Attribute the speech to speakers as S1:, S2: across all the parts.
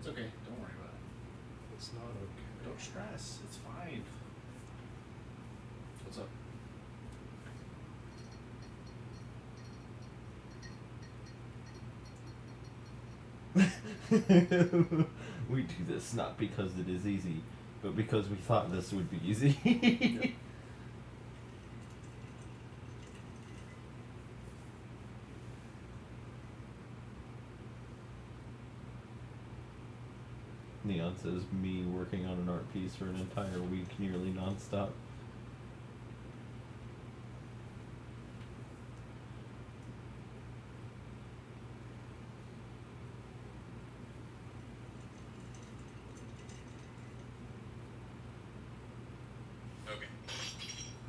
S1: It's okay. Don't worry about it.
S2: It's not okay.
S1: Don't stress. It's fine. What's up?
S3: We do this not because it is easy, but because we thought this would be easy.
S1: Yep.
S3: Neon says me working on an art piece for an entire week, nearly nonstop.
S1: Okay.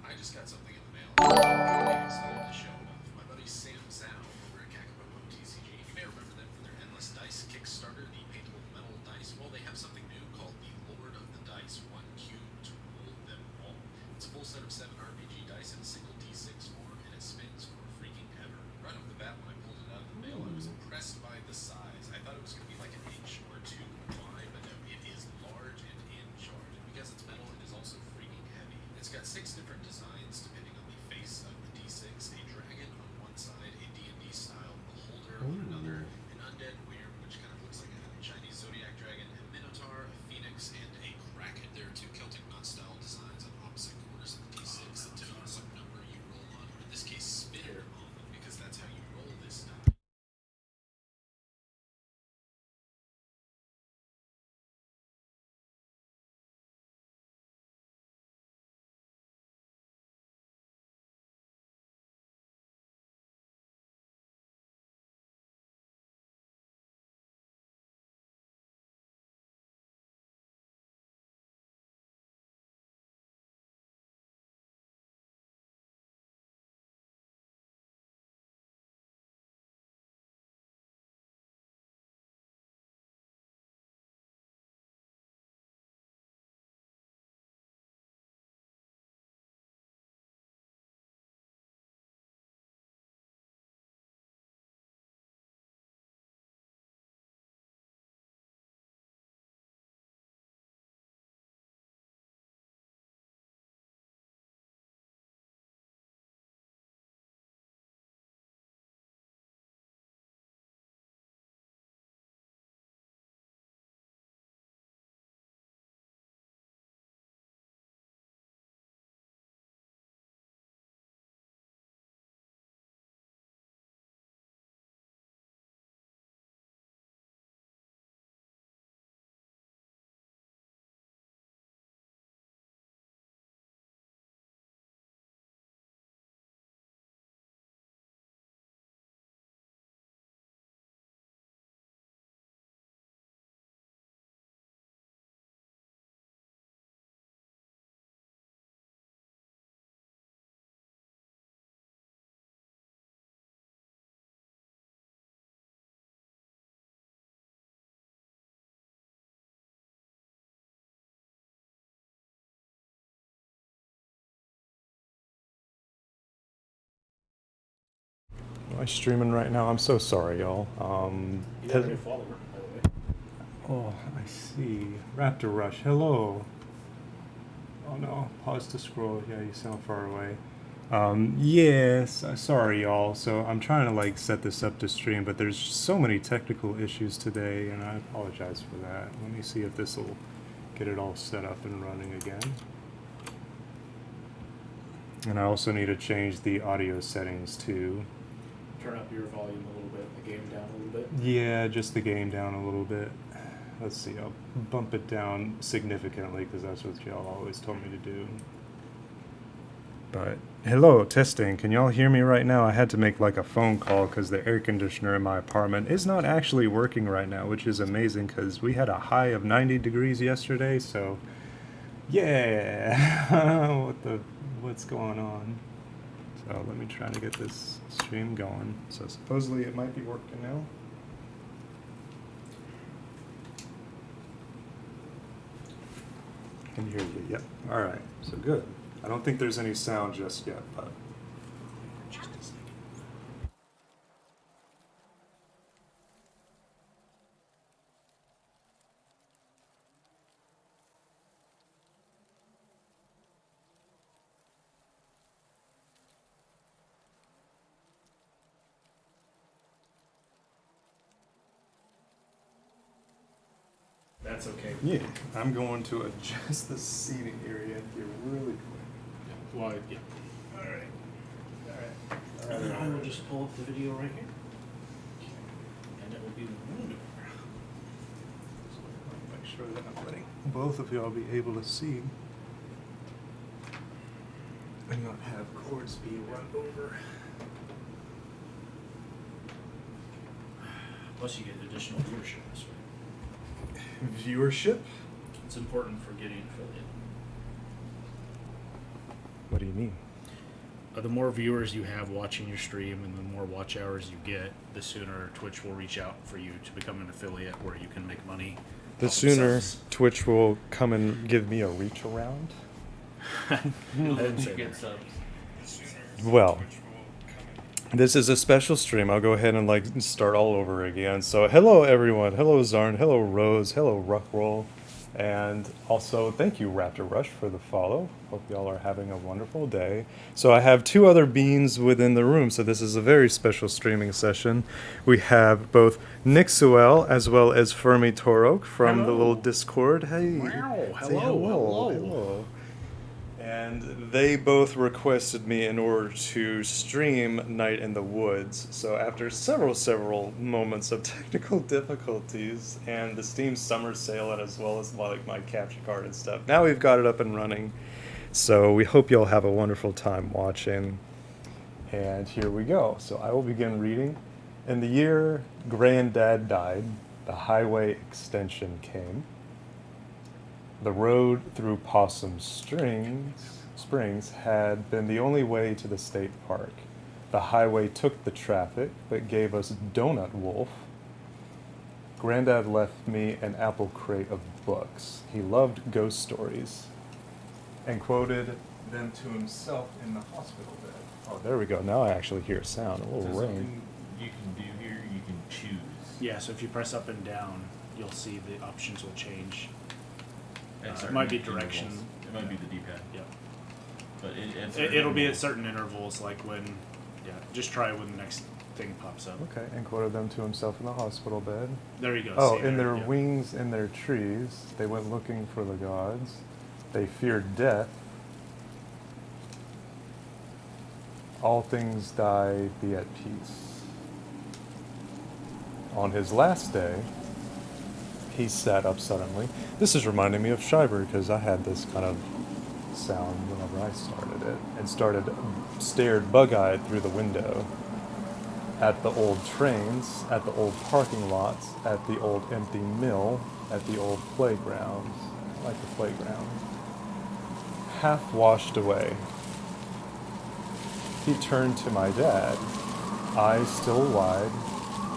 S1: I just got something in the mail. I'm excited to show it off. My buddy Sam Zhao over at Kakapoko TCG. You may remember them for their Endless Dice Kickstarter, the paintable metal dice. Well, they have something new called the Lord of the Dice, one cube to rule them all. It's a full set of 7 RPG dice in a single D6 form, and it spins for freaking ever. Right off the bat, when I pulled it out of the mail, I was impressed by the size. I thought it was going to be like an inch or 2 wide, but no, it is large and in charge. And because it's metal, it is also freaking heavy. It's got 6 different designs depending on the face of the D6, a dragon on one side, a D&D style beholder on another, an undead weird, which kind of looks like a Chinese zodiac dragon, a minotaur, a phoenix, and a kraken. There are 2 Celtic knot style designs on opposite corners of the D6 that tell you what number you roll on, or in this case spin on, because that's how you roll this die.
S2: Am I streaming right now? I'm so sorry, y'all.
S1: You have a new follower, by the way.
S2: Oh, I see. Raptor Rush, hello. Oh no, pause to scroll. Yeah, you sound far away. Yes, sorry, y'all. So I'm trying to like set this up to stream, but there's so many technical issues today, and I apologize for that. Let me see if this will get it all set up and running again. And I also need to change the audio settings too.
S1: Turn up your volume a little bit, the game down a little bit.
S2: Yeah, just the game down a little bit. Let's see, I'll bump it down significantly because that's what y'all always told me to do. But hello, testing. Can y'all hear me right now? I had to make like a phone call because the air conditioner in my apartment is not actually working right now, which is amazing because we had a high of 90 degrees yesterday. So, yeah, what's going on? So let me try to get this stream going. So supposedly it might be working now. Can hear you. Yep. All right. So good. I don't think there's any sound just yet, but just a second.
S4: that's okay.
S2: Yeah, I'm going to adjust the seating area here really quick.
S4: Well, yeah.
S2: All right.
S4: And then I will just pull up the video right here. And it will be the room door.
S2: Make sure that I'm letting both of y'all be able to see and not have cords be run over.
S4: Plus you get additional viewership this way.
S2: Viewership?
S4: It's important for getting affiliate.
S2: What do you mean?
S4: The more viewers you have watching your stream and the more watch hours you get, the sooner Twitch will reach out for you to become an affiliate where you can make money.
S2: The
S4: off
S2: sooner
S4: subs.
S2: Twitch will come and give me a reach around.
S4: I didn't say
S3: Get
S4: that.
S3: subs.
S2: Well, this is a special stream. I'll go ahead and like start all over again. So hello everyone. Hello Zarn. Hello Rose. Hello Ruckroll. And also thank you Raptor Rush for the follow. Hope y'all are having a wonderful day. So I have two other beans within the room. So this is a very special streaming session. We have both Nick Suel as well as Fermi Torok from the
S4: Hello.
S2: little Discord. Hey.
S4: Wow,
S2: Say
S4: hello.
S2: hello. And they both requested me in order to stream Night in the Woods. So after several moments of technical difficulties and the Steam Summer Sale and as well as like my capture card and stuff, now we've got it up and running. So we hope you'll have a wonderful time watching. And here we go. So I will begin reading. In the year Granddad died, the highway extension came. The road through Possum Springs had been the only way to the state park. The highway took the traffic, but gave us Donut Wolf. Granddad left me an apple crate of books. He loved ghost stories, and quoted them to himself in the hospital bed. Oh, there we go. Now I actually hear a sound, a little
S3: There's
S2: rain.
S3: something you can do here. You can choose.
S4: Yeah, so if you press up and down, you'll see the options will change.
S3: At
S4: It
S3: certain
S4: might be
S3: intervals.
S4: direction.
S3: It might be the D-pad.
S4: Yep.
S3: But
S4: It'll be at certain intervals, like when, yeah, just try it when the next thing pops up.
S2: Okay, and quoted them to himself in the hospital bed.
S4: There you go.
S2: Oh,
S4: see
S2: in
S4: there,
S2: their
S4: yeah.
S2: wings, in their trees, they went looking for the gods. They feared death. All things die, be at peace. On his last day, he sat up suddenly. This is reminding me of Shiver because I had this kind of sound whenever I started it and stared bug-eyed through the window at the old trains, at the old parking lots, at the old empty mill, at the old playgrounds. I like the playground. Half washed away. He turned to my dad. Eyes still wide.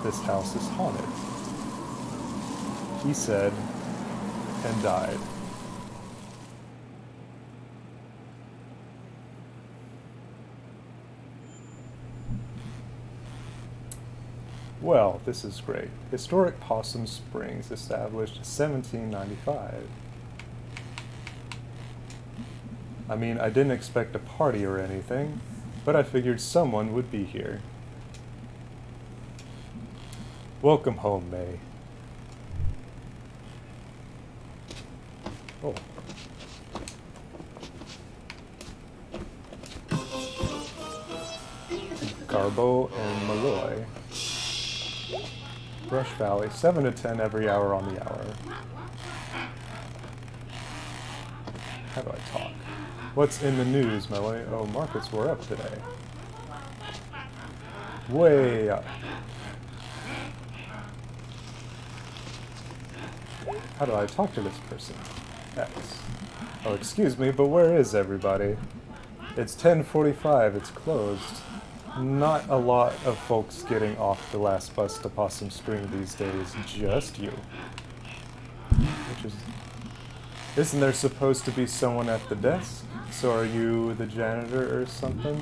S2: This house is haunted. He said, and died. Well, this is great. Historic Possum Springs, established 1795. I mean, I didn't expect a party or anything, but I figured someone would be here. Welcome home, May. Oh. Garbo and Malloy. Brush Valley, 7 to 10 every hour on the hour. How do I talk? What's in the news, Malloy? Oh, markets were up today. Way up. How do I talk to this person? X. Oh, excuse me, but where is everybody? It's 10:45, it's closed. Not a lot of folks getting off the last bus to Possum Spring these days, just you. Which is... Isn't there supposed to be someone at the desk? So are you the janitor or something?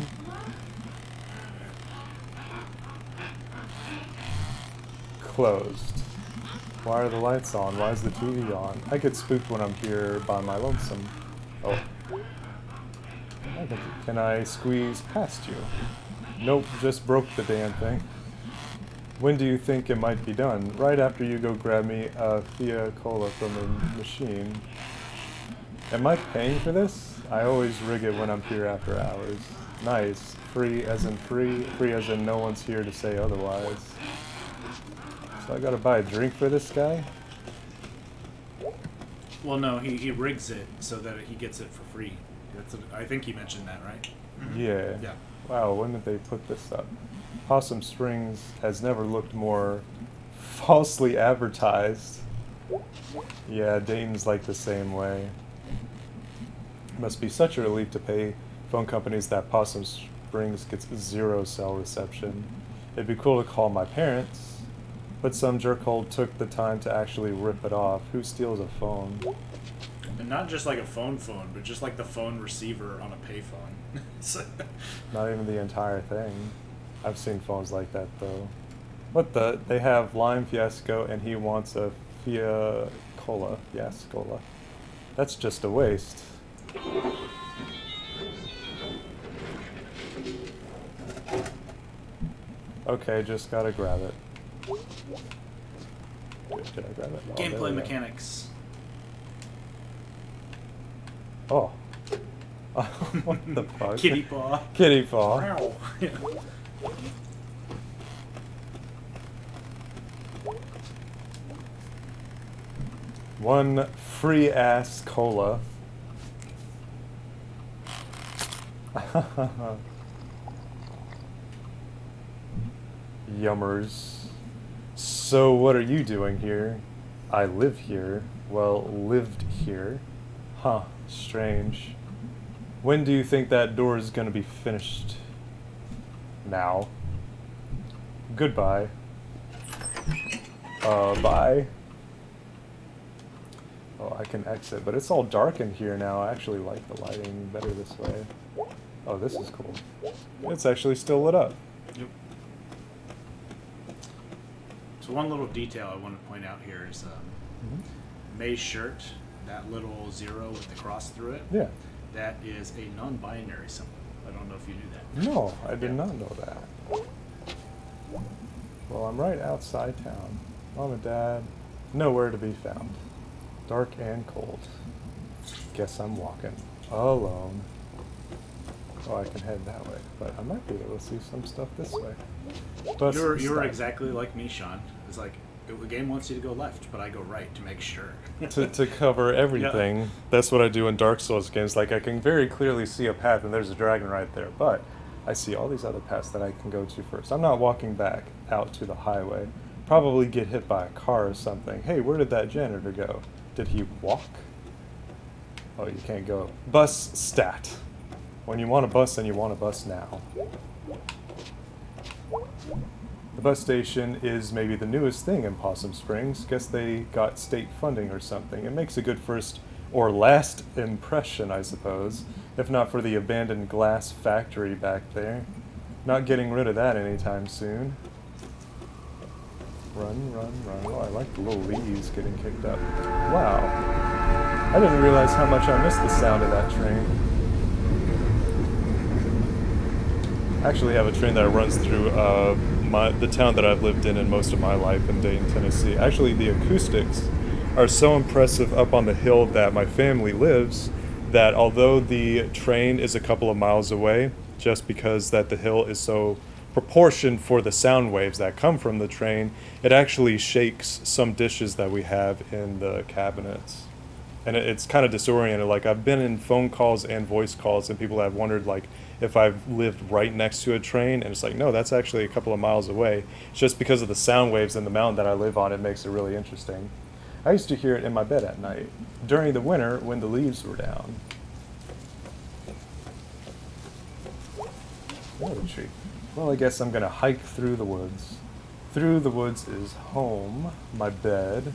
S2: Closed. Why are the lights on? Why is the TV on? I get spooked when I'm here by my lonesome. Oh. Can I squeeze past you? Nope, just broke the damn thing. When do you think it might be done? Right after you go grab me a Fia Cola from the machine. Am I paying for this? I always rig it when I'm here after hours. Nice. Free as in free. Free as in no one's here to say otherwise. So I gotta buy a drink for this guy?
S4: Well, no, he rigs it so that he gets it for free. I think he mentioned that, right?
S2: Yeah.
S4: Yeah.
S2: Wow, when did they put this up? Possum Springs has never looked more falsely advertised. Yeah, Dayton's like the same way. Must be such a relief to pay phone companies that Possum Springs gets 0 cell reception. It'd be cool to call my parents, but some jerkhole took the time to actually rip it off. Who steals a phone?
S4: And not just like a phone, but just like the phone receiver on a payphone. So-
S2: Not even the entire thing. I've seen phones like that though. What the? They have Lime Fiasco and he wants a Fia Cola. Fiascola. That's just a waste. Okay, just gotta grab it. Did I grab it? Oh, there we
S4: Gameplay
S2: go.
S4: mechanics.
S2: Oh. What the fuck?
S4: Kitty paw.
S2: Kitty paw.
S4: Wow. Yeah.
S2: One free ass cola. Yummers. So what are you doing here? I live here. Well, lived here. Huh, strange. When do you think that door is gonna be finished? Now. Goodbye. Bye. Oh, I can exit, but it's all dark in here now. I actually like the lighting better this way. Oh, this is cool. It's actually still lit up.
S4: Yep. So one little detail I want to point out here is May's shirt, that little 0 with the cross through it.
S2: Yeah.
S4: That is a non-binary symbol. I don't know if you knew that.
S2: No, I did not know that. Well, I'm right outside town. Mom and Dad, nowhere to be found. Dark and cold. Guess I'm walking alone. Oh, I can head that way, but I might be able to see some stuff this way. But
S4: You're exactly like me, Sean. It's like the game wants you to go left, but I go right to make sure.
S2: to cover everything. That's what I do in Dark Souls games. Like, I can very clearly see a path and there's a dragon right there, but I see all these other paths that I can go to first. I'm not walking back out to the highway. Probably get hit by a car or something. Hey, where did that janitor go? Did he walk? Oh, you can't go. Bus stat. When you want a bus, then you want a bus now. The bus station is maybe the newest thing in Possum Springs. Guess they got state funding or something. It makes a good first or last impression, I suppose, if not for the abandoned glass factory back there. Not getting rid of that anytime soon. Run, run, run. Oh, I like the little leaves getting kicked up. Wow. I didn't realize how much I missed the sound of that train. I actually have a train that runs through the town that I've lived in most of my life in Dayton, Tennessee. Actually, the acoustics are so impressive up on the hill that my family lives that although the train is a couple of miles away, just because that the hill is so proportioned for the sound waves that come from the train, it actually shakes some dishes that we have in the cabinets. And it's kind of disoriented. Like, I've been in phone calls and voice calls and people have wondered like if I've lived right next to a train, and it's like, no, that's actually a couple of miles away. It's just because of the sound waves in the mountain that I live on, it makes it really interesting. I used to hear it in my bed at night during the winter when the leaves were down. Poetry. Well, I guess I'm gonna hike through the woods. Through the woods is home, my bed,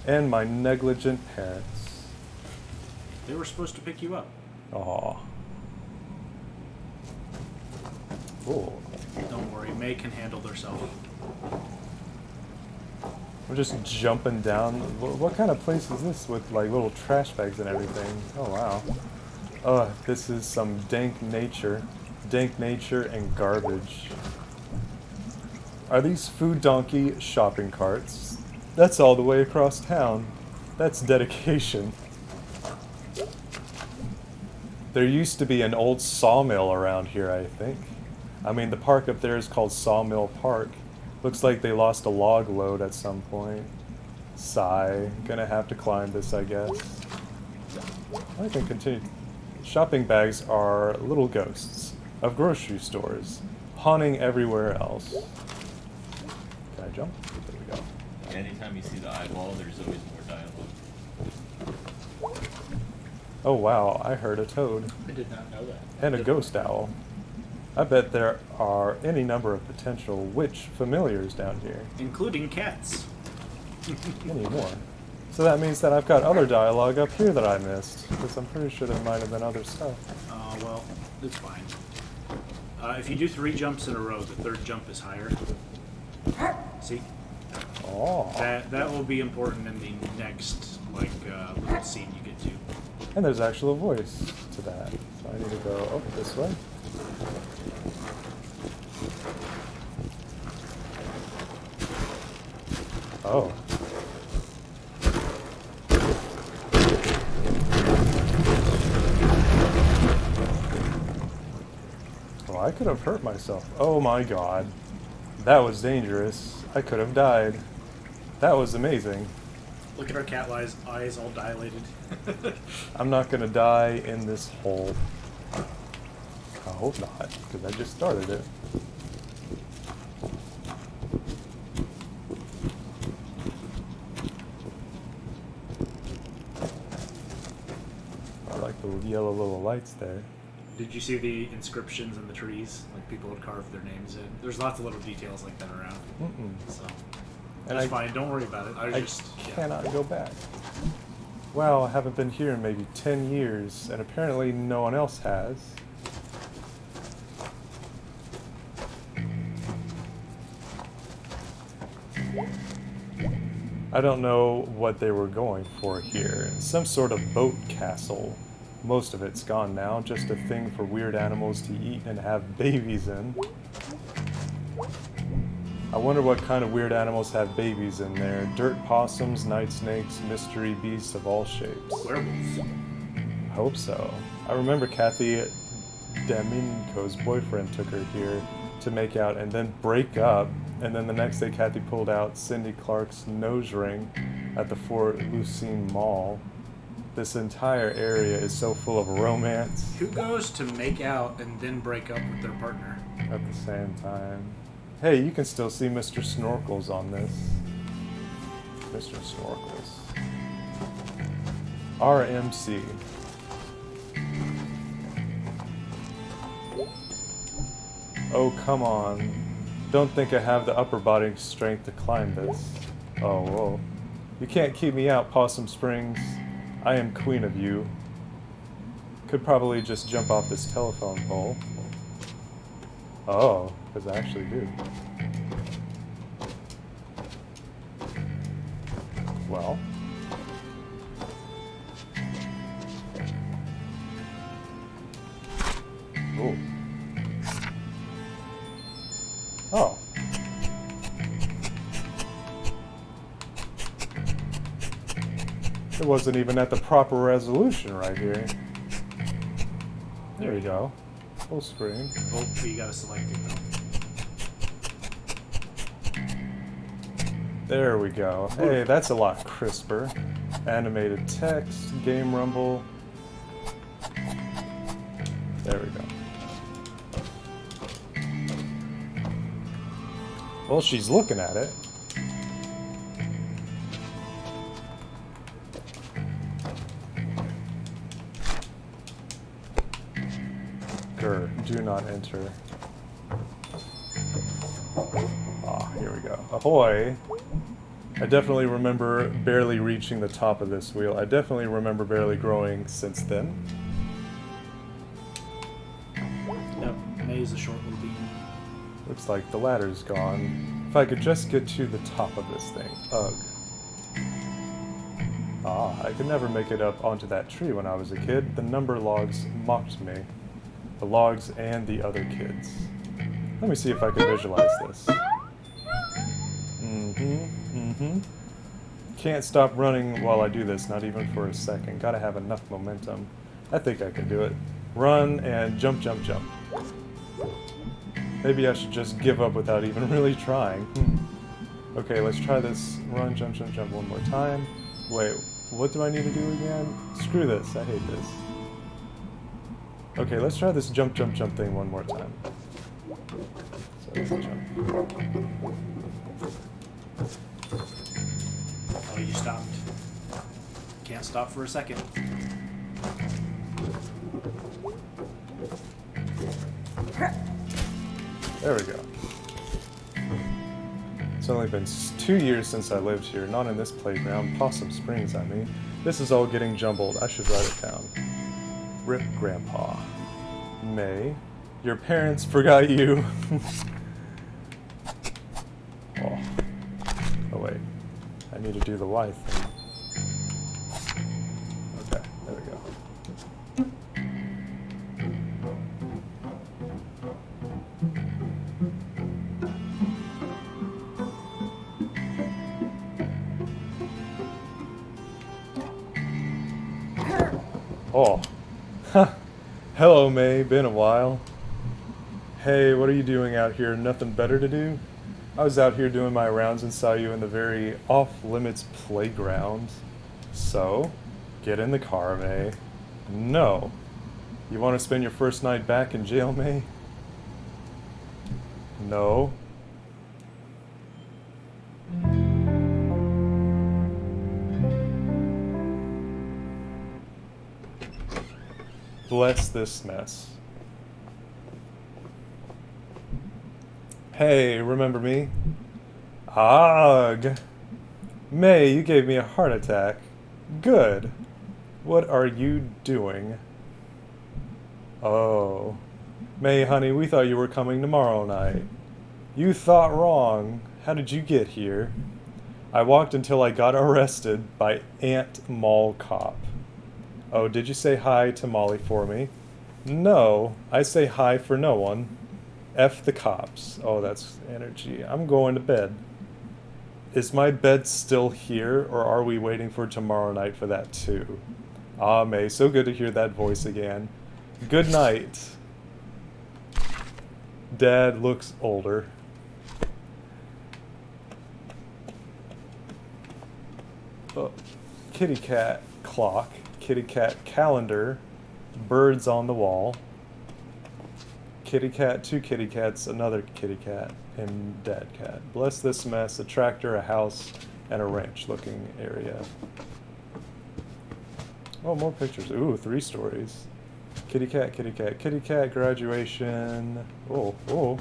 S2: and my negligent parents.
S4: They were supposed to pick you up.
S2: Aw. Cool.
S4: Don't worry, May can handle herself.
S2: We're just jumping down. What kind of place is this with like little trash bags and everything? Oh wow. This is some dank nature. Dank nature and garbage. Are these Food Donkey shopping carts? That's all the way across town. That's dedication. There used to be an old sawmill around here, I think. I mean, the park up there is called Sawmill Park. Looks like they lost a log load at some point. Sigh. Gonna have to climb this, I guess. I can continue. Shopping bags are little ghosts of grocery stores, haunting everywhere else. Can I jump? There we go.
S3: Anytime you see the eyeball, there's always more dialogue.
S2: Oh wow, I heard a toad.
S4: I did not know that.
S2: And a ghost owl. I bet there are any number of potential witch familiars down here.
S4: Including cats.
S2: Any more. So that means that I've got other dialogue up here that I missed, because I'm pretty sure there might have been other stuff.
S4: Well, it's fine. If you do 3 jumps in a row, the 3rd jump is higher. See?
S2: Oh.
S4: That will be important in the next, little scene you get to.
S2: And there's actually a voice to that. So I need to go up this way. Oh. Well, I could have hurt myself. Oh my god. That was dangerous. I could have died. That was amazing.
S4: Look at our cat eyes all dilated.
S2: I'm not gonna die in this hole. I hope not, because I just started it. I like the yellow little lights there.
S4: Did you see the inscriptions in the trees? Like people would carve their names in. There's lots of little details like that around. So
S2: And
S4: that's fine. Don't worry about it.
S2: I cannot go back. Wow, I haven't been here in maybe 10 years, and apparently no one else has. I don't know what they were going for here. Some sort of boat castle. Most of it's gone now, just a thing for weird animals to eat and have babies in. I wonder what kind of weird animals have babies in there. Dirt possums, night snakes, mystery beasts of all shapes.
S4: Werewolves.
S2: I hope so. I remember Kathy D'Amico's boyfriend took her here to make out and then break up, and then the next day Kathy pulled out Cindy Clark's nose ring at the Fort Lucine Mall. This entire area is so full of romance
S4: Who goes to make out and then break up with their partner?
S2: at the same time. Hey, you can still see Mr. Snorkels on this. Mr. Snorkels. RMC. Oh, come on. Don't think I have the upper body strength to climb this. Oh, whoa. You can't keep me out, Possum Springs. I am queen of you. Could probably just jump off this telephone pole. Oh, because I actually do. Well. Ooh. Oh. It wasn't even at the proper resolution right here. There we go. Full screen.
S4: Oh, you gotta select it though.
S2: There we go. Hey, that's a lot crisper. Animated text, game rumble. There we go. Well, she's looking at it. Do not enter. Ah, here we go. Ahoy! I definitely remember barely reaching the top of this wheel. I definitely remember barely growing since then.
S4: Yep, May is a short little bean.
S2: Looks like the ladder's gone. If I could just get to the top of this thing. Ugh. Ah, I could never make it up onto that tree when I was a kid. The number logs mocked me. The logs and the other kids. Let me see if I can visualize this. Can't stop running while I do this, not even for a second. Gotta have enough momentum. I think I can do it. Run and jump, jump, jump. Maybe I should just give up without even really trying. Okay, let's try this. Run, jump, jump, jump one more time. Wait, what do I need to do again? Screw this, I hate this. Okay, let's try this jump, jump, jump thing one more time. So let's jump.
S4: Oh, you stopped. Can't stop for a second.
S2: There we go. It's only been 2 years since I lived here, not in this playground. Possum Springs, I mean. This is all getting jumbled. I should write it down. Rip Grandpa. May. Your parents forgot you. Oh. Oh wait. I need to do the Y thing. Okay, there we go. Oh. Hello, May. Been a while. Hey, what are you doing out here? Nothing better to do? I was out here doing my rounds and saw you in the very off-limits playground. So, get in the car, May. No. You want to spend your first night back in jail, May? No. Bless this mess. Hey, remember me? Ugh. May, you gave me a heart attack. Good. What are you doing? Oh. May, honey, we thought you were coming tomorrow night. You thought wrong. How did you get here? I walked until I got arrested by Aunt Mall Cop. Oh, did you say hi to Molly for me? No, I say hi for no one. F the cops. Oh, that's energy. I'm going to bed. Is my bed still here, or are we waiting for tomorrow night for that too? Ah, May, so good to hear that voice again. Good night. Dad looks older. Oh, kitty cat clock, kitty cat calendar, birds on the wall. Kitty cat, two kitty cats, another kitty cat, and dad cat. Bless this mess, a tractor, a house, and a ranch looking area. Oh, more pictures. Ooh, 3 stories. Kitty cat, kitty cat, kitty cat, graduation. Oh, oh.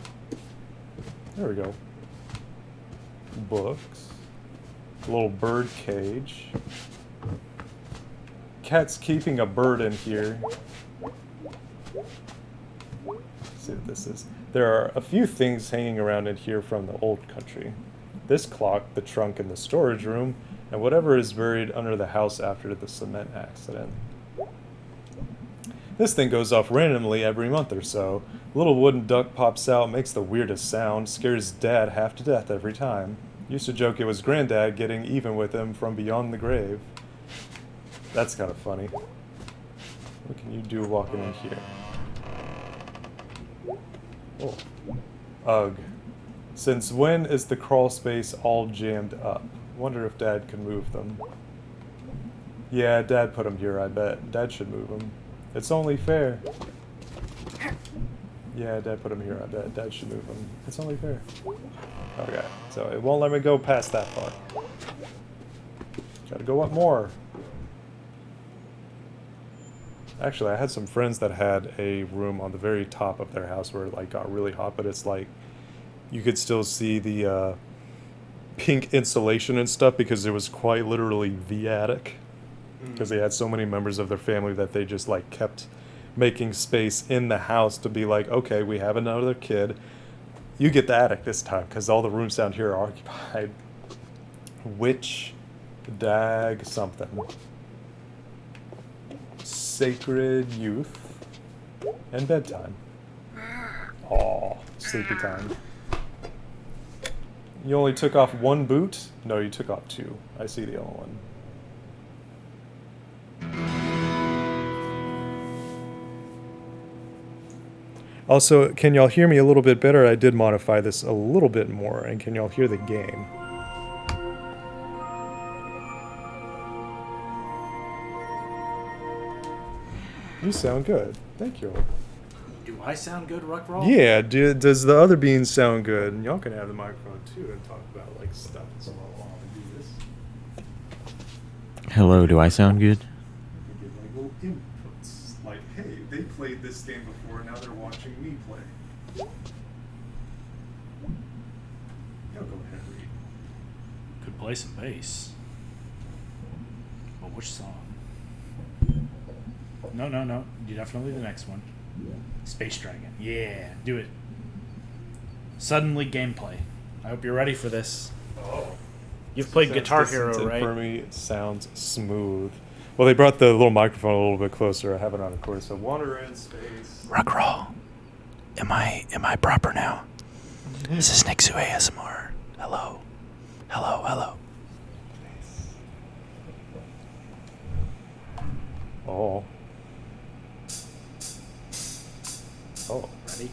S2: There we go. Books. A little bird cage. Cat's keeping a bird in here. See what this is. There are a few things hanging around in here from the old country. This clock, the trunk in the storage room, and whatever is buried under the house after the cement accident. This thing goes off randomly every month or so. A little wooden duck pops out, makes the weirdest sound, scares Dad half to death every time. Used to joke it was Granddad getting even with him from beyond the grave. That's kind of funny. What can you do walking in here? Oh. Ugh. Since when is the crawl space all jammed up? Wonder if Dad can move them. Yeah, Dad put them here, I bet. Dad should move them. It's only fair. Yeah, Dad put them here, I bet. Dad should move them. It's only fair. Okay, so it won't let me go past that far. Gotta go up more. Actually, I had some friends that had a room on the very top of their house where it like got really hot, but it's like you could still see the pink insulation and stuff because it was quite literally the attic. Because they had so many members of their family that they just like kept making space in the house to be like, okay, we have another kid. You get the attic this time because all the rooms down here are occupied. Witch dag something. Sacred youth and bedtime. Aw, sleepy time. You only took off one boot? No, you took off two. I see the yellow one. Also, can y'all hear me a little bit better? I did modify this a little bit more, and can y'all hear the game? You sound good. Thank you.
S4: Do I sound good, Ruckroll?
S2: Yeah, does the other beans sound good? And y'all can have the microphone too and talk about like stuff and so on and do this.
S5: Hello, do I sound good?
S2: You get like little inputs. Like, hey, they played this game before, now they're watching me play. Y'all go ahead and read.
S4: Could play some bass. But which song? No. Definitely the next one. Space Dragon. Yeah, do it. Suddenly gameplay. I hope you're ready for this.
S2: Oh.
S4: You've played
S2: Sounds
S4: Guitar
S2: distant
S4: Hero, right?
S2: For me, it sounds smooth. Well, they brought the little microphone a little bit closer. I have it on a cord. So wander in space.
S4: Ruckroll. Am I proper now? This is Nixu ASMR. Hello.
S2: Oh. Oh.
S4: Ready?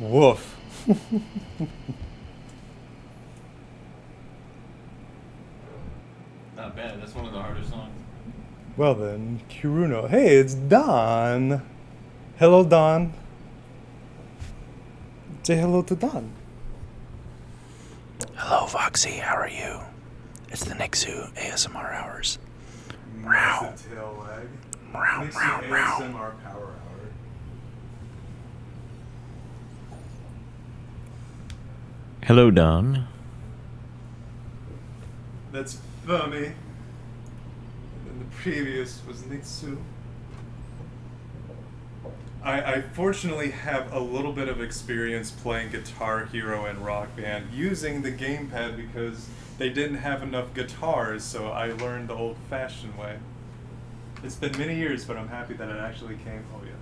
S2: Woof.
S3: Not bad. That's one of the hardest songs.
S2: Well then, Kiruno. Hey, it's Don. Hello, Don. Say hello to Don.
S4: Hello, Foxy. How are you? It's the Nixu ASMR hours.
S2: Massive tail lag.
S4: Meow,
S2: Nixie
S4: meow, meow.
S2: ASMR Power Hour.
S5: Hello, Don.
S2: That's Fumi. And then the previous was Nixu. I fortunately have a little bit of experience playing Guitar Hero and Rock Band using the gamepad because they didn't have enough guitars, so I learned the old-fashioned way. It's been many years, but I'm happy that it actually came. Oh, yes.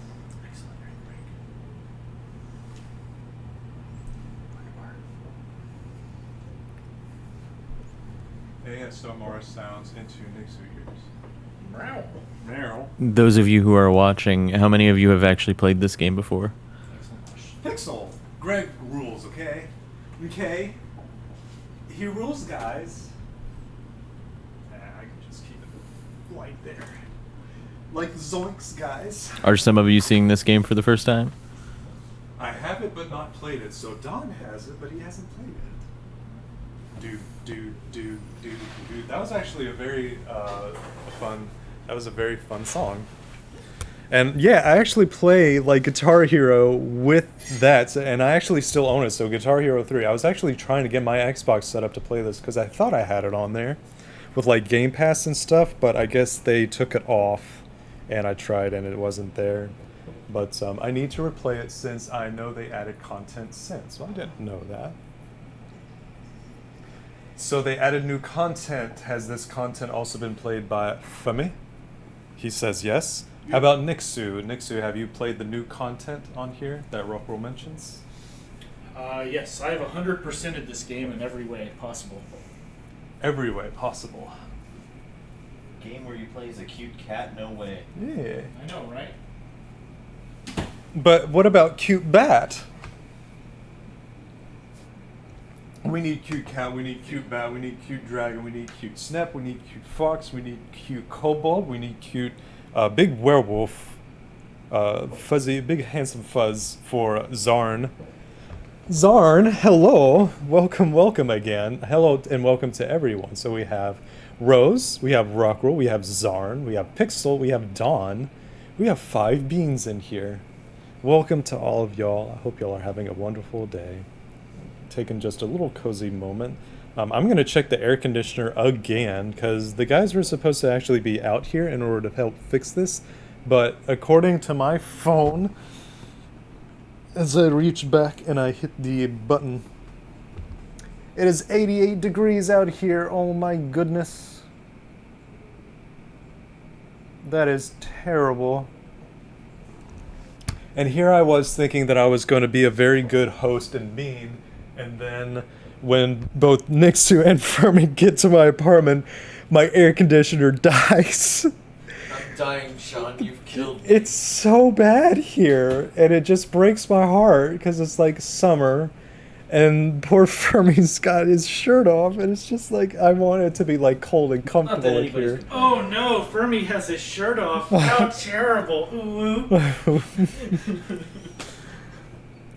S4: Excellent.
S2: ASMR sounds into Nixu ears.
S4: Meow.
S2: Meryl.
S5: Those of you who are watching, how many of you have actually played this game before?
S4: Excellent question.
S2: Pixel. Greg rules, okay? Okay? He rules, guys. I can just keep it right there. Like Zoinks, guys.
S5: Are some of you seeing this game for the first time?
S2: I have it but not played it, so Don has it, but he hasn't played it. Dude. That was actually a very fun. That was a very fun song. And yeah, I actually play like Guitar Hero with that, and I actually still own it. So Guitar Hero 3. I was actually trying to get my Xbox set up to play this because I thought I had it on there with like Game Pass and stuff, but I guess they took it off, and I tried and it wasn't there. But I need to replay it since I know they added content since. Well, I didn't know that. So they added new content. Has this content also been played by Femi? He says yes. How about Nixu? Nixu, have you played the new content on here that Rockwell mentions?
S4: Yes, I have 100%ed this game in every way possible.
S2: Every way possible.
S3: Game where you play as a cute cat? No way.
S2: Yeah.
S4: I know, right?
S2: But what about cute bat? We need cute cat, we need cute bat, we need cute dragon, we need cute snap, we need cute fox, we need cute kobold, we need cute big werewolf, fuzzy, big handsome fuzz for Zarn. Zarn, hello, welcome again. Hello and welcome to everyone. So we have Rose, we have Rockwell, we have Zarn, we have Pixel, we have Dawn, we have 5 beans in here. Welcome to all of y'all. I hope y'all are having a wonderful day. Taking just a little cozy moment. I'm going to check the air conditioner again because the guys were supposed to actually be out here in order to help fix this. But according to my phone, as I reach back and I hit the button, it is 88 degrees out here. Oh my goodness. That is terrible. And here I was thinking that I was going to be a very good host and bean. And then when both Nixu and Fermi get to my apartment, my air conditioner dies.
S3: I'm dying, Sean. You've killed me.
S2: It's so bad here. And it just breaks my heart because it's like summer. And poor Fermi's got his shirt off. And it's just like, I want it to be like cold and comfortable in here.
S4: Oh no, Fermi has his shirt off. How terrible. Ooh.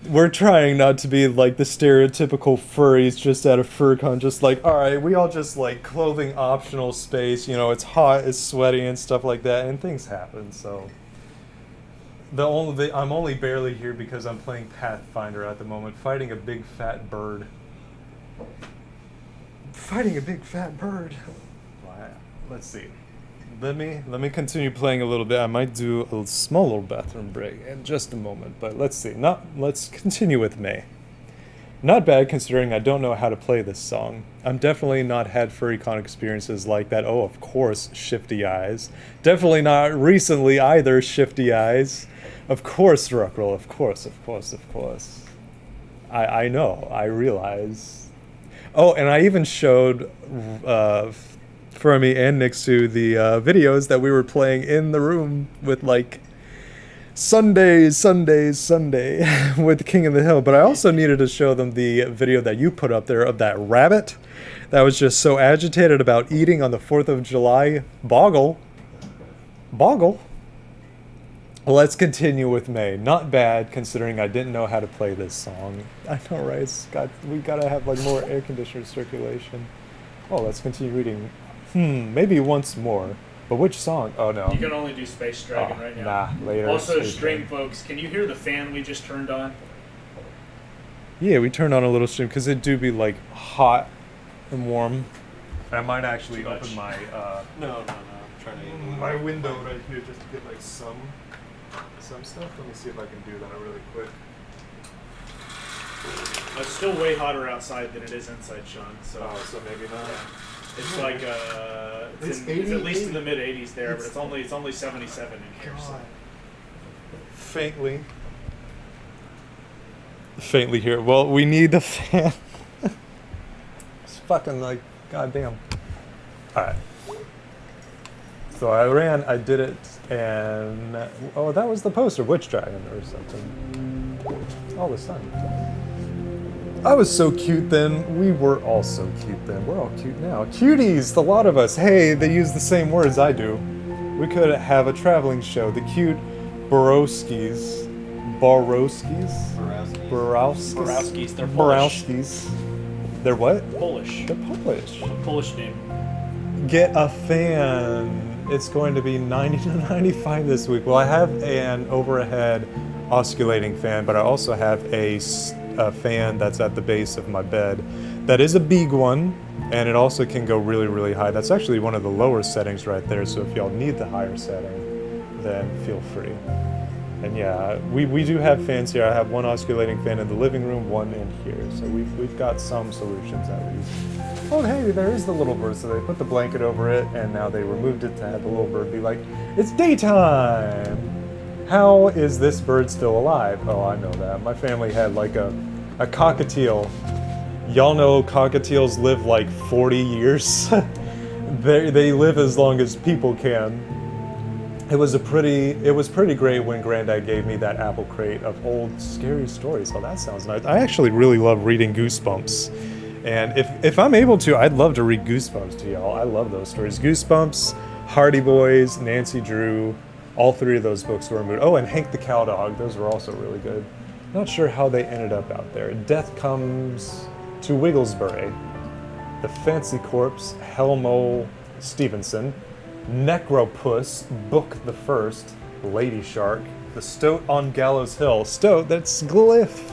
S2: We're trying not to be like the stereotypical furries just at a FurCon, just like, alright, we all just like clothing optional space, you know, it's hot, it's sweaty and stuff like that, and things happen, so. I'm only barely here because I'm playing Pathfinder at the moment, fighting a big fat bird. Fighting a big fat bird. Wow. Let's see. Let me continue playing a little bit. I might do a small little bathroom break in just a moment, but let's see. Let's continue with May. Not bad considering I don't know how to play this song. I'm definitely not had FurryCon experiences like that. Oh, of course, Shifty Eyes. Definitely not recently either, Shifty Eyes. Of course, Ruckrell. Of course. I know. I realize. Oh, and I even showed Fermi and Nixu the videos that we were playing in the room with like Sunday with King of the Hill. But I also needed to show them the video that you put up there of that rabbit that was just so agitated about eating on the 4th of July. Boggle. Let's continue with May. Not bad considering I didn't know how to play this song. I know, right? We gotta have like more air conditioner circulation. Oh, let's continue reading. Maybe once more. But which song? Oh no.
S4: You can only do Space Dragon right now.
S2: Nah, later.
S4: Also,
S2: Space
S4: stream
S2: Dragon.
S4: folks, can you hear the fan we just turned on?
S2: Yeah, we turned on a little stream because it do be like hot and warm. I might actually
S4: Too much.
S2: open my
S3: No. I'm trying to.
S2: my window right here just to get like some stuff. Let me see if I can do that really quick.
S4: It's still way hotter outside than it is inside, Sean. So
S2: so maybe not.
S4: it's like
S6: It's
S4: it's
S6: 80,
S4: at least in
S6: 80.
S4: the mid 80s there, but
S6: It's-
S4: it's only 77 in here. So.
S2: Faintly. Faintly here. Well, we need the fan. It's fucking like, goddamn. Alright. So I did it, and oh, that was the poster, Witch Dragon or something. All of a sudden. I was so cute then. We were all so cute then. We're all cute now. Cuties, the lot of us. Hey, they use the same words I do. We could have a traveling show. The cute Borowskis.
S4: Borowskis, they're Polish.
S2: Borowskis. They're what?
S4: Polish.
S2: They're Polish.
S4: A Polish name.
S2: Get a fan. It's going to be 90 to 95 this week. Well, I have an overhead osculating fan, but I also have a fan that's at the base of my bed. That is a big one, and it also can go really, really high. That's actually one of the lower settings right there, so if y'all need the higher setting, then feel free. And yeah, we do have fans here. I have one osculating fan in the living room, one in here. So we've got some solutions at least. Oh hey, there is the little bird. So they put the blanket over it, and now they removed it to have the little bird be like, it's daytime! How is this bird still alive? Oh, I know that. My family had like a cockatiel. Y'all know cockatiels live like 40 years. They live as long as people can. It was pretty great when Granddad gave me that apple crate of old scary stories. Oh, that sounds nice. I actually really love reading Goosebumps. And if I'm able to, I'd love to read Goosebumps to y'all. I love those stories. Goosebumps, Hardy Boys, Nancy Drew, all three of those books were moved. Oh, and Hank the Cowdog. Those were also really good. Not sure how they ended up out there. Death Comes to Wigglesbury. The Fancy Corpse, Helmo Stevenson. Necropuss, Book the First, Lady Shark, The Stoat on Gallows Hill. Stoat, that's Glyph.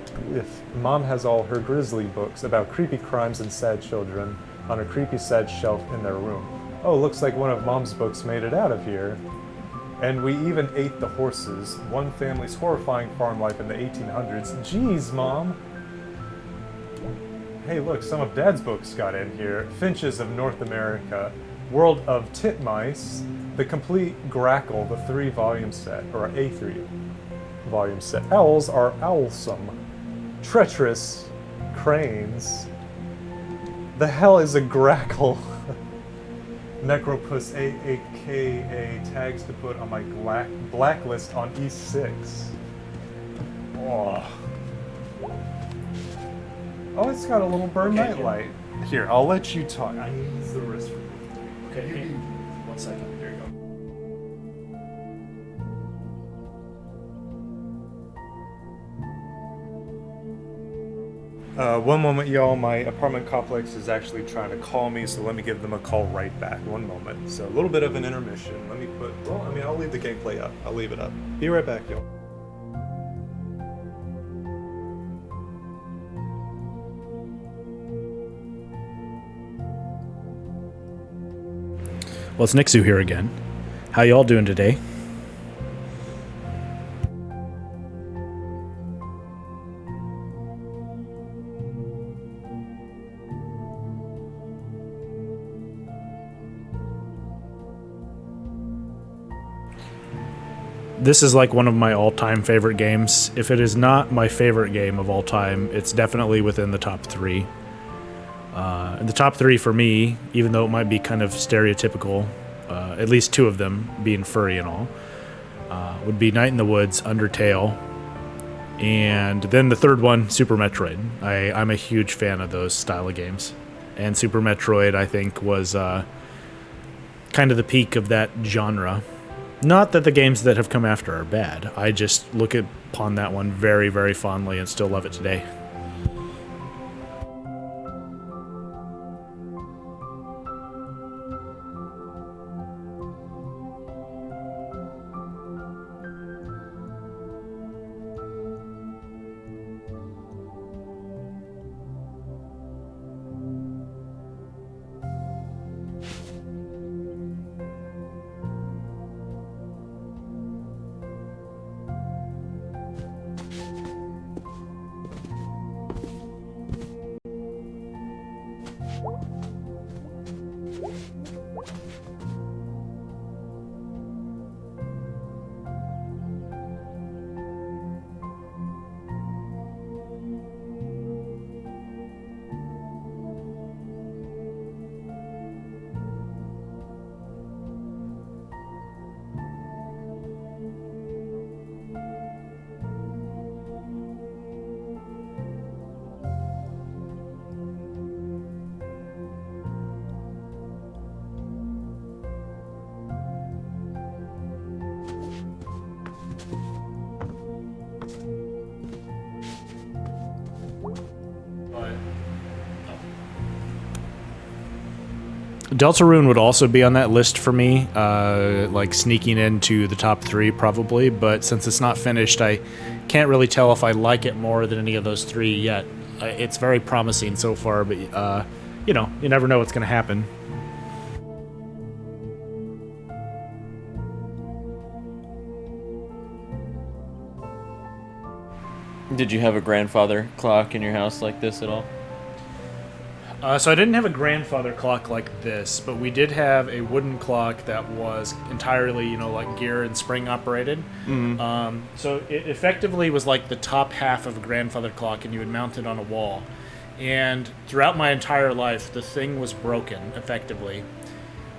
S2: Glyph. Mom has all her grisly books about creepy crimes and sad children on a creepy sad shelf in their room. Oh, looks like one of Mom's books made it out of here. And we even ate the horses. One family's horrifying farm life in the 1800s. Jeez, Mom. Hey, look, some of Dad's books got in here. Finches of North America. World of Titmice, the complete Grackle, the 3-volume set, or a 3-volume set. Owls are owlsome. Treacherous cranes. The hell is a Grackle? Necropuss, aka tags to put on my blacklist on E6. Oh. Oh, it's got a little burn
S4: Okay,
S2: nightlight. Here, I'll let you talk. I need to use the restroom.
S4: Okay, hey, 1 second. Here you go.
S2: One moment, y'all. My apartment complex is actually trying to call me, so let me give them a call right back. One moment. So a little bit of an intermission. Let me I'll leave the gameplay up. I'll leave it up. Be right back, y'all.
S4: Well, it's Nixu here again. How y'all doing today? This is like one of my all-time favorite games. If it is not my favorite game of all time, it's definitely within the top 3. The top 3 for me, even though it might be kind of stereotypical, at least 2 of them being furry and all, would be Night in the Woods, Undertale, and then the third one, Super Metroid. I'm a huge fan of those style of games. And Super Metroid, I think, was kind of the peak of that genre. Not that the games that have come after are bad. I just look upon that one very, very fondly and still love it today. Deltarune would also be on that list for me, like sneaking into the top 3 probably, but since it's not finished, I can't really tell if I like it more than any of those 3 yet. It's very promising so far, but you know, you never know what's going to happen.
S5: Did you have a grandfather clock in your house like this at all?
S4: So I didn't have a grandfather clock like this, but we did have a wooden clock that was entirely, you know, like gear and spring operated. So it effectively was like the top half of a grandfather clock, and you would mount it on a wall. And throughout my entire life, the thing was broken, effectively.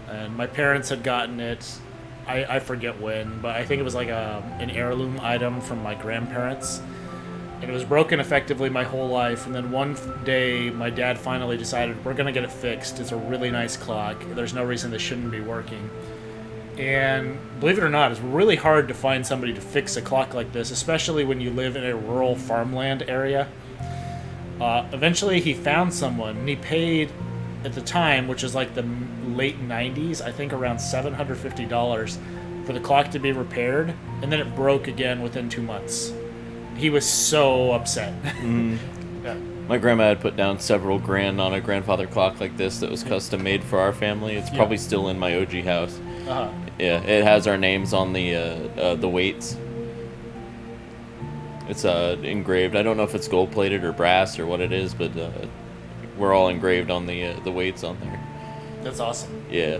S4: And my parents had gotten it, I forget when, but I think it was like an heirloom item from my grandparents. And it was broken effectively my whole life. And then one day, my dad finally decided, we're going to get it fixed. It's a really nice clock. There's no reason this shouldn't be working. And believe it or not, it's really hard to find somebody to fix a clock like this, especially when you live in a rural farmland area. Eventually, he found someone, and he paid, at the time, which is like the late 90s, I think around $750 for the clock to be repaired. And then it broke again within 2 months. He was so upset. Yeah.
S5: My grandma had put down several grand on a grandfather clock like this that was custom made for our family. It's probably still in my OG house.
S4: Uh-huh.
S5: Yeah, it has our names on the weights. It's engraved. I don't know if it's gold plated or brass or what it is, but we're all engraved on the weights on there.
S4: That's awesome.
S5: Yeah.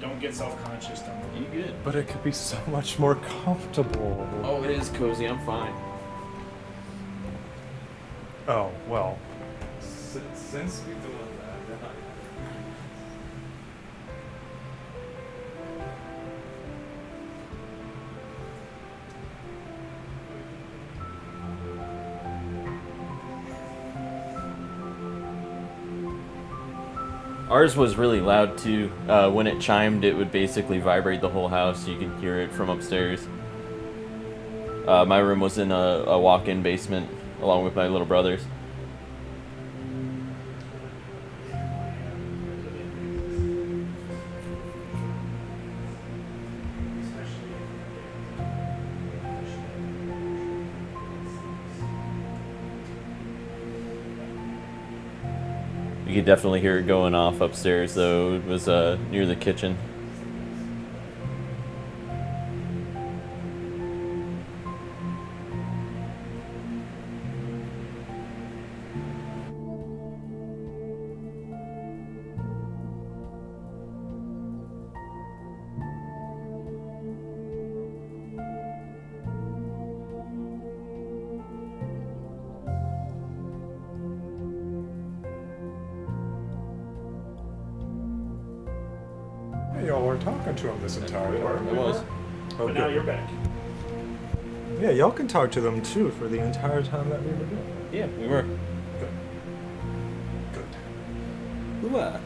S4: Don't get self-conscious.
S5: You good?
S2: But it could be so much more comfortable.
S5: Oh, it is cozy. I'm fine.
S2: Oh, well. Since we're doing that, then
S5: Ours was really loud too. When it chimed, it would basically vibrate the whole house. You could hear it from upstairs. My room was in a walk-in basement along with my little brothers. You could definitely hear it going off upstairs, though. It was near the kitchen.
S2: Hey, y'all weren't talking to him this entire time.
S5: It was.
S2: Oh,
S4: But now
S2: good.
S4: you're back.
S2: Yeah, y'all can talk to them too for the entire time that we were doing it.
S5: Yeah, we were.
S2: Good. Good.
S5: Ooh-ah.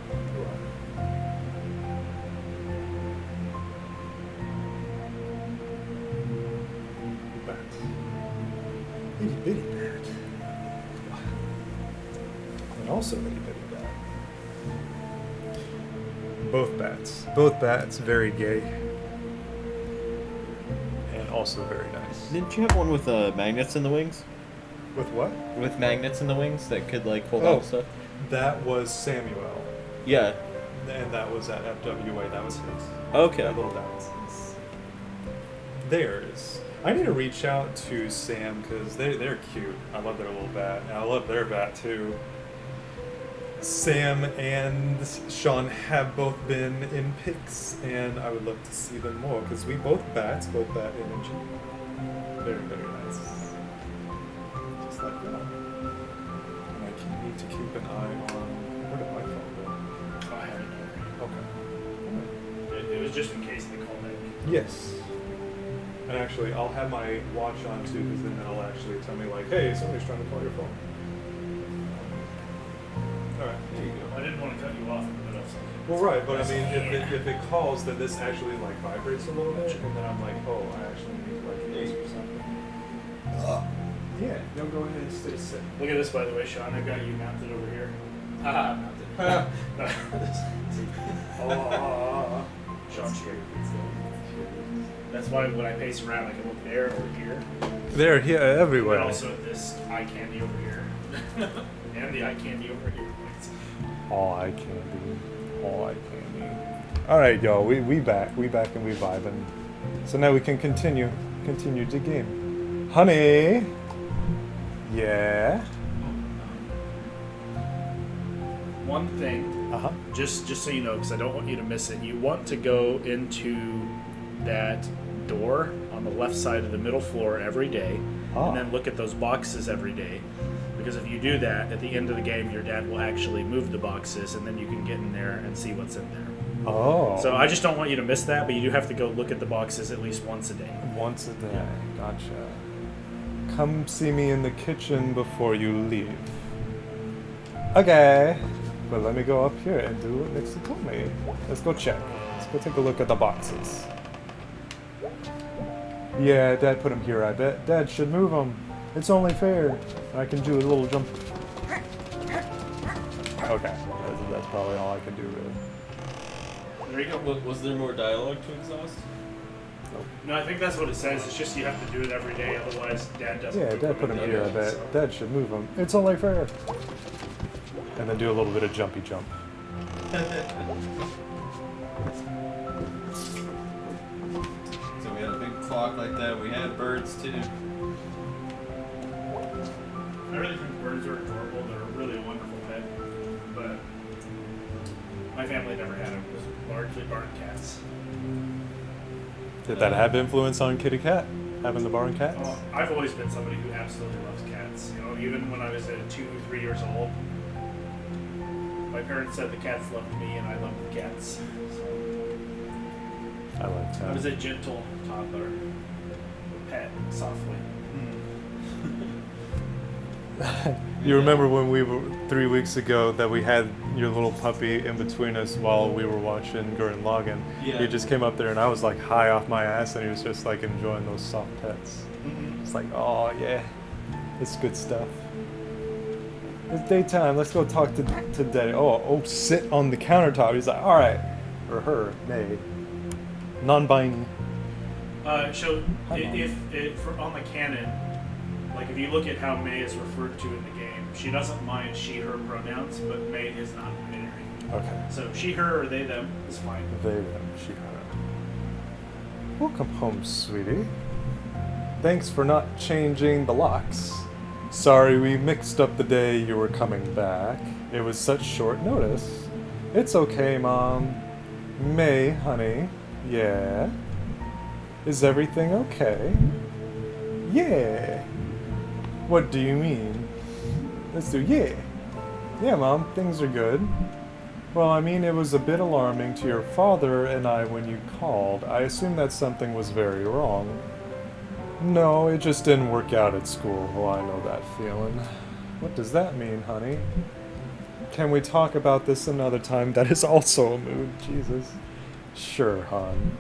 S2: Bats. Itty bitty bat. And also itty bitty bat. Both bats. Both bats very gay. And also very nice.
S5: Didn't you have one with magnets in the wings?
S2: With what?
S5: With magnets in the wings that could like hold
S2: Oh.
S5: on stuff?
S2: That was Samuel.
S5: Yeah.
S2: And that was at FWA. That was his.
S5: Okay.
S2: That little bat was his. Theirs. I need to reach out to Sam because they're cute. I love their little bat, and I love their bat too. Sam and Sean have both been in pics, and I would love to see them more because we both bat energy. Very, very nice. Just like that. And I need to keep an eye on. Where did my phone go?
S4: Oh, I have it
S2: Okay.
S4: It was just in case they called in.
S2: Yes. And actually, I'll have my watch on too, because then it'll actually tell me like, hey, somebody's trying to call your phone. All right, there you go.
S4: I didn't want to cut you off in the middle of something.
S2: Well, right, but I mean, if it calls, then this actually like vibrates a little bit, and then I'm like, oh, I actually need like this or something. Yeah, no, go ahead and stay sit.
S4: Look at this, by the way, Sean. I've got you mounted over here. Haha, mounted. See? Oh, Sean, cheer. That's why when I pace around, I can look there or here.
S2: They're here everywhere.
S4: But also this eye candy over here. And the eye candy over here.
S2: All eye candy. All eye candy. All right, y'all. We back and we vibing. So now we can continue the game. Honey. Yeah.
S4: One thing, just so you know, because I don't want you to miss it. You want to go into that door on the left side of the middle floor every day, and then look at those boxes every day. Because if you do that, at the end of the game, your dad will actually move the boxes, and then you can get in there and see what's in there.
S2: Oh.
S4: So I just don't want you to miss that, but you do have to go look at the boxes at least once a day.
S2: Once a day. Gotcha. Come see me in the kitchen before you leave. Okay. But let me go up here and do what Nixie told me. Let's go check. Let's go take a look at the boxes. Yeah, Dad put them here, I bet. Dad should move them. It's only fair. I can do a little jump. Okay. That's probably all I can do, really.
S4: There you go.
S5: Was there more dialogue to exhaust?
S4: No, I think that's what it says. It's just you have to do it every day, otherwise Dad doesn't.
S2: Yeah, Dad put them here, I bet. Dad should move them. It's only fair. And then do a little bit of jumpy jump.
S3: So we had a big clock like that. We had birds too.
S4: I really think birds are adorable. They're really a wonderful pet. But my family never had them. It was largely barn cats.
S2: Did that have influence on Kitty Cat? Having the barn cats?
S4: I've always been somebody who absolutely loves cats. You know, even when I was 2-3 years old, my parents said the cats loved me and I loved the cats. So
S2: I like that.
S4: I was a gentle toddler. Pet softly.
S2: You remember when we were 3 weeks ago that we had your little puppy in between us while we were watching Gurren Lagann?
S3: Yeah.
S2: He just came up there and I was like high off my ass and he was just like enjoying those soft pets. It's like, oh yeah, it's good stuff. It's daytime. Let's go talk to Daddy. Oh, sit on the countertop. He's like, all right, or her, May, non-binary.
S4: So
S2: Hi, Mom.
S4: if for on the canon, like if you look at how May is referred to in the game, she doesn't mind she, her pronouns, but May is not binary.
S2: Okay.
S4: So she, her, or they, them is fine.
S2: They, them, she, her. Welcome home, sweetie. Thanks for not changing the locks. Sorry we mixed up the day you were coming back. It was such short notice. It's okay, Mom. May, honey. Yeah. Is everything okay? Yeah. What do you mean? Let's do yeah. Yeah, Mom, things are good. Well, I mean, it was a bit alarming to your father and I when you called. I assume that something was very wrong. No, it just didn't work out at school. Oh, I know that feeling. What does that mean, honey? Can we talk about this another time? That is also a mood. Jesus. Sure, hon.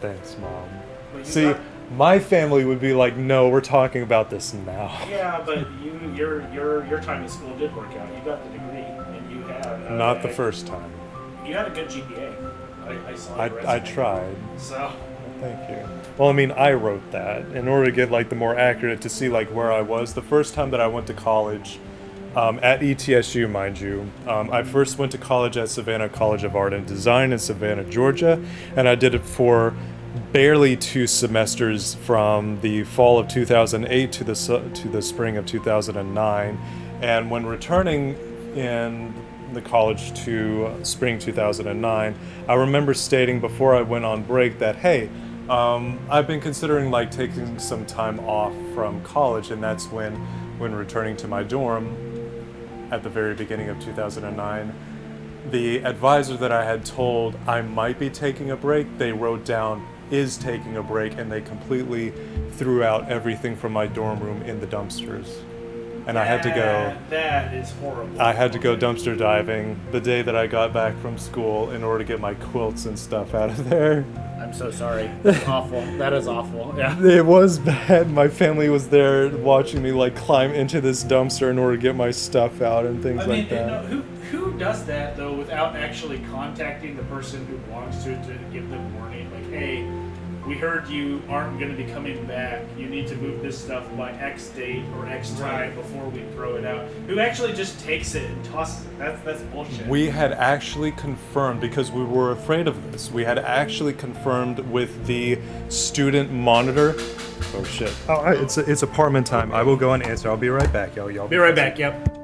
S2: Thanks, Mom.
S4: But you
S2: See,
S4: got-
S2: my family would be like, no, we're talking about this now.
S4: Yeah, but your time at school did work out. You got the degree, and you had
S2: Not the first time.
S4: You had a good GPA. I saw. your
S2: I
S4: resume.
S2: tried.
S4: So.
S2: Thank you. Well, I mean, I wrote that in order to get like the more accurate to see like where I was. The first time that I went to college, at ETSU, mind you, I first went to college at Savannah College of Art and Design in Savannah, Georgia, and I did it for barely 2 semesters from the fall of 2008 to the spring of 2009, and when returning in the college to spring 2009, I remember stating before I went on break that, hey, I've been considering like taking some time off from college, and that's when returning to my dorm at the very beginning of 2009, the advisor that I had told I might be taking a break, they wrote down is taking a break, and they completely threw out everything from my dorm room in the dumpsters. And I had to go.
S4: That is horrible.
S2: I had to go dumpster diving the day that I got back from school in order to get my quilts and stuff out of there.
S4: I'm so sorry. That's awful. That is awful. Yeah.
S2: It was bad. My family was there watching me like climb into this dumpster in order to get my stuff out and things like that.
S4: Who does that though without actually contacting the person who belongs to it to give them warning? Like, hey, we heard you aren't going to be coming back. You need to move this stuff by X date or X time before we throw it out. Who actually just takes it and tosses it? That's bullshit.
S2: We had actually confirmed, because we were afraid of this, we had actually confirmed with the student monitor. Oh shit. Oh, it's apartment time. I will go and answer. I'll be right back, y'all.
S4: Be right back. Yep.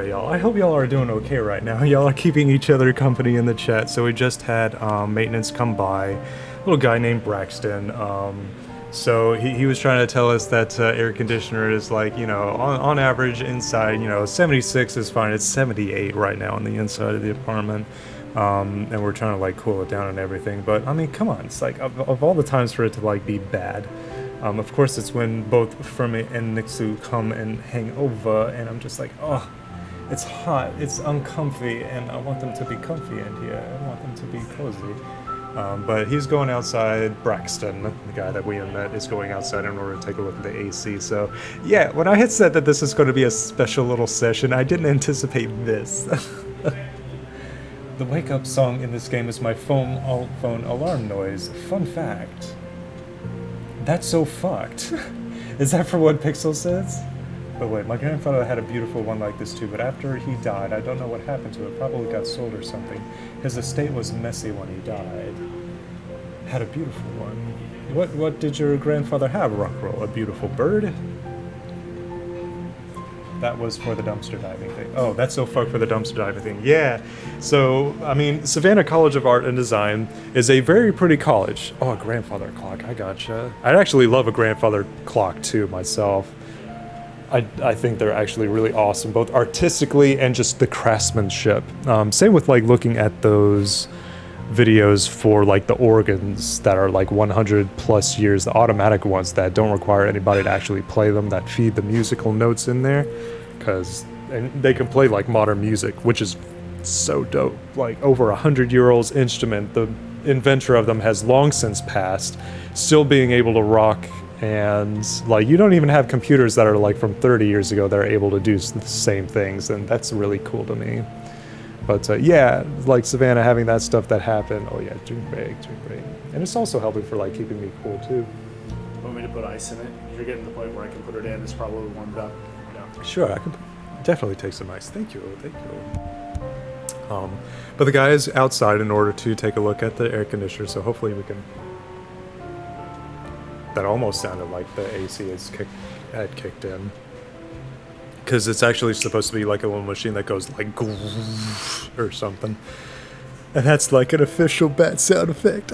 S2: Alright, y'all. I hope y'all are doing okay right now. Y'all are keeping each other company in the chat. So we just had maintenance come by. A little guy named Braxton. So he was trying to tell us that air conditioner is like, you know, on average inside, you know, 76 is fine. It's 78 right now on the inside of the apartment. And we're trying to like cool it down and everything. But I mean, come on. It's like of all the times for it to like be bad. Of course, it's when both Fermi and Nixu come and hang over, and I'm just like, oh, it's hot, it's uncomfy, and I want them to be comfy in here. I want them to be cozy. But he's going outside. Braxton, the guy that we have met, is going outside in order to take a look at the AC. So, yeah, when I had said that this is going to be a special little session, I didn't anticipate this. The wake-up song in this game is my phone alarm noise. Fun fact. That's so fucked. Is that for what Pixel says? But wait, my grandfather had a beautiful one like this too, but after he died, I don't know what happened to it. Probably got sold or something. His estate was messy when he died. Had a beautiful one. What did your grandfather have, Rockroll? A beautiful bird? That was for the dumpster diving thing. Oh, that's so fucked for the dumpster diving thing. Yeah. So, I mean, Savannah College of Art and Design is a very pretty college. Oh, a grandfather clock. I gotcha. I'd actually love a grandfather clock too myself. I think they're actually really awesome, both artistically and just the craftsmanship. Same with like looking at those videos for like the organs that are like 100 plus years, the automatic ones that don't require anybody to actually play them, that feed the musical notes in there, and they can play like modern music, which is so dope. Like over 100-year-old instrument, the inventor of them has long since passed, still being able to rock. And like you don't even have computers that are like from 30 years ago that are able to do the same things, and that's really cool to me. But yeah, like Savannah having that stuff that happened. Oh yeah, drink break. And it's also helping for like keeping me cool too.
S4: Want me to put ice in it? You're getting to the point where I can put it in. It's probably warmed up. No.
S2: Sure, I can definitely take some ice. Thank you. But the guy is outside in order to take a look at the air conditioner, so hopefully we can. That almost sounded like the AC had kicked in. Because it's actually supposed to be like a little machine that goes like or something. And that's like an official bat sound effect.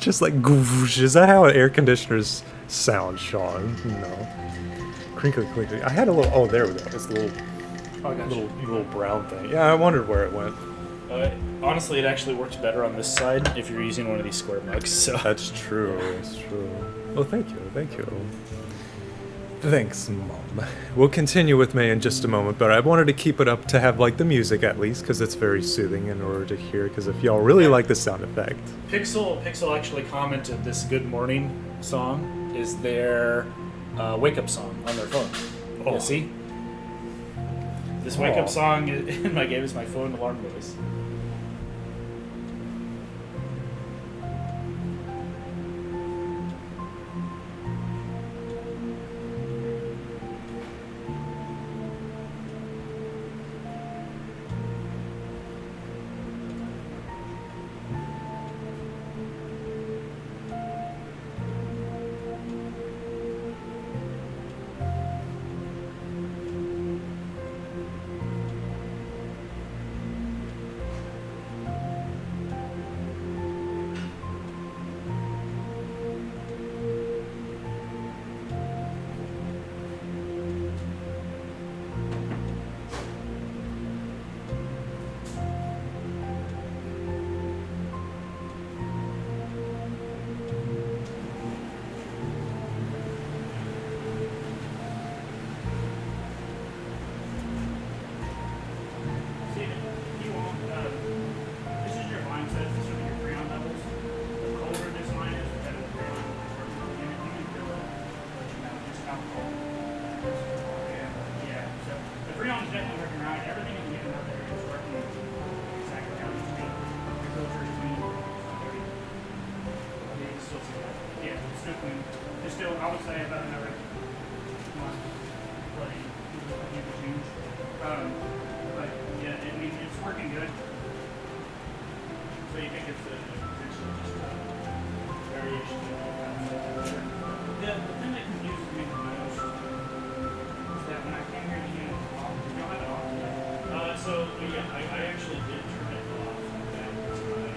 S2: Just like is that how air conditioners sound, Sean? No. Crinkly. I had a little, oh there we go. This little brown thing. Yeah, I wondered where it went.
S4: Honestly, it actually works better on this side if you're using one of these square mugs. So
S2: That's true. Well, thank you. Thanks, Mom. We'll continue with May in just a moment, but I wanted to keep it up to have like the music at least, because it's very soothing in order to hear, because if y'all really like the sound effect.
S4: Pixel actually commented this Good Morning song is their wake-up song on their phone.
S2: Oh.
S4: Yeah, see? This wake-up song in my game is my phone alarm noise. yeah, I actually did turn it off that time.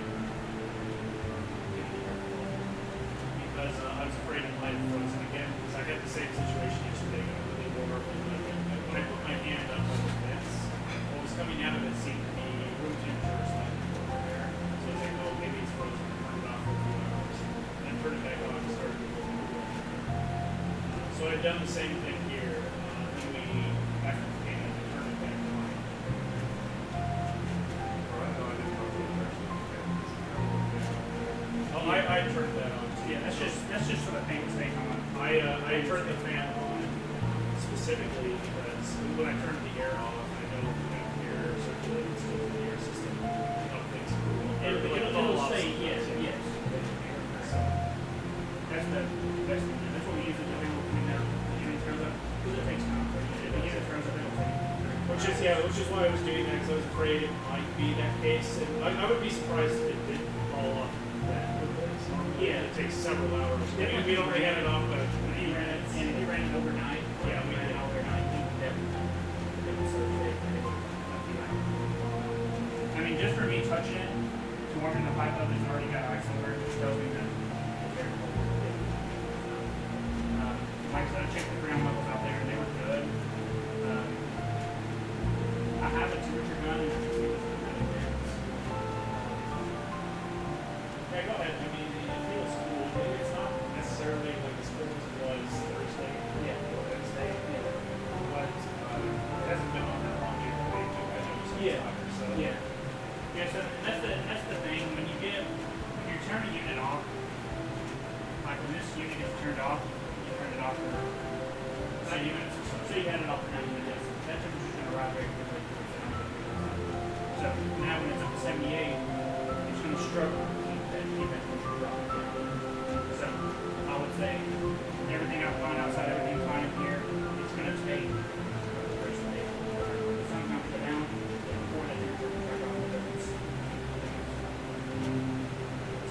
S4: Because I was afraid it might have frozen again. Because I had the same situation yesterday. Got really warm. And when I put my hand up on the fence, what was coming out of it seemed to be room temperature slightly over there. So I was like, oh, maybe it's frozen. Turn it off for a few hours. And turn it back on and start it. So I've done the same thing here. And we, after the game, I turn it back on. Oh, I turned that on. Yeah, that's just for the paint's sake on. I turned the fan on specifically because when I turned the air off, I know the air circulating still in the air system. Things cool. It'll say yes. So that's the best thing. That's what we use it to do when the unit turns up. Because it takes time. If the unit turns up, it'll take. Which is why I was doing that, because I was afraid it might be that case. And I would be surprised if it didn't fall off that quickly. Yeah, it takes several hours. We already had it off, but we ran it. And if you ran it overnight, yeah, we ran it overnight. It was so thick. I mean, just for me touching it, to warming the pipe up, it's already got ice over it. It tells me that it's very cold. Like I said, I checked the ground levels out there, and they were good. I have a temperature gun, and I can see what's really dense. Yeah, go ahead. I mean, it feels cool. It's not necessarily like as cold as it was Thursday. Yeah, or Wednesday. Yeah. But it hasn't been on that long either way, too. I know you're talking, so. Yeah. Yeah, so that's the thing. When you're turning the unit off, like when this unit gets turned off, you turn it off for 90 minutes or so. So you had it off for 90 minutes. That temperature's going to rise very quickly. So now when it's up to 78, it's going to struggle to keep that temperature dropping down. So I would say everything out fine outside, everything's fine in here. It's going to take personally the sun comes to go down before that temperature can start dropping. It's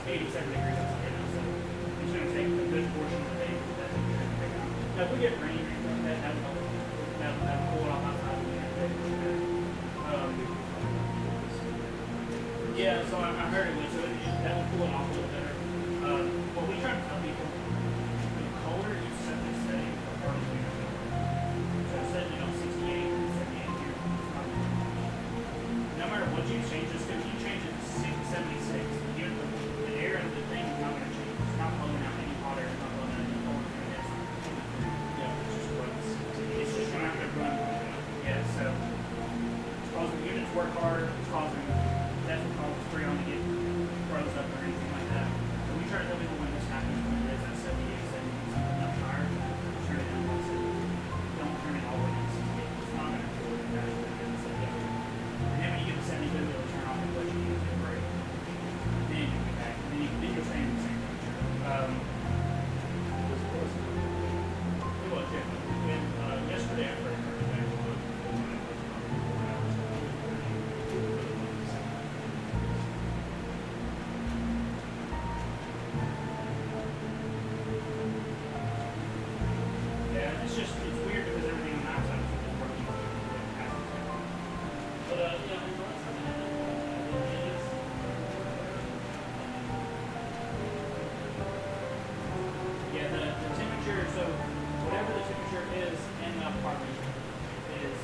S4: 87 degrees outside now, so it's going to take a good portion of the day for that temperature to pick up. Now if we get rain or anything like that, that'll cool it off outside of the unit. Yeah, so I heard it would, so that will cool it off a little better. What we try to tell people, the colder you set this setting, the harder the unit will work. So set, 68 and 78 here. No matter what you change this to, if you change it to 76, the air of the thing is not going to change. It's not blowing out any hot air, it's not blowing out any cold air. Yeah, it just runs. It's just going to run. Yeah, so it's causing units to work harder, it's causing. That's what causes Freon to get froze up or anything like that. So we try to tell people when this happens, when it is at 78, 70, something up higher, turn it down to 70. Don't turn it all the way down to 68. It's not going to cool it down to 70. And then when you get to 72, it'll turn off and let you use it break. Then you'll be back. Then you'll stay in the same temperature. It was, yeah. And yesterday I turned it back on. It's weird because everything on the outside is working. But, yeah, the temperature, so whatever the temperature is in the apartment is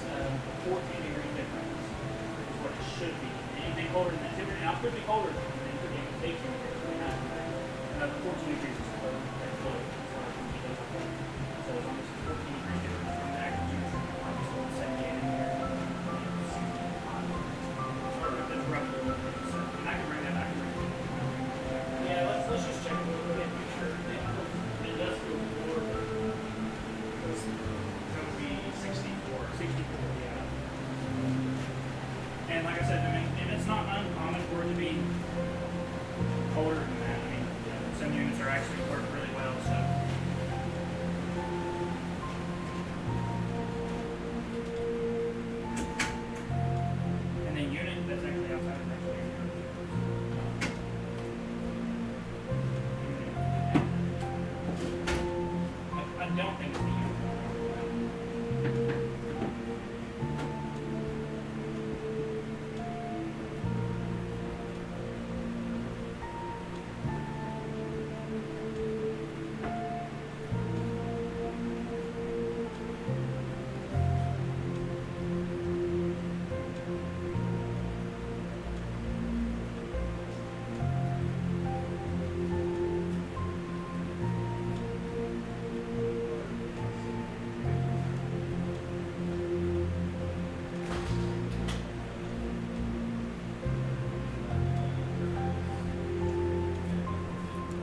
S4: 14 degree difference is what it should be. Anything colder than that temperature, now it could be colder than that, it could be 18 degrees, it not 14 degrees is cold. That's what so as long as it's 14 degrees difference from the actual temperature in the apartment, so it's 78 in here, that's roughly what it is. So, and I can bring that back. Yeah, let's just check it real quick and make sure it does feel cool. That would be 64. 64, yeah. And like I said, I mean, and it's not uncommon for it to be colder than that. I mean, some units are actually work really well, so.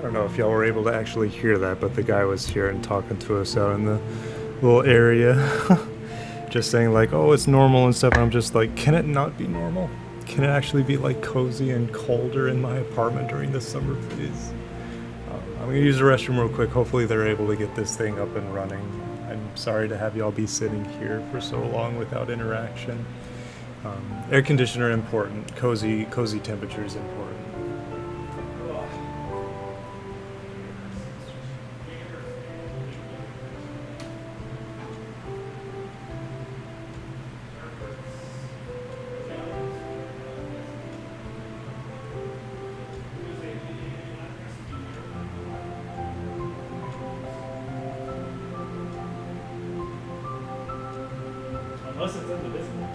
S2: I don't know if y'all were able to actually hear that, but the guy was here and talking to us out in the little area. Just saying like, oh, it's normal and stuff. And I'm just like, can it not be normal? Can it actually be like cozy and colder in my apartment during the summer, please? I'm gonna use the restroom real quick. Hopefully they're able to get this thing up and running. I'm sorry to have y'all be sitting here for so long without interaction. Air conditioner important. Cozy temperature is important.
S4: Unless it's indivisible.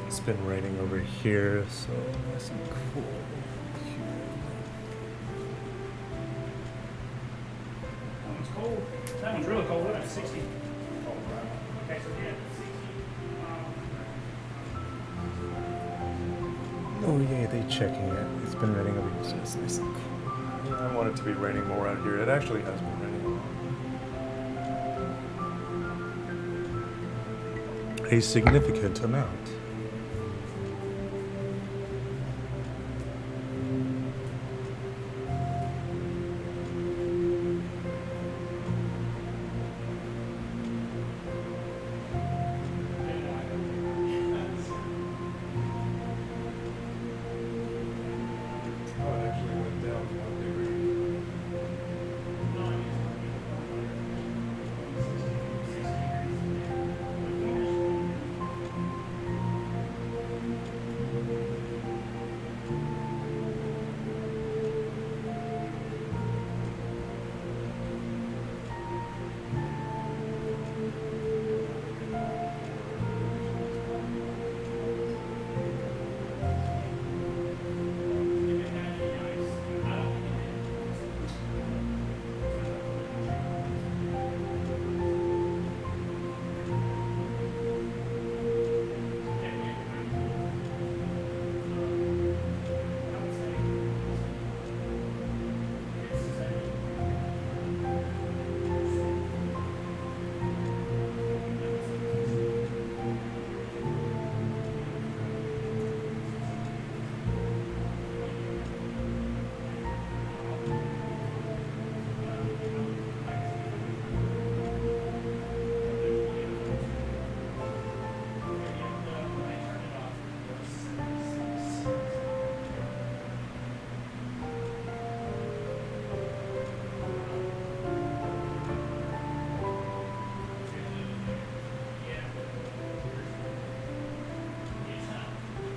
S2: It's been raining over here, so nice and cool.
S4: That one's cold. That one's really cold. That's 60. Okay, so yeah, 60.
S2: Oh yeah, they checking it. It's been raining over here, so it's nice and cool. I want it to be raining more out here. It actually has been raining a lot. A significant amount.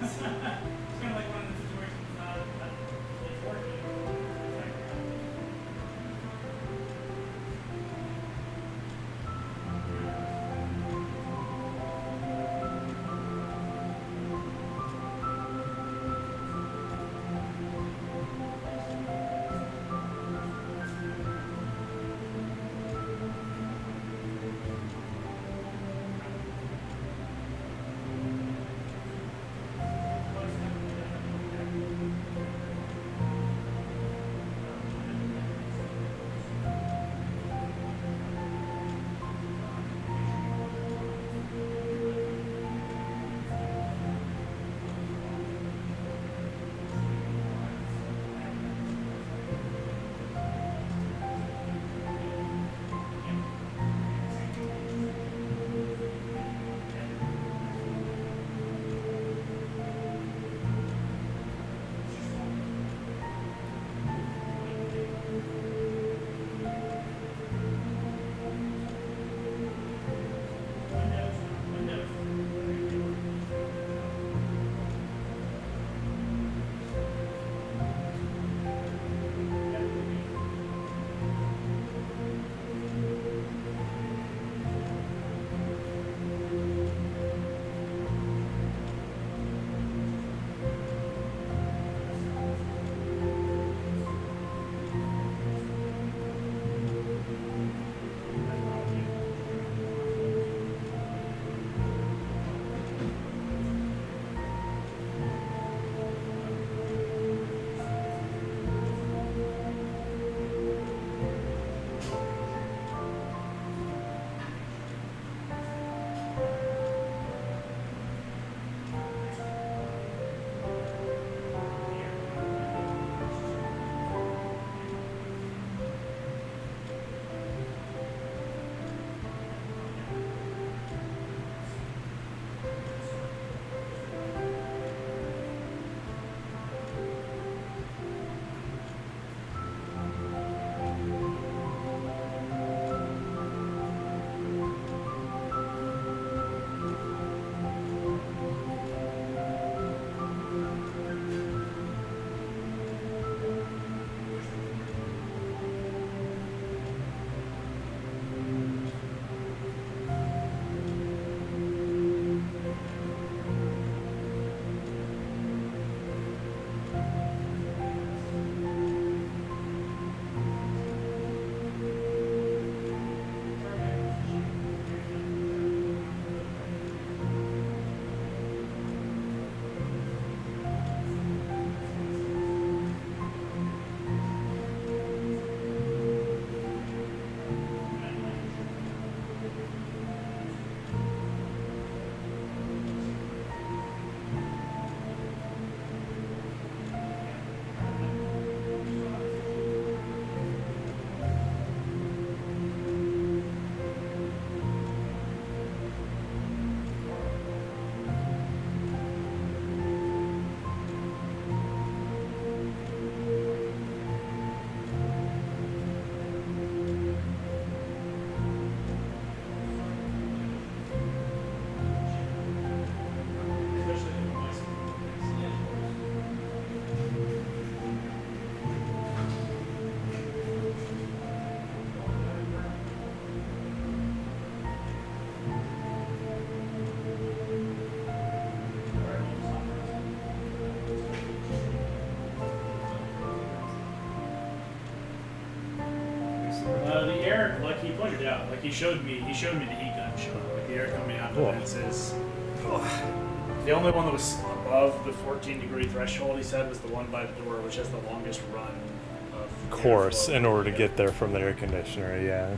S4: It's kind of like one of the situations that it's working. Yeah, like he showed me the heat gun showing, like the air coming out of
S2: Cool.
S4: the vents. The only one that was above the 14-degree threshold, he said, was the one by the door, which has the longest run of
S2: Course
S4: airflow.
S2: in order to
S4: Yeah.
S2: get there from the air conditioner, yeah.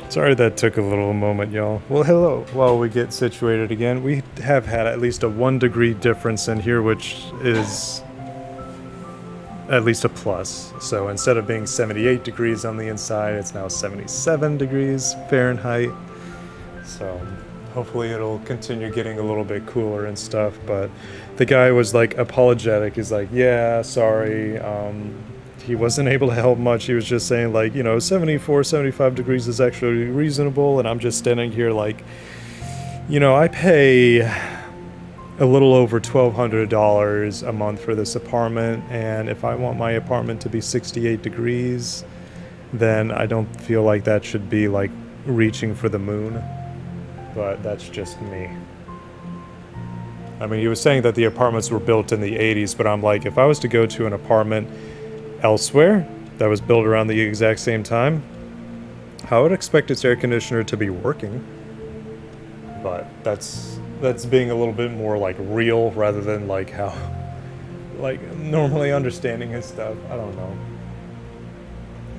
S2: Sorry that took a little moment, y'all. Well, hello. While we get situated again, we have had at least a 1 degree difference in here, which is at least a plus. So instead of being 78 degrees on the inside, it's now 77 degrees Fahrenheit. So hopefully it'll continue getting a little bit cooler and stuff. But the guy was like apologetic. He's like, yeah, sorry. He wasn't able to help much. He was just saying like, 74, 75 degrees is actually reasonable. And I'm just standing here like, I pay a little over $1,200 a month for this apartment. And if I want my apartment to be 68 degrees, then I don't feel like that should be like reaching for the moon. But that's just me. I mean, he was saying that the apartments were built in the 80s, but I'm like, if I was to go to an apartment elsewhere that was built around the exact same time, I would expect its air conditioner to be working. But that's being a little bit more like real rather than like how like normally understanding his stuff. I don't know.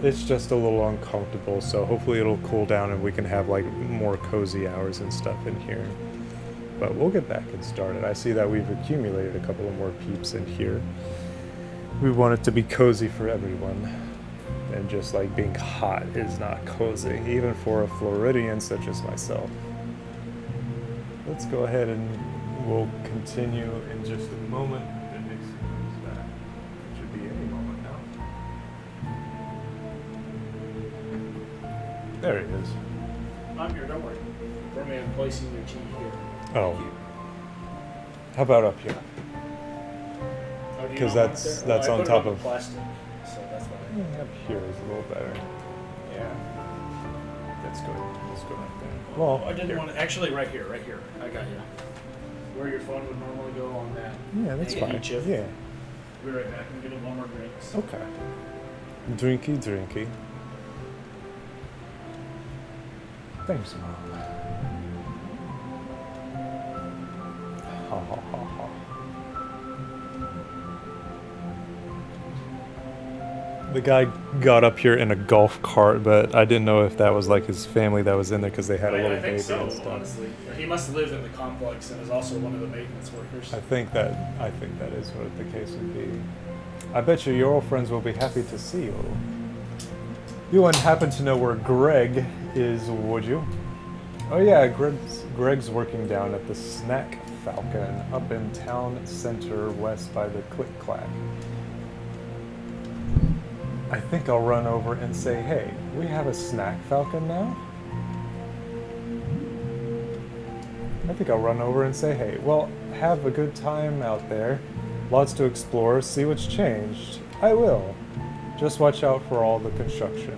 S2: It's just a little uncomfortable, so hopefully it'll cool down and we can have like more cozy hours and stuff in here. But we'll get back and started. I see that we've accumulated a couple of more peeps in here. We want it to be cozy for everyone. And just like being hot is not cozy, even for a Floridian such as myself. Let's go ahead and we'll continue in just a moment. The Nixon comes back. Should be any moment now. There he is.
S4: I'm here, don't worry. For me, I'm placing your tea here.
S2: Oh. How about up here?
S4: Oh, do you
S2: 'Cause
S4: not want
S2: that's-
S4: it there?
S2: that's
S4: I
S2: on
S4: put it
S2: top
S4: the
S2: of-
S4: plastic, so that's why.
S2: Up here is a little better. Yeah. Let's go. Let's go right there. Well,
S4: I didn't
S2: here.
S4: want to. Actually, right here. I got you. Where your phone would normally go on that.
S2: Yeah, that's
S4: Hey,
S2: fine.
S4: Chip.
S2: Yeah.
S4: Be right back. I'm getting one more drinks.
S2: Okay. Drinky. Thanks, Mom. Ha ha ha ha. The guy got up here in a golf cart, but I didn't know if that was like his family that was in there because they had a little
S4: I think
S2: baby
S4: so,
S2: and stuff.
S4: honestly. He must live in the complex and is also one of the maintenance workers.
S2: I think that is what the case would be. I bet you your old friends will be happy to see you. You wouldn't happen to know where Greg is, would you? Oh yeah, Greg's working down at the Snack Falcon up in town center west by the Click Clack. I think I'll run over and say, hey, we have a Snack Falcon now? I think I'll run over and say, hey, well, have a good time out there. Lots to explore, see what's changed. I will. Just watch out for all the construction.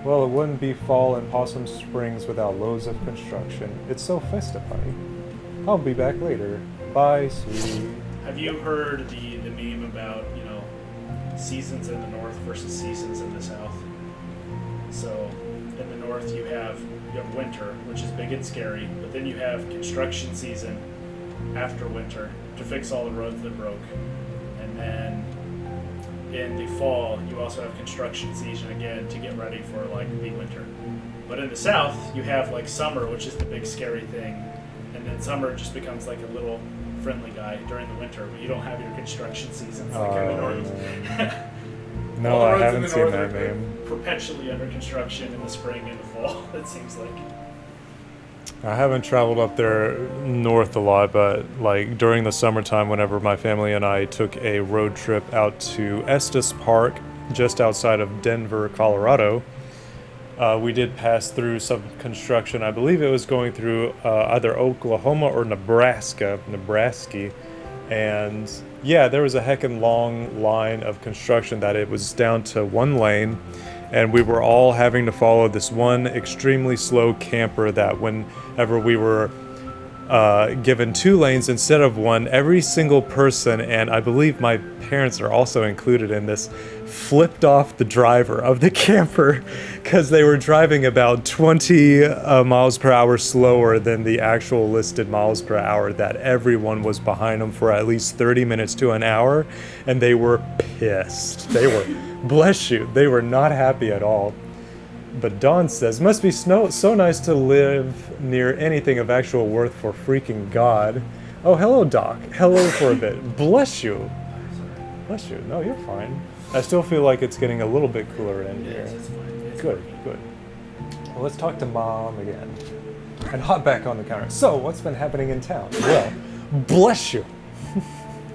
S2: Well, it wouldn't be fall in Possum Springs without loads of construction. It's so festify. I'll be back later. Bye, sweetie.
S4: Have you heard the meme about, seasons in the north versus seasons in the south? So, in the north you have winter, which is big and scary, but then you have construction season after winter to fix all the roads that broke. And then in the fall, you also have construction season again to get ready for like the winter. But in the south, you have like summer, which is the big scary thing, and then summer just becomes like a little friendly guy during the winter, but you don't have your construction seasons like in the north.
S2: No,
S4: All the
S2: I
S4: roads in
S2: haven't
S4: the
S2: seen
S4: north
S2: that
S4: are
S2: meme.
S4: perpetually under construction in the spring and the fall, it seems like.
S2: I haven't traveled up there north a lot, but like during the summertime, whenever my family and I took a road trip out to Estes Park, just outside of Denver, Colorado, we did pass through some construction. I believe it was going through either Oklahoma or Nebraska, and yeah, there was a heckin' long line of construction that it was down to one lane, and we were all having to follow this one extremely slow camper that whenever we were given 2 lanes instead of 1. Every single person, and I believe my parents are also included in this, flipped off the driver of the camper because they were driving about 20 miles per hour slower than the actual listed miles per hour that everyone was behind them for at least 30 minutes to an hour, and they were pissed. They were, bless you, they were not happy at all. But Dawn says, must be so nice to live near anything of actual worth for freaking God. Oh, hello, Doc. Hello for a bit. Bless you. Bless you. No, you're fine. I still feel like it's getting a little bit cooler in here. Good, good. Well, let's talk to Mom again. And hop back on the counter. So, what's been happening in town? Well, bless you.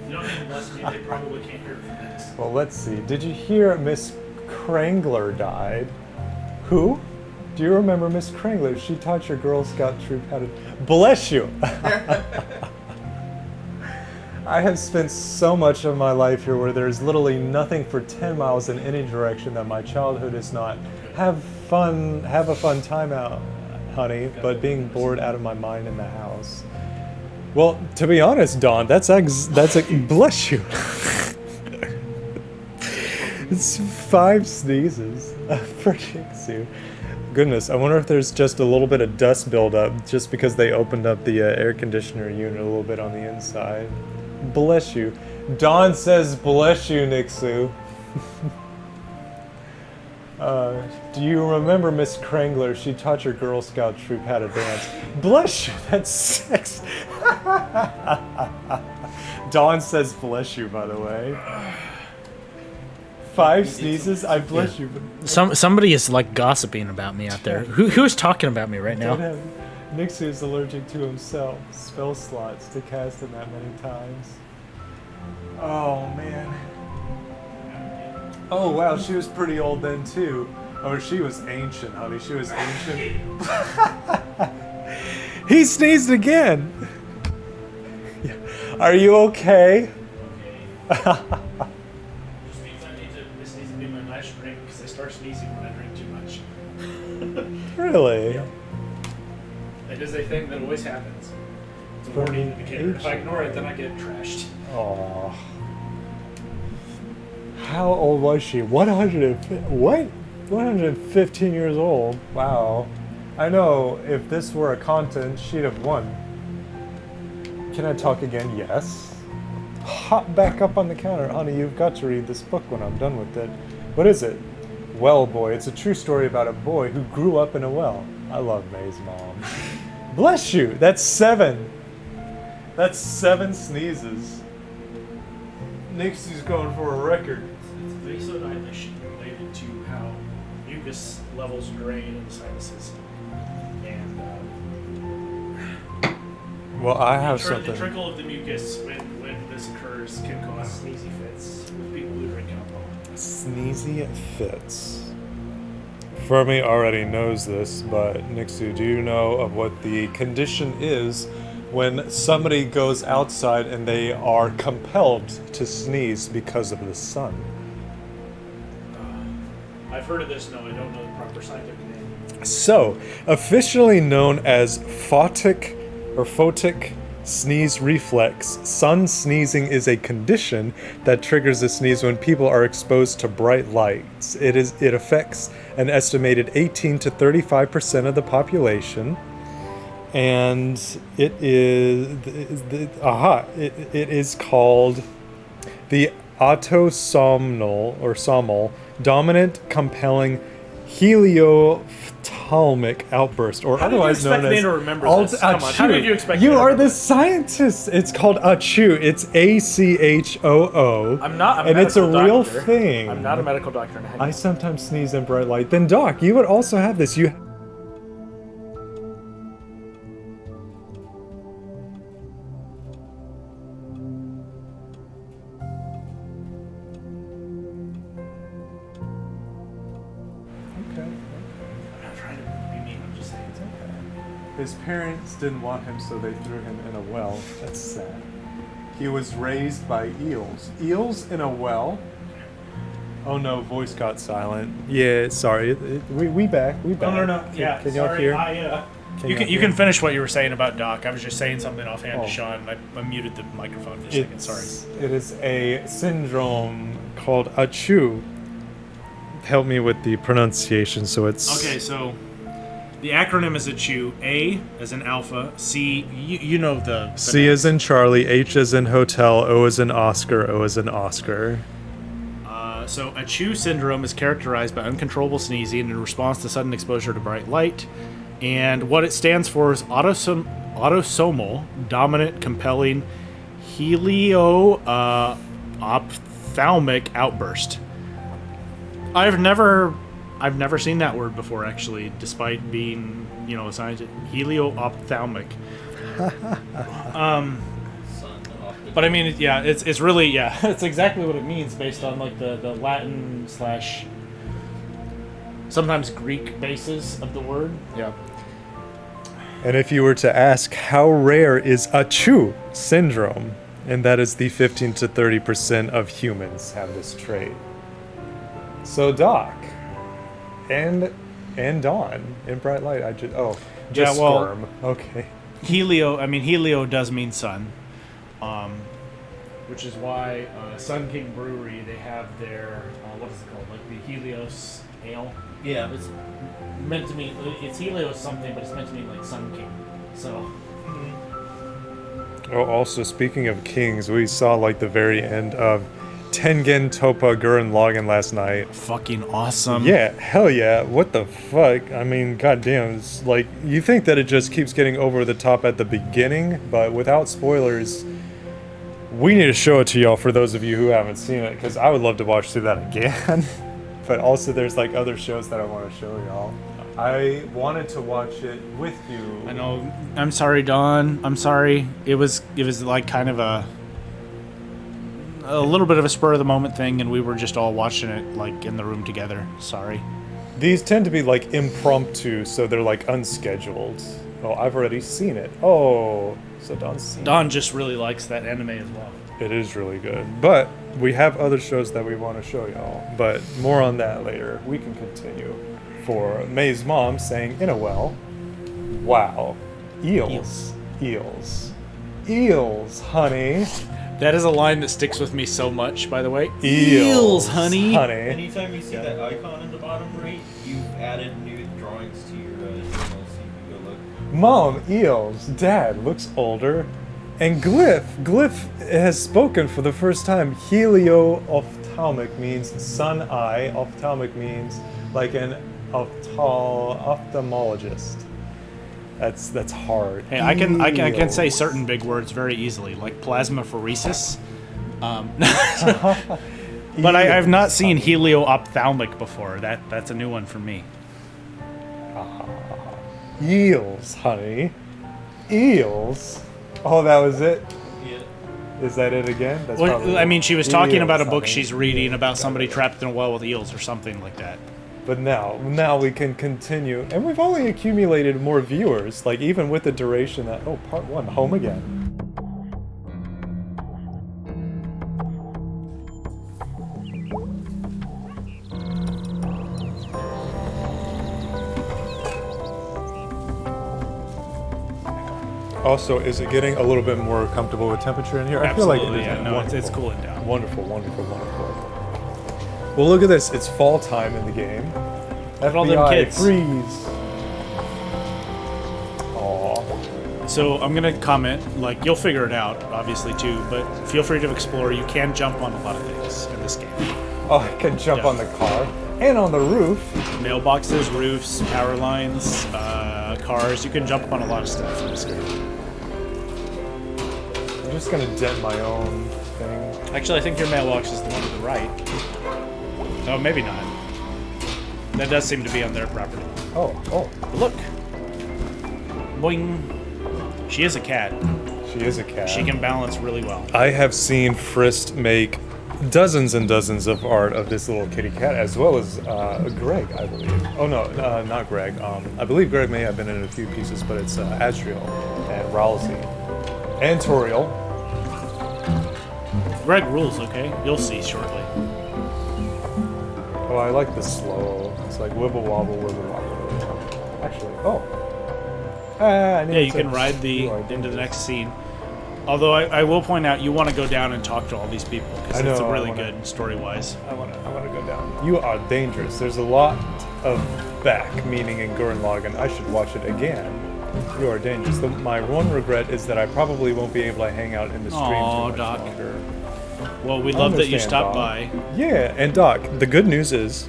S4: You don't need to bless me. They probably can't hear from this.
S2: Well, let's see. Did you hear Miss Krangler died? Who? Do you remember Miss Krangler? She taught your Girl Scout troop how to... Bless you! I have spent so much of my life here where there's literally nothing for 10 miles in any direction that my childhood is not. Have a fun time out, honey, but being bored out of my mind in the house. Well, to be honest, Dawn, that's bless you. It's 5 sneezes for Jixu. Goodness, I wonder if there's just a little bit of dust buildup just because they opened up the air conditioner unit a little bit on the inside. Bless you. Dawn says bless you, Nixu. Do you remember Miss Krangler? She taught your Girl Scout troop how to dance. Bless you, that's 6. Dawn says bless you, by the way. 5 sneezes? I bless you.
S6: Somebody is like gossiping about me out there. Who is talking about me right now?
S2: Nixu is allergic to himself. Spell slots to cast him that many times. Oh man. Oh wow, she was pretty old then too. Oh, she was ancient, honey. She was ancient. He sneezed again. Are you okay?
S4: Just means this needs to be my last drink because I start sneezing when I drink too much.
S2: Really?
S4: It is a thing that always happens. It's a warning indicator. If I ignore it, then I get trashed.
S2: Oh. How old was she? 115 years old. Wow. I know if this were a content, she'd have won. Can I talk again? Yes. Hop back up on the counter. Honey, you've got to read this book when I'm done with it. What is it? Well Boy. It's a true story about a boy who grew up in a well. I love May's mom. Bless you. That's 7. That's 7 sneezes. Nixie's going for a record.
S4: It's vasodilation related to how mucus levels drain in the sinuses. And
S2: Well, I have
S4: the
S2: something.
S4: trickle of the mucus when this occurs can cause sneezy fits with people who drink alcohol.
S2: Sneezy fits. Fermi already knows this, but Nixu, do you know of what the condition is when somebody goes outside and they are compelled to sneeze because of the sun?
S4: I've heard of this, no, I don't know the proper scientific name.
S2: So, officially known as photic sneeze reflex, sun sneezing is a condition that triggers a sneeze when people are exposed to bright lights. It affects an estimated 18 to 35% of the population, and it is called the autosomal dominant compelling heliophthalmic outburst, or
S4: How did you
S2: otherwise
S4: expect
S2: known
S4: me
S2: as
S4: to remember this? Come on, how did you expect me
S2: You
S4: to
S2: are
S4: remember
S2: the
S4: this?
S2: scientist. It's called achoo. It's ACHOO.
S4: I'm not a
S2: and it's a
S4: medical
S2: real
S4: doctor.
S2: thing.
S4: I'm not a medical doctor. And
S2: I sometimes sneeze in bright light. Then Doc, you would also have this. You Okay.
S4: I'm not trying to be mean, I'm just saying it's okay.
S2: His parents didn't want him, so they threw him in a well. That's sad. He was raised by eels. Eels in a well? Oh no, voice got silent. Yeah, sorry. We back. We back.
S4: No. Yeah,
S2: Can y'all
S4: sorry,
S2: hear?
S4: I You can finish what you were saying about Doc. I was just saying something offhand
S2: Oh.
S4: to Sean. I muted the microphone for a second. Sorry.
S2: It is a syndrome called ACHU. Help me with the pronunciation. So it's
S4: Okay, so the acronym is ACHU. A as in alpha. C. You know the
S2: C as in Charlie, H as in hotel, O as in Oscar, O as in Oscar.
S4: So ACHU syndrome is characterized by uncontrollable sneezing in response to sudden exposure to bright light, and what it stands for is autosomal dominant compelling ophthalmic outburst. I've never seen that word before, actually, despite being, a scientist. Ophthalmic. But I mean, yeah, it's really, yeah, it's exactly what it means based on like the Latin / sometimes Greek basis of the word. Yeah.
S2: And if you were to ask how rare is ACHU syndrome, and that is the 15 to 30% of humans have this trait. So Doc, and Dawn in bright light, just
S4: Yeah, well-
S2: squirm. Okay.
S4: Helio does mean sun, which is why Sun King Brewery, they have their what is it called, like the Helios Ale.
S3: Yeah.
S4: It's meant to mean, it's Helios something, but it's meant to mean like Sun King. So
S2: Oh, also speaking of kings, we saw like the very end of Tengen Toppa Gurren Lagann last night.
S4: fucking awesome.
S2: Yeah, hell yeah. What the fuck? I mean, goddamn. It's like, you think that it just keeps getting over the top at the beginning, but without spoilers, we need to show it to y'all for those of you who haven't seen it, because I would love to watch through that again. But also, there's like other shows that I want to show y'all. I wanted to watch it with you.
S4: I know. I'm sorry, Dawn. I'm sorry. It was like kind of a little bit of a spur of the moment thing, and we were just all watching it like in the room together. Sorry.
S2: These tend to be like impromptu, so they're like unscheduled. Oh, I've already seen it. Oh, so Dawn's seen it.
S4: Dawn just really likes that anime as well.
S2: It is really good. But we have other shows that we want to show y'all. But more on that later. We can continue. For May's mom saying in a well, wow, eels. Eels, honey.
S4: That is a line that sticks with me so much, by the way.
S2: Eels,
S4: honey.
S3: Anytime you see that icon in the bottom right, you've added new drawings to your channel, so you can go look.
S2: Mom, eels. Dad looks older. And Glyph has spoken for the first time. Helio-ophthalmic means sun eye. Ophthalmic means like an ophthalmologist. That's hard.
S4: Hey, I can say
S2: Eels.
S4: certain big words very easily, like plasmapheresis. But I've not seen helio-ophthalmic before. That's a new one for me.
S2: Eels, honey. Eels. Oh, that was it?
S3: Yeah.
S2: Is that it again? That's
S4: Well,
S2: probably
S4: I
S2: it.
S4: mean, she was talking
S2: Eels,
S4: about a book
S2: honey.
S4: she's reading about somebody trapped in a well with eels or something like that.
S2: But now we can continue. And we've only accumulated more viewers, like even with the duration that, oh, part 1, home again. Also, is it getting a little bit more comfortable with temperature in here? I feel like it is.
S4: yeah. No, it's
S2: Wonderful.
S4: cooling down.
S2: Wonderful. Well, look at this. It's fall time in the game.
S4: at all them
S2: FBI,
S4: kids.
S2: freeze. Aw.
S4: So I'm gonna comment, like, you'll figure it out, obviously, too, but feel free to explore. You can jump on a lot of things in this game.
S2: Oh, I can jump
S4: Yeah.
S2: on the car and on the roof.
S4: Mailboxes, roofs, power lines, cars. You can jump on a lot of stuff in this game.
S2: I'm just gonna dent my own thing.
S4: Actually, I think your mailbox is the one to the right. Oh, maybe not. That does seem to be on their property.
S2: Oh.
S4: But look. Boing. She is a cat.
S2: She is a cat.
S4: She can balance really well.
S2: I have seen Frist make dozens and dozens of art of this little kitty cat, as well as Greg, I believe. Oh no, not Greg. I believe Greg may have been in a few pieces, but it's Asriel and Ralsei and Toriel.
S4: Greg rules, okay? You'll see shortly.
S2: Oh, I like the slow. It's like wibble wobble, wibble wobble. Actually, oh. I need
S4: Yeah, you
S2: to-
S4: can ride
S2: You are
S4: into the
S2: dangerous.
S4: next scene. Although I will point out, you want to go down and talk to all these people
S2: I
S4: because
S2: know,
S4: it's
S2: I
S4: really
S2: wanna-
S4: good story-wise.
S2: I want to go down. You are dangerous. There's a lot of back meaning in Gurren Lagann. I should watch it again. You are dangerous. My one regret is that I probably won't be able to hang out in the stream
S4: Aw,
S2: too much
S4: Doc.
S2: longer.
S4: Well, we
S2: I
S4: love that you
S2: understand,
S4: stopped
S2: Doc.
S4: by.
S2: Yeah, and Doc, the good news is,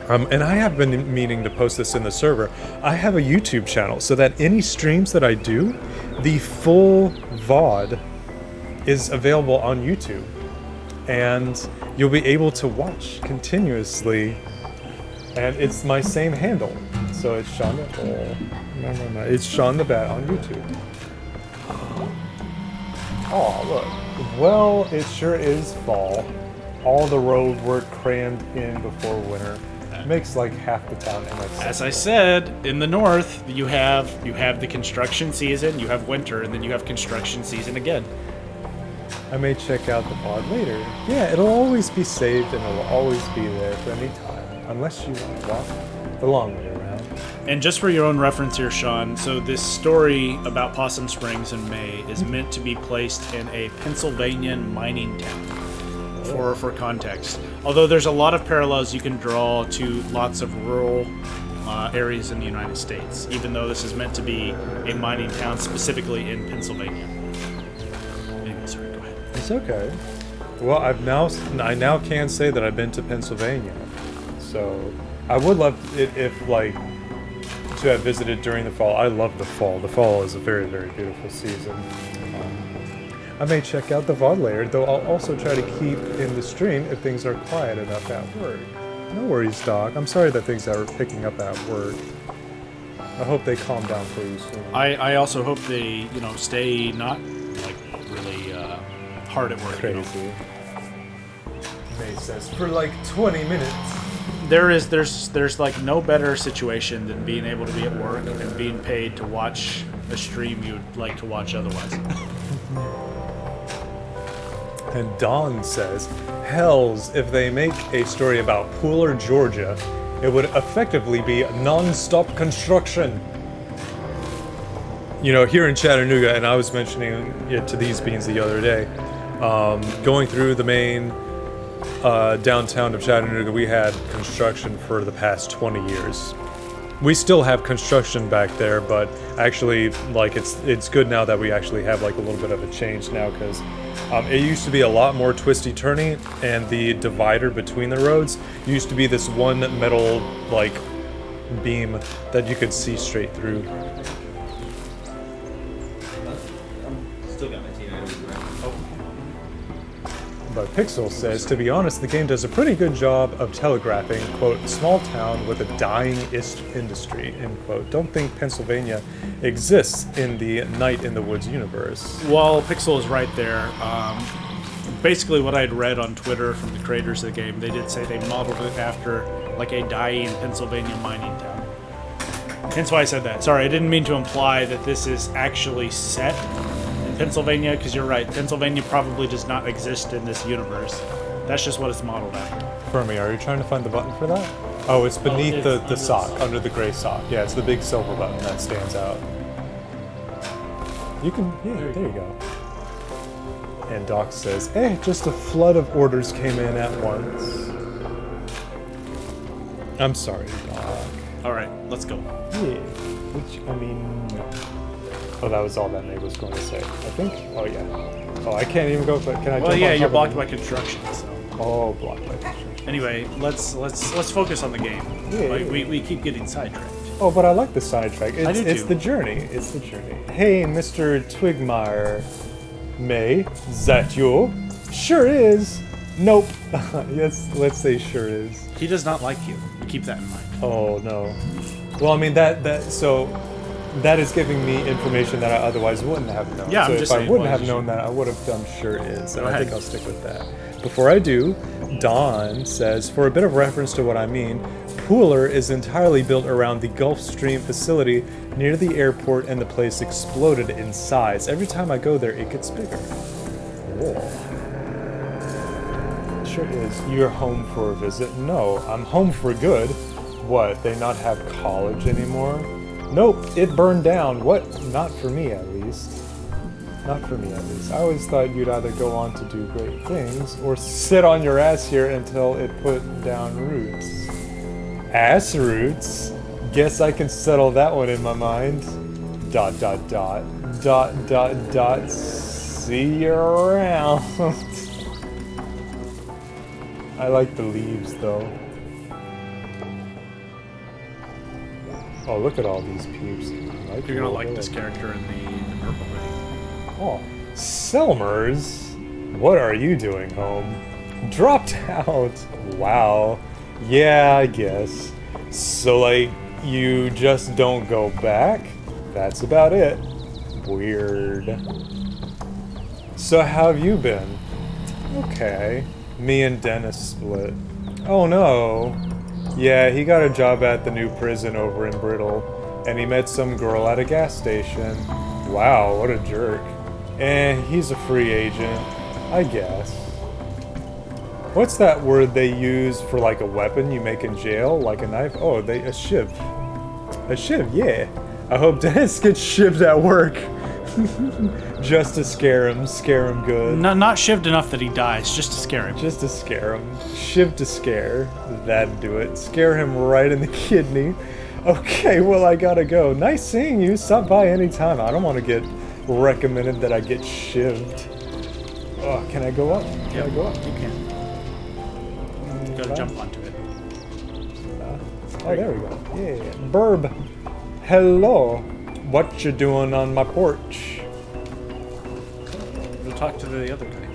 S2: and I have been meaning to post this in the server, I have a YouTube channel so that any streams that I do, the full VOD is available on YouTube. And you'll be able to watch continuously. And it's my same handle. So it's Sean the It's Sean the Bat on YouTube. Oh, look. Well, it sure is fall. All the road work crammed in before winter. Makes like half the town inaccessible.
S4: As I said, in the north, you have the construction season, you have winter, and then you have construction season again.
S2: I may check out the pod later. Yeah, it'll always be saved and it'll always be there for any time. Unless you want to walk the long way around.
S4: And just for your own reference here, Sean, so this story about Possum Springs in May is meant to be placed in a Pennsylvanian mining town. For context. Although there's a lot of parallels you can draw to lots of rural areas in the United States, even though this is meant to be a mining town specifically in Pennsylvania. Anyway, sorry, go ahead.
S2: It's okay. Well, I now can say that I've been to Pennsylvania. So I would love it if like to have visited during the fall. I love the fall. The fall is a very, very beautiful season. I may check out the VOD later, though I'll also try to keep in the stream if things are quiet enough at work. No worries, Doc. I'm sorry that things are picking up at work. I hope they calm down for you soon.
S4: I also hope they, stay not like really hard at work.
S2: Crazy. May says for like 20 minutes.
S4: There's like no better situation than being able to be at work and being paid to watch a stream you'd like to watch otherwise.
S2: And Dawn says, hells, if they make a story about Pooler, Georgia, it would effectively be non-stop construction. Here in Chattanooga, and I was mentioning it to these beans the other day, going through the main downtown of Chattanooga, we had construction for the past 20 years. We still have construction back there, but actually, like, it's good now that we actually have like a little bit of a change now, because it used to be a lot more twisty-turny, and the divider between the roads used to be this one metal like beam that you could see straight through.
S3: I'm still got my teenagers around.
S2: But Pixel says, to be honest, the game does a pretty good job of telegraphing, quote, small town with a dying industry, end quote. Don't think Pennsylvania exists in the Night in the Woods universe.
S4: Well, Pixel is right there. Basically, what I'd read on Twitter from the creators of the game, they did say they modeled it after like a dying Pennsylvania mining town. Hence why I said that. Sorry, I didn't mean to imply that this is actually set in Pennsylvania, because you're right. Pennsylvania probably does not exist in this universe. That's just what it's modeled after.
S2: Fermi, are you trying to find the button for that? Oh, it's beneath
S4: it's
S2: the
S4: under the
S2: sock,
S4: sock.
S2: under the gray sock. Yeah, it's the big silver button that stands out. You can, yeah, there you go. And Doc says, just a flood of orders came in at once. I'm sorry, Doc.
S4: All right, let's go.
S2: Yeah, no. Oh, that was all that Nate was going to say, I think. Oh, yeah. Oh, I can't even go, but can I jump
S4: Well, yeah,
S2: on
S4: you're
S2: top
S4: blocked
S2: of
S4: by
S2: it?
S4: construction, so.
S2: Oh, blocked by construction.
S4: Anyway, let's focus on the game.
S2: Yeah,
S4: Like,
S2: yeah.
S4: we keep getting sidetracked.
S2: Oh, but I like the sidetrack. It's,
S4: do
S2: it's
S4: too.
S2: the journey. It's the journey. Hey, Mr. Twigmeyer. May, that you? Sure is. Nope. Yes, let's say sure is.
S4: He does not like you. Keep that in mind.
S2: Oh, no. Well, I mean, so that is giving me information that I otherwise wouldn't have known.
S4: Yeah,
S2: so
S4: I'm
S2: if
S4: just
S2: I
S4: saying,
S2: wouldn't
S4: why
S2: have
S4: did you-
S2: known that, I would have done sure is. And
S4: Go
S2: I think
S4: ahead.
S2: I'll stick with that. Before I do, Don says, for a bit of reference to what I mean, Pooler is entirely built around the Gulfstream facility near the airport, and the place exploded in size. Every time I go there, it gets bigger. Whoa. Sure is. You're home for a visit? No, I'm home for good. What, they not have college anymore? Nope, it burned down. What? Not for me, at least. Not for me, at least. I always thought you'd either go on to do great things or sit on your ass here until it put down roots. Ass roots? Guess I can settle that one in my mind. Dot, dot, dot. Dot, dot, dot. See you around. I like the leaves, though. Oh, look at all these peeps.
S4: You're gonna like this character in the purple hoodie.
S2: Oh, Selmers? What are you doing home? Dropped out. Wow. Yeah, I guess. So, like, you just don't go back? That's about it. Weird. So, how have you been? Okay. Me and Dennis split. Oh no. Yeah, he got a job at the new prison over in Brittle, and he met some girl at a gas station. Wow, what a jerk. He's a free agent, I guess. What's that word they use for like a weapon you make in jail, like a knife? Oh, a shiv. A shiv, yeah. I hope Dennis gets shivved at work. Just to scare him good.
S6: Not shivved enough that he dies, just to scare him.
S2: Just to scare him. Shiv to scare. That'd do it. Scare him right in the kidney. Okay, well, I gotta go. Nice seeing you. Stop by anytime. I don't want to get recommended that I get shivved. Oh, can I go up? Can I go up?
S6: You can. You gotta jump onto it.
S2: Oh, there we go. Yeah. Burb. Hello. What you doing on my porch?
S6: We'll talk to the other guy.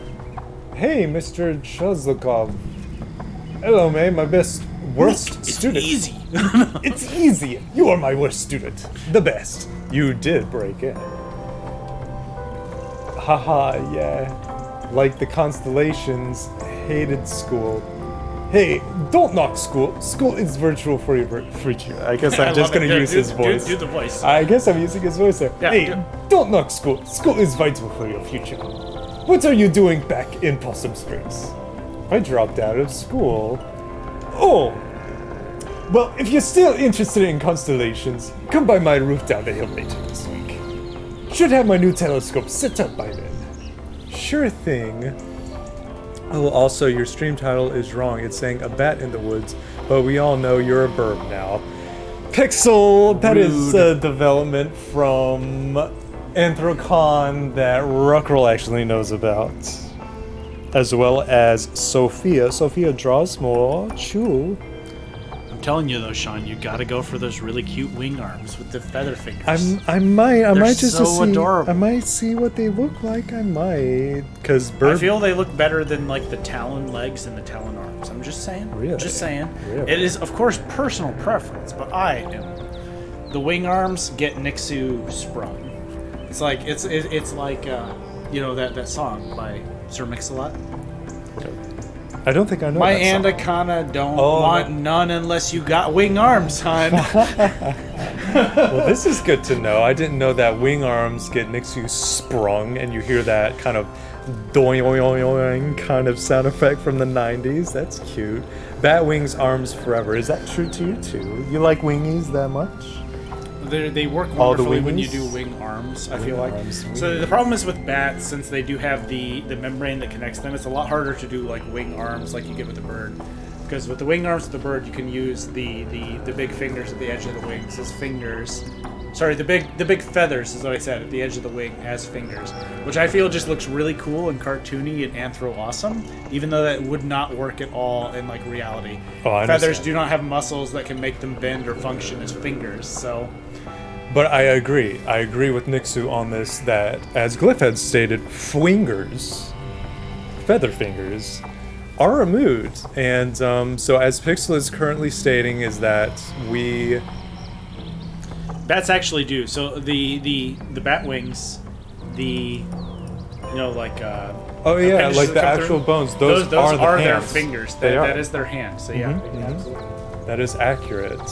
S2: Hey, Mr. Chuzlikov. Hello, man. My worst student.
S6: It's easy.
S2: It's easy. You are my worst student. The best. You did break in. Haha, yeah. Like the constellations, hated school. Hey, don't knock school. School is virtual for your future. I guess I'm just gonna use his voice.
S6: Do the voice.
S2: I guess I'm using his voice there.
S6: Yeah,
S2: hey, don't knock school. School is vital for your future. What are you doing back in Possum Springs? I dropped out of school. Oh. Well, if you're still interested in constellations, come by my roof down the hill later this week. Should have my new telescope set up by then. Sure thing. Oh, also, your stream title is wrong. It's saying a bat in the woods, but we all know you're a bird now. Pixel, that is a development from Anthrocon that Ruckroll actually knows about. As well as Sophia. Sophia draws more. Choo.
S6: I'm telling you though, Sean, you gotta go for those really cute wing arms with the feather fingers.
S2: I might just
S6: so
S2: to see.
S6: adorable.
S2: I might see what they look like. I might, cause bird.
S6: I feel they look better than like the talon legs and the talon arms. I'm just saying.
S2: Really?
S6: Just saying.
S2: Really?
S6: It is, of course, personal preference, but I am. The wing arms get Nixu sprung. It's like it's like you know that song by Sir Mix-a-Lot.
S2: I don't think I know.
S6: My
S2: that song.
S6: Anaconda don't want none unless you got wing arms, hon.
S2: Well, this is good to know. I didn't know that wing arms get Nixu sprung, and you hear that kind of doing kind of sound effect from the 90s. That's cute. Bat wings, arms forever. Is that true to you too? You like wingies that much?
S6: They work
S2: All the
S6: wonderfully when you
S2: wingies?
S6: do wing arms, I
S2: Wing
S6: feel like.
S2: arms,
S6: So
S2: wing
S6: the problem is with bats, since they do have the membrane that connects them, it's a lot harder to do like wing arms like you get with a bird. Because with the wing arms of the bird, you can use the big fingers at the edge of the wings as fingers. Sorry, the big feathers is what I said, at the edge of the wing as fingers. Which I feel just looks really cool and cartoony and anthro awesome, even though that would not work at all in like reality.
S2: Oh, I
S6: Feathers
S2: understand.
S6: do not have muscles that can make them bend or function as fingers, so...
S2: But I agree. I agree with Nixu on this that, as Glyph had stated, fwingers, feather fingers, are a mood. And so as Pixel is currently stating is that we...
S6: Bats actually do. So the bat wings, like
S2: Oh yeah,
S6: appendages
S2: like
S6: that
S2: the
S6: come
S2: actual
S6: through,
S2: bones. Those are the
S6: their
S2: hands.
S6: fingers.
S2: They are.
S6: That is their hand. So yeah, absolutely.
S2: That is accurate.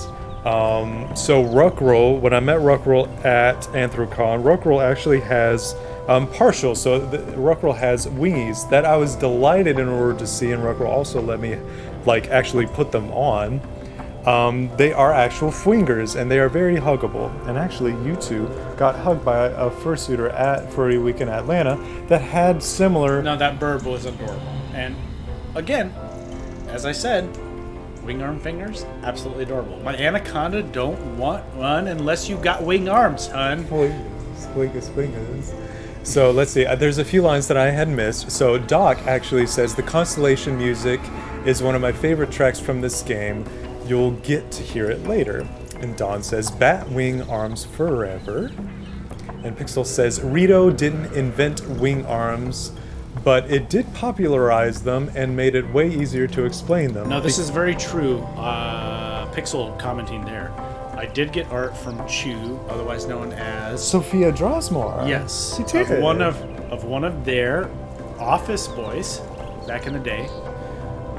S2: So Ruckroll, when I met Ruckroll at Anthrocon, Ruckroll actually has partial. So Ruckroll has wingies that I was delighted in order to see, and Ruckroll also let me like actually put them on. They are actual fwingers, and they are very huggable. And actually, you two got hugged by a fursuiter at Furry Week in Atlanta that had similar.
S6: No, that bird was adorable. And again, as I said, wing arm fingers, absolutely adorable. My anaconda don't want one unless you got wing arms, hun.
S2: Fwingers. So let's see. There's a few lines that I had missed. So Doc actually says the Constellation music is one of my favorite tracks from this game. You'll get to hear it later. And Don says bat wing arms forever. And Pixel says Rito didn't invent wing arms, but it did popularize them and made it way easier to explain them.
S6: No, this is very true. Pixel commenting there. I did get art from Chew, otherwise known as
S2: Sophia Drosmore.
S6: yes,
S2: She did.
S6: of one of their office boys back in the day,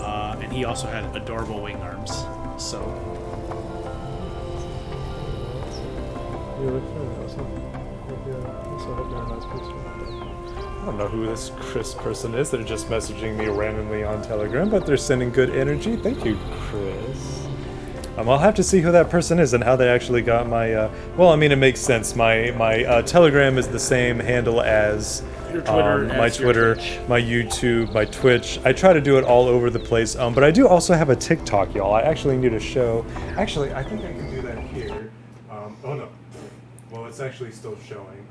S6: and he also had adorable wing arms. So
S2: I don't know who this Chris person is. They're just messaging me randomly on Telegram, but they're sending good energy. Thank you, Chris. I'll have to see who that person is and how they actually got my. Well, I mean, it makes sense. My Telegram is the same handle as
S6: your Twitter,
S2: my
S6: as your
S2: Twitter,
S6: Twitch.
S2: my YouTube, my Twitch. I try to do it all over the place. But I do also have a TikTok, y'all. I actually need to show. Actually, I think I can do that here. Oh no. Well, it's actually still showing.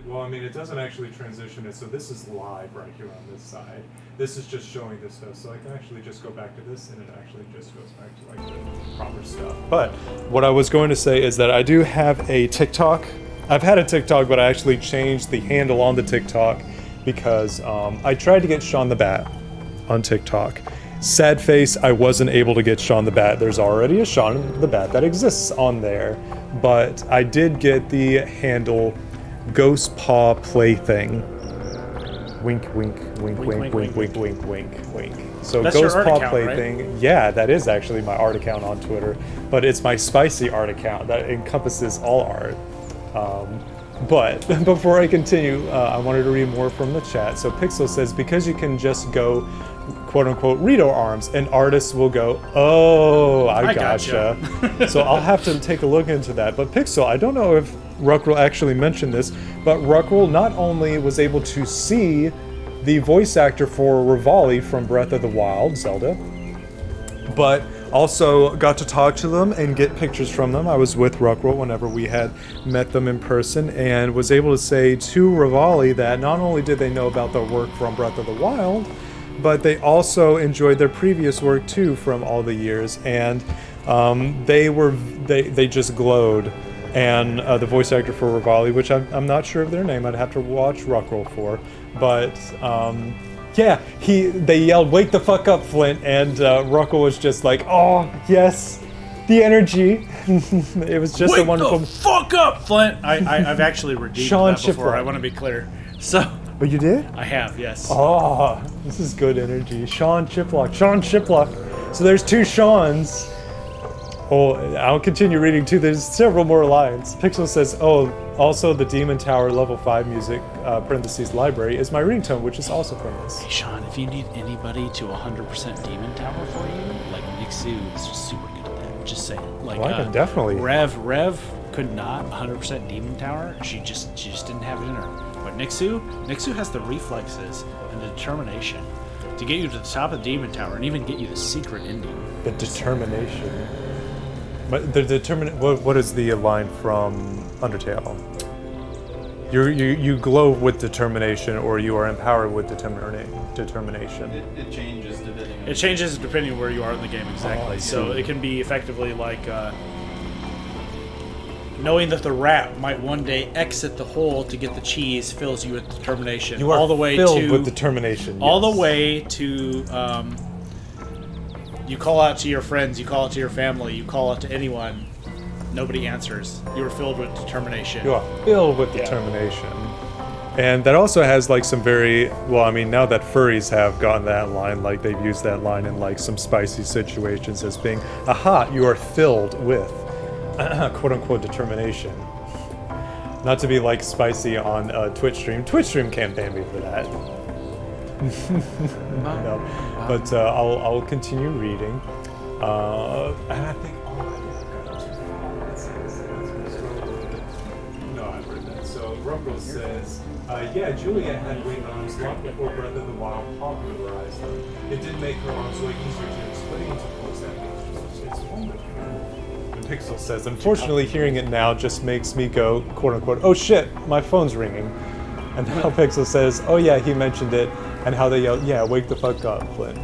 S2: Well, I mean, it doesn't actually transition it, so this is live right here on this side. This is just showing this stuff, so I can actually just go back to this, and it actually just goes back to like the proper stuff. But what I was going to say is that I do have a TikTok. I've had a TikTok, but I actually changed the handle on the TikTok because I tried to get Sean the Bat on TikTok. Sad face, I wasn't able to get Sean the Bat. There's already a Sean the Bat that exists on there, but I did get the handle Ghost Paw Plaything. Wink, wink, wink, wink, wink, wink, wink, wink, wink. So
S6: That's your
S2: Ghost
S6: art
S2: Paw
S6: account,
S2: Plaything,
S6: right?
S2: yeah, that is actually my art account on Twitter, but it's my spicy art account that encompasses all art. But before I continue, I wanted to read more from the chat. So Pixel says, because you can just go quote unquote Rito arms, and artists will go, oh, I gotcha. So I'll have to take a look into that. But Pixel, I don't know if Ruckroll actually mentioned this, but Ruckroll not only was able to see the voice actor for Rivali from Breath of the Wild, Zelda, but also got to talk to them and get pictures from them. I was with Ruckroll whenever we had met them in person and was able to say to Rivali that not only did they know about the work from Breath of the Wild, but they also enjoyed their previous work too from all the years, and they just glowed. And the voice actor for Rivali, which I'm not sure of their name, I'd have to watch Ruckroll for, but yeah, they yelled, "Wake the fuck up, Flint!" And Ruckroll was just like, "Oh yes, the energy." It was just a wonderful.
S6: Wake the fuck up, Flint! I've actually redeemed
S2: Sean
S6: that before.
S2: Chiplock.
S6: I want to be clear. So
S2: Oh, you did?
S6: I have, yes.
S2: Oh, this is good energy. Sean Chiplock. So there's two Seans. Oh, I'll continue reading too. There's several more lines. Pixel says, oh, also the Demon Tower level 5 music, parentheses library, is my ringtone, which is also from this.
S6: Hey, Sean, if you need anybody to 100% Demon Tower for you, like Nick Sue is just super good at that. Just saying. Like,
S2: Well, I can definitely.
S6: Rev could not 100% Demon Tower. She just didn't have it in her. But Nick Sue has the reflexes and the determination to get you to the top of the Demon Tower and even get you the secret ending.
S2: The determination. But the what is the line from Undertale? You glow with determination, or you are empowered with determination.
S3: It changes depending on...
S6: It changes depending where you are in the game, exactly.
S2: I
S6: So
S2: see.
S6: it can be effectively like knowing that the rat might one day exit the hole to get the cheese fills you with determination.
S2: You are
S6: all the way
S2: filled
S6: to
S2: with determination.
S6: all
S2: yes.
S6: the way to you call out to your friends, you call out to your family, you call out to anyone. Nobody answers. You are filled with determination.
S2: You are filled with determination. And that also has like some very, well, I mean, now that furries have gotten that line, like they've used that line in like some spicy situations as being, aha, you are filled with quote unquote determination. Not to be like spicy on Twitch stream. Twitch stream can't ban me for that. No, but I'll continue reading. And I think, oh, I got too far. Let's scroll a little bit. No, I've read that. So Rumble says, yeah, Julia had wing arms long before Breath of the Wild popularized them. It did make her arms way easier to explain to folks that means it's wonderful. And Pixel says, unfortunately, hearing it now just makes me go, quote unquote, oh shit, my phone's ringing. And now Pixel says, oh yeah, he mentioned it, and how they yell, yeah, wake the fuck up, Flynn.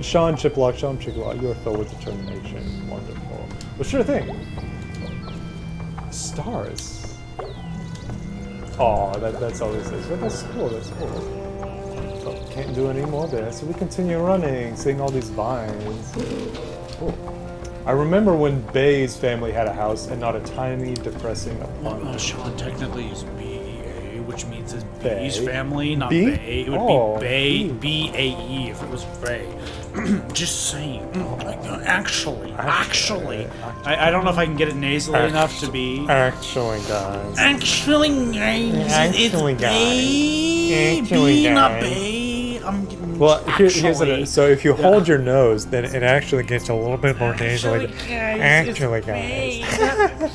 S2: Sean Chiplock, you are filled with determination. Wonderful. Well, sure thing. Stars. Aw, that's all he says. But that's cool, that's cool. Oh, can't do any more there, so we continue running, seeing all these vines. Cool. I remember when Bay's family had a house and not a tiny, depressing apartment.
S6: Sean technically is B-A, which means it's
S2: Bay?
S6: B's family, not
S2: B?
S6: Bay. It would
S2: Oh,
S6: be Bay,
S2: B.
S6: B-A-E if it was Bay. Just saying. Actually. I don't know if I can get it nasally enough to be.
S2: Actually, guys.
S6: Actually, guys.
S2: Actually,
S6: it's
S2: guys.
S6: Bay.
S2: Actually,
S6: B, not
S2: guys.
S6: Bay. I'm getting
S2: Well, here's
S6: actually.
S2: it. So if you hold your nose, then it actually gets a little bit more nasally.
S6: Actually,
S2: Actually,
S6: it's
S2: guys.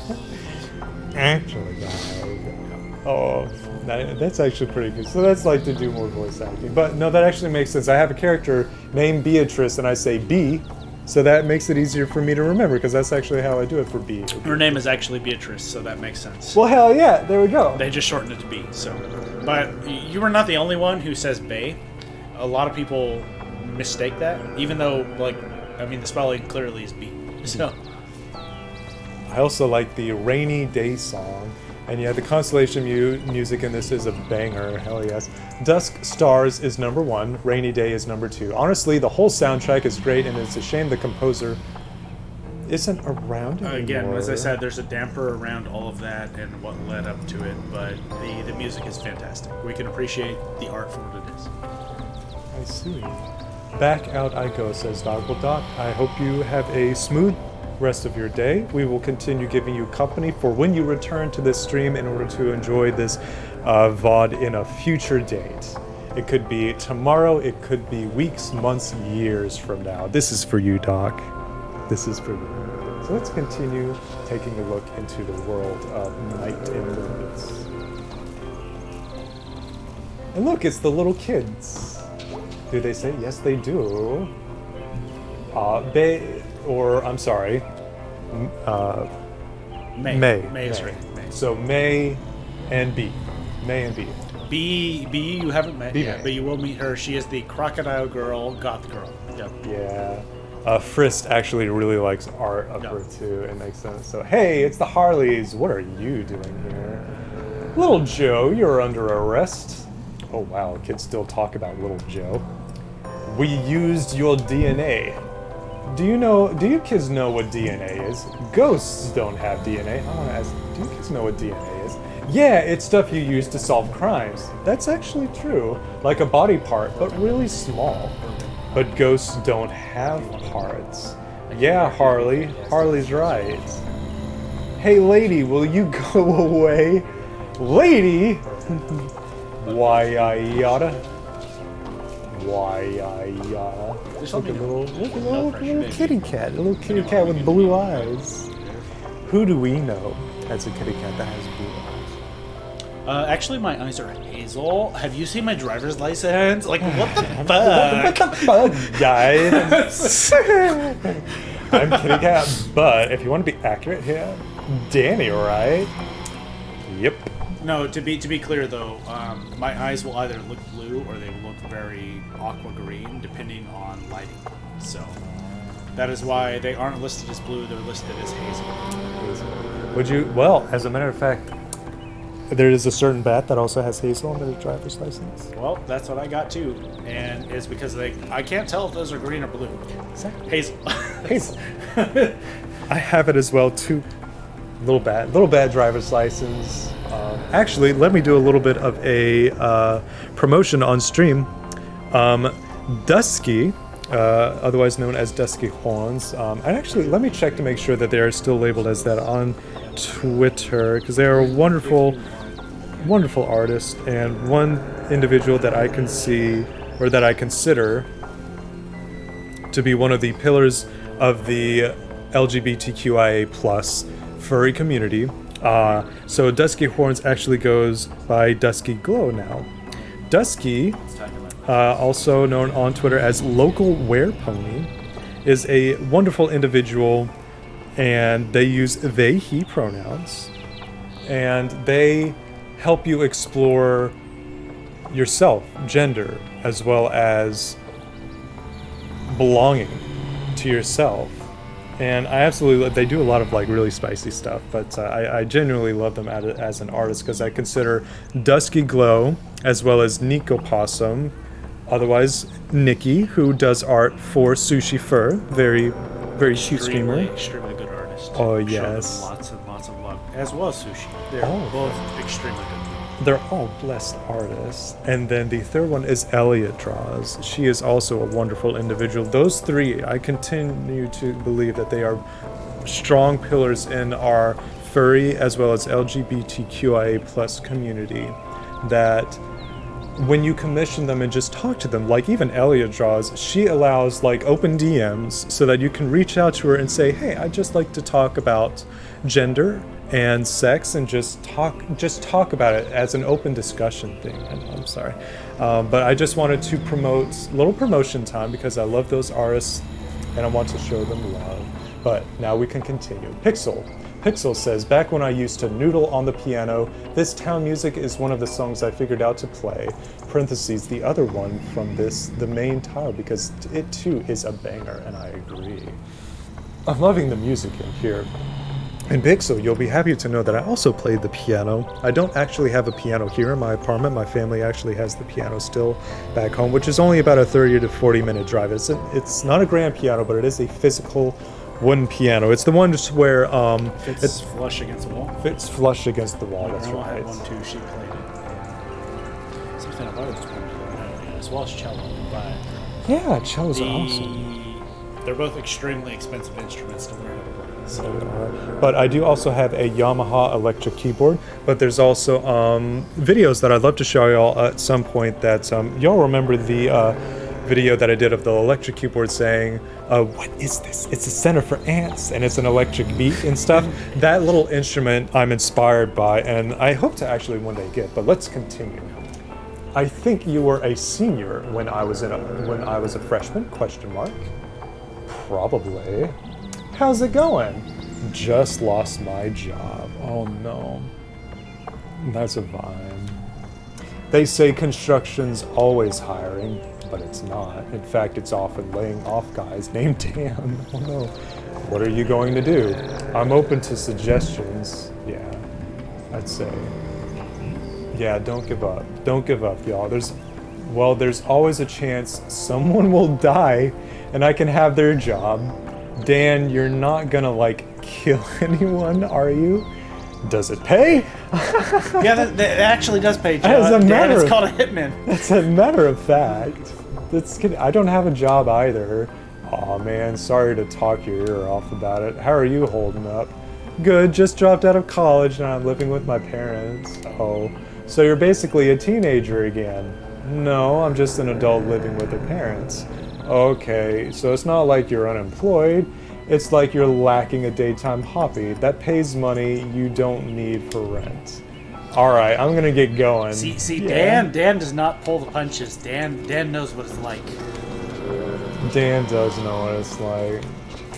S2: Actually, guys. Oh, that's actually pretty good. So that's like to do more voice acting. But no, that actually makes sense. I have a character named Beatrice, and I say B, so that makes it easier for me to remember, because that's actually how I do it for B.
S6: Her name is actually Beatrice, so that makes sense.
S2: Well, hell yeah, there we go.
S6: They just shortened it to B. So, but you were not the only one who says Bay. A lot of people mistake that, even though, the spelling clearly is B. So,
S2: I also like the Rainy Day song. And yeah, the Constellation music in this is a banger, hell yes. Dusk Stars is number 1, Rainy Day is number 2. Honestly, the whole soundtrack is great, and it's a shame the composer isn't around anymore.
S6: again, as I said, there's a damper around all of that and what led up to it, but the music is fantastic. We can appreciate the art for what it is.
S2: I see. Back out I go, says Doggle Doc. I hope you have a smooth rest of your day. We will continue giving you company for when you return to this stream in order to enjoy this VOD in a future date. It could be tomorrow, it could be weeks, months, years from now. This is for you, Doc. This is for you. So let's continue taking a look into the world of Night in the Woods. And look, it's the little kids. Do they say? Yes, they do. May.
S6: May is right. May.
S2: So May and B. May and B.
S6: B you haven't met
S2: B
S6: yet,
S2: May.
S6: but you will meet her. She is the crocodile girl, goth girl. Yep.
S2: Yeah. Frist actually really likes art of
S6: Yeah.
S2: her too. It makes sense. So, hey, it's the Harleys. What are you doing here? Little Joe, you're under arrest. Oh, wow. Kids still talk about Little Joe. We used your DNA. Do you kids know what DNA is? Ghosts don't have DNA. I want to ask, do you kids know what DNA is? Yeah, it's stuff you use to solve crimes. That's actually true. Like a body part, but really small. But ghosts don't have parts. Yeah, Harley. Harley's right. Hey, lady, will you go away? Lady? Why I yada? Why I yada? Look at little kitty cat. A little kitty cat with blue eyes. Who do we know as a kitty cat that has blue eyes?
S6: Actually, my eyes are hazel. Have you seen my driver's license? Like, what the
S2: What
S6: fuck?
S2: the fuck, guys? I'm kitty cat, but if you want to be accurate here, Danny, right? Yep.
S6: No, to be clear though, my eyes will either look blue or they will look very aqua green, depending on lighting. So that is why they aren't listed as blue; they're listed as hazel.
S2: Would you? Well, as a matter of fact, there is a certain bat that also has hazel on their driver's license.
S6: Well, that's what I got too, and it's because I can't tell if those are green or blue. Hazel.
S2: Hazel. I have it as well too. Little bad driver's license. Actually, let me do a little bit of a promotion on stream. Dusky, otherwise known as Dusky Horns, and actually, let me check to make sure that they are still labeled as that on Twitter, because they are a wonderful artist, and one individual that I can see or that I consider to be one of the pillars of the LGBTQIA plus furry community. So Dusky Horns actually goes by Dusky Glow now. Dusky, also known on Twitter as Local Wear Pony, is a wonderful individual, and they use they, he pronouns, and they help you explore yourself, gender, as well as belonging to yourself. And I absolutely, they do a lot of like really spicy stuff, but I genuinely love them as an artist, because I consider Dusky Glow, as well as Nico Possum, otherwise Nikki, who does art for Sushi Fur, very cute streamer.
S6: Extremely good artist.
S2: Oh,
S6: Show them
S2: yes.
S6: lots and lots of love, as well as Sushi. They're
S2: Oh.
S6: both extremely good.
S2: They're all blessed artists. And then the third one is Elliot Draws. She is also a wonderful individual. Those three, I continue to believe that they are strong pillars in our furry as well as LGBTQIA plus community, that when you commission them and just talk to them, like even Elliot Draws, she allows like open DMs so that you can reach out to her and say, hey, I'd just like to talk about gender and sex, and just talk about it as an open discussion thing. I'm sorry, but I just wanted to promote little promotion time, because I love those artists and I want to show them love. But now we can continue. Pixel says, back when I used to noodle on the piano, this town music is one of the songs I figured out to play. Parentheses, the other one from the main tile, because it too is a banger, and I agree. I'm loving the music in here. And Pixel, you'll be happy to know that I also played the piano. I don't actually have a piano here in my apartment. My family actually has the piano still back home, which is only about a 30 to 40 minute drive. It's not a grand piano, but it is a physical wooden piano. It's the one just where
S6: It's flush against the wall.
S2: fits flush against the wall.
S6: My
S2: That's
S6: grandma
S2: right.
S6: had one too. She played it. Something I've always wanted to learn, as well as cello. But
S2: Yeah, cellos are awesome.
S6: they're both extremely expensive instruments to learn how to play. So
S2: But I do also have a Yamaha electric keyboard. But there's also videos that I'd love to show y'all at some point. That y'all remember the video that I did of the electric keyboard saying, "What is this? It's a center for ants, and it's an electric beat and stuff." That little instrument I'm inspired by, and I hope to actually one day get. But let's continue. I think you were a senior when I was a freshman? Question mark. Probably. How's it going? Just lost my job. Oh no. That's a vibe. They say construction's always hiring, but it's not. In fact, it's often laying off guys named Dan. Oh no. What are you going to do? I'm open to suggestions. Yeah, I'd say. Yeah, don't give up. Don't give up, y'all. There's always a chance someone will die and I can have their job. Dan, you're not gonna like kill anyone, are you? Does it pay?
S6: yeah, that actually does pay.
S2: As a matter
S6: It's
S2: of-
S6: called a hitman.
S2: That's a matter of fact. I don't have a job either. Aw man, sorry to talk your ear off about it. How are you holding up? Good, just dropped out of college and I'm living with my parents. Oh, so you're basically a teenager again. No, I'm just an adult living with their parents. Okay, so it's not like you're unemployed. It's like you're lacking a daytime hobby that pays money you don't need for rent. All right, I'm gonna get going.
S6: See,
S2: Yeah.
S6: Dan does not pull the punches. Dan knows what it's like.
S2: Dan does know what it's like,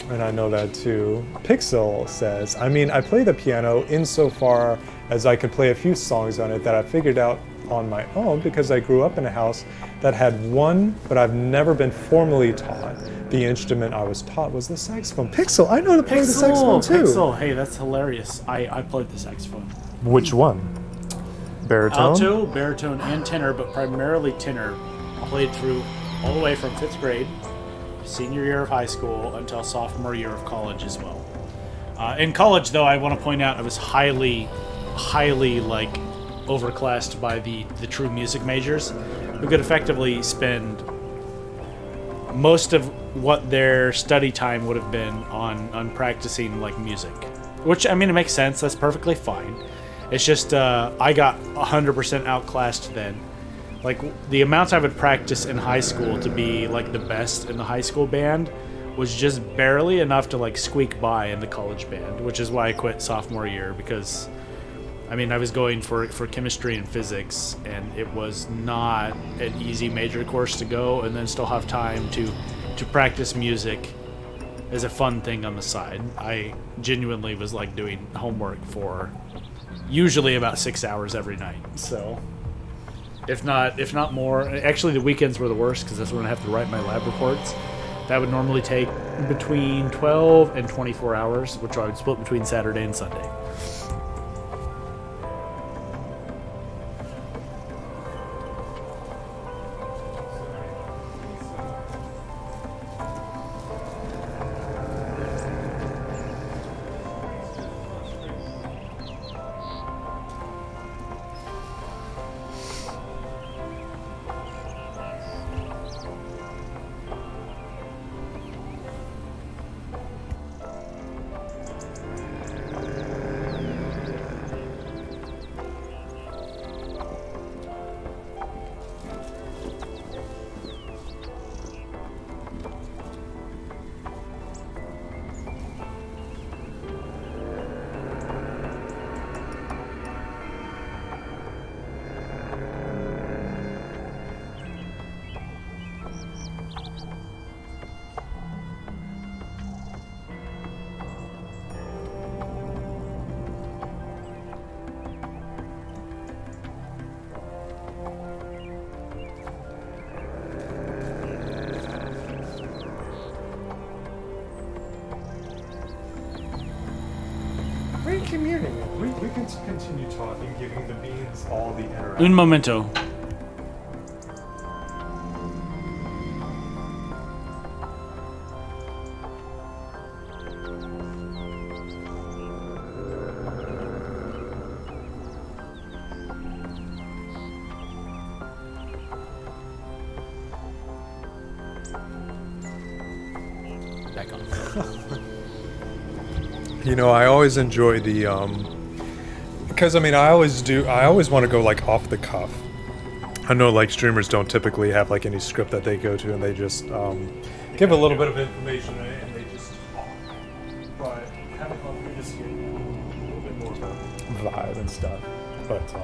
S2: and I know that too. Pixel says, I mean, I play the piano insofar as I could play a few songs on it that I figured out on my own because I grew up in a house that had one, but I've never been formally taught. The instrument I was taught was the saxophone. Pixel, I know how to play the saxophone too.
S6: Pixel, hey, that's hilarious. I played the saxophone.
S2: Which one? Baritone?
S6: Alto, baritone, and tenor, but primarily tenor. Played through all the way from 5th grade, senior year of high school, until sophomore year of college as well. In college, though, I want to point out I was highly like overclassed by the true music majors, who could effectively spend most of what their study time would have been on practicing like music. Which, I mean, it makes sense. That's perfectly fine. It's just I got 100% outclassed then Like the amounts I would practice in high school to be like the best in the high school band was just barely enough to like squeak by in the college band, which is why I quit sophomore year, because I mean I was going for chemistry and physics, and it was not an easy major course to go and then still have time to practice music as a fun thing on the side. I genuinely was like doing homework for usually about 6 hours every night. So if not more. Actually, the weekends were the worst because that's when I have to write my lab reports. That would normally take between 12 and 24 hours, which I would split between Saturday and Sunday.
S2: Great community. We can continue talking, giving the beans all the interaction.
S6: Un momento. Back on.
S2: You know, I always enjoy the because I mean I always want to go like off the cuff. I know like streamers don't typically have like any script that they go to, and they just give a little bit of information and they just talk. But having fun, we just get a little bit more of a vibe and stuff. But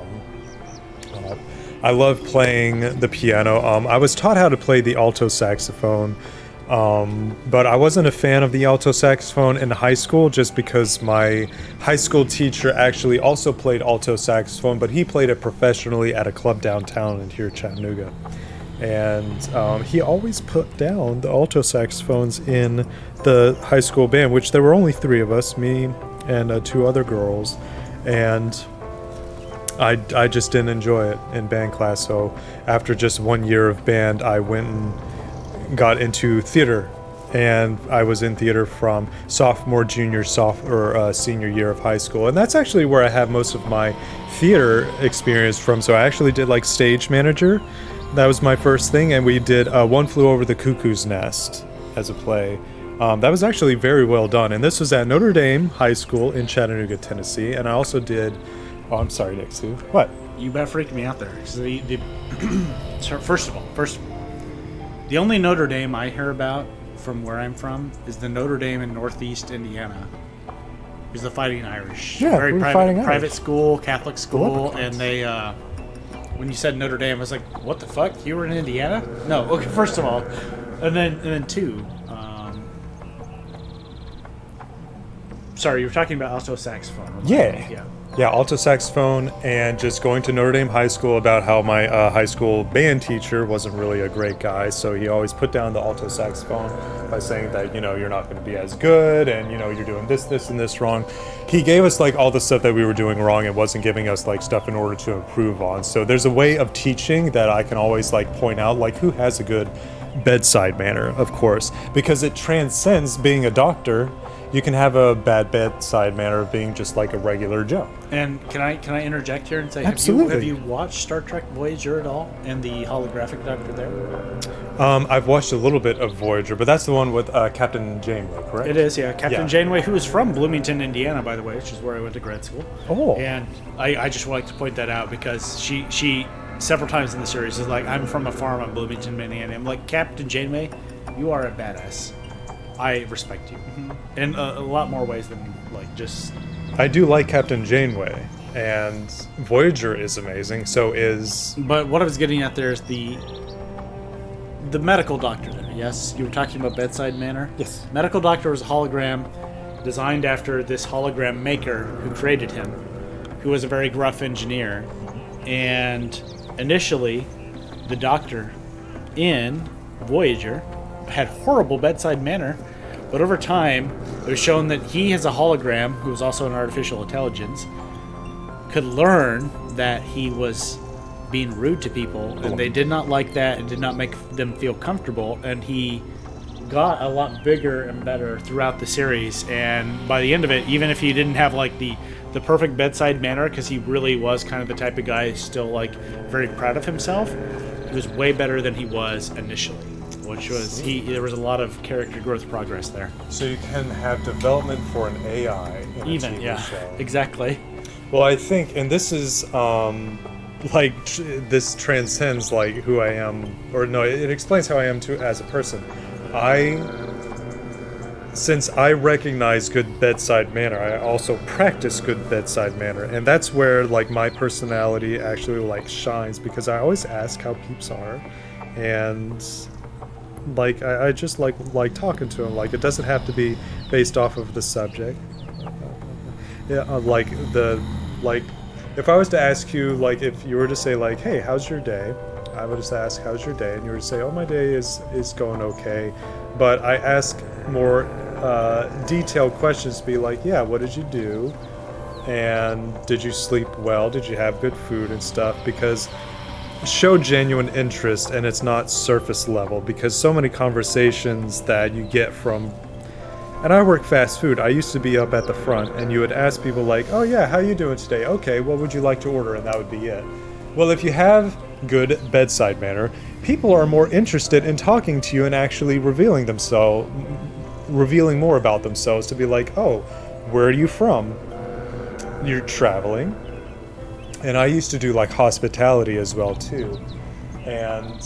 S2: I love playing the piano. I was taught how to play the alto saxophone. But I wasn't a fan of the alto saxophone in high school just because my high school teacher actually also played alto saxophone, but he played it professionally at a club downtown in here, Chattanooga. And he always put down the alto saxophones in the high school band, which there were only 3 of us, me and 2 other girls. And I just didn't enjoy it in band class. So after just 1 year of band, I went and got into theater, and I was in theater from sophomore, junior, senior year of high school, and that's actually where I have most of my theater experience from. So I actually did like stage manager. That was my first thing, and we did One Flew Over the Cuckoo's Nest as a play. That was actually very well done, and this was at Notre Dame High School in Chattanooga, Tennessee. And I also did I'm sorry, Nixie. What?
S6: You about freaked me out there. So first of all, the only Notre Dame I hear about from where I'm from is the Notre Dame in Northeast Indiana. Is the Fighting Irish.
S2: Yeah,
S6: very
S2: Fighting
S6: private
S2: Irish.
S6: school, Catholic school, and they. When you said Notre Dame, I was like, "What the fuck? You were in Indiana?" No. Okay. First of all, and then two. Sorry, you were talking about alto saxophone.
S2: Yeah. Yeah, alto saxophone, and just going to Notre Dame High School about how my high school band teacher wasn't really a great guy, so he always put down the alto saxophone by saying that, you're not going to be as good, and, you're doing this, and this wrong. He gave us, all the stuff that we were doing wrong and wasn't giving us, stuff in order to improve on. So there's a way of teaching that I can always, point out, who has a good bedside manner, of course, because it transcends being a doctor. You can have a bad bedside manner of being just like a regular Joe.
S6: And can I interject here and say,
S2: Absolutely.
S6: Have you watched Star Trek Voyager at all, and the holographic doctor there?
S2: I've watched a little bit of Voyager, but that's the one with Captain Janeway, correct?
S6: It is, yeah. Captain
S2: Yeah.
S6: Janeway, who is from Bloomington, Indiana, by the way, which is where I went to grad school.
S2: Oh.
S6: And I just would like to point that out because she several times in the series is like, I'm from a farm on Bloomington, Indiana. I'm like, Captain Janeway, you are a badass. I respect you in a lot more ways than like just.
S2: I do like Captain Janeway, and Voyager is amazing. So is.
S6: But what I was getting at there is the medical doctor there. Yes, you were talking about bedside manner.
S2: Yes.
S6: Medical doctor was a hologram designed after this hologram maker who created him, who was a very gruff engineer. And initially, the doctor in Voyager had horrible bedside manner, but over time, it was shown that he, as a hologram, who was also an artificial intelligence, could learn that he was being rude to people, and they did not like that and did not make them feel comfortable, and he got a lot bigger and better throughout the series. And by the end of it, even if he didn't have like the perfect bedside manner, because he really was kind of the type of guy who's still like very proud of himself, he was way better than he was initially, which was there was a lot of character growth progress there.
S2: So you can have development for an AI in a TV
S6: Yeah,
S2: show.
S6: exactly.
S2: Well, I think, and this is this transcends like who I am, or no, it explains how I am as a person. Since I recognize good bedside manner, I also practice good bedside manner, and that's where like my personality actually like shines, because I always ask how peeps are, and like I just like talking to them. Like it doesn't have to be based off of the subject. Yeah, if I was to ask you, like, if you were to say, like, hey, how's your day? I would just ask, how's your day? And you were to say, oh, my day is going okay. But I ask more detailed questions to be like, yeah, what did you do? And did you sleep well? Did you have good food and stuff? Because show genuine interest, and it's not surface level, because so many conversations that you get from. And I work fast food. I used to be up at the front, and you would ask people like, oh yeah, how you doing today? Okay, what would you like to order? And that would be it. Well, if you have good bedside manner, people are more interested in talking to you and actually revealing more about themselves, to be like, oh, where are you from? You're traveling. And I used to do like hospitality as well too. And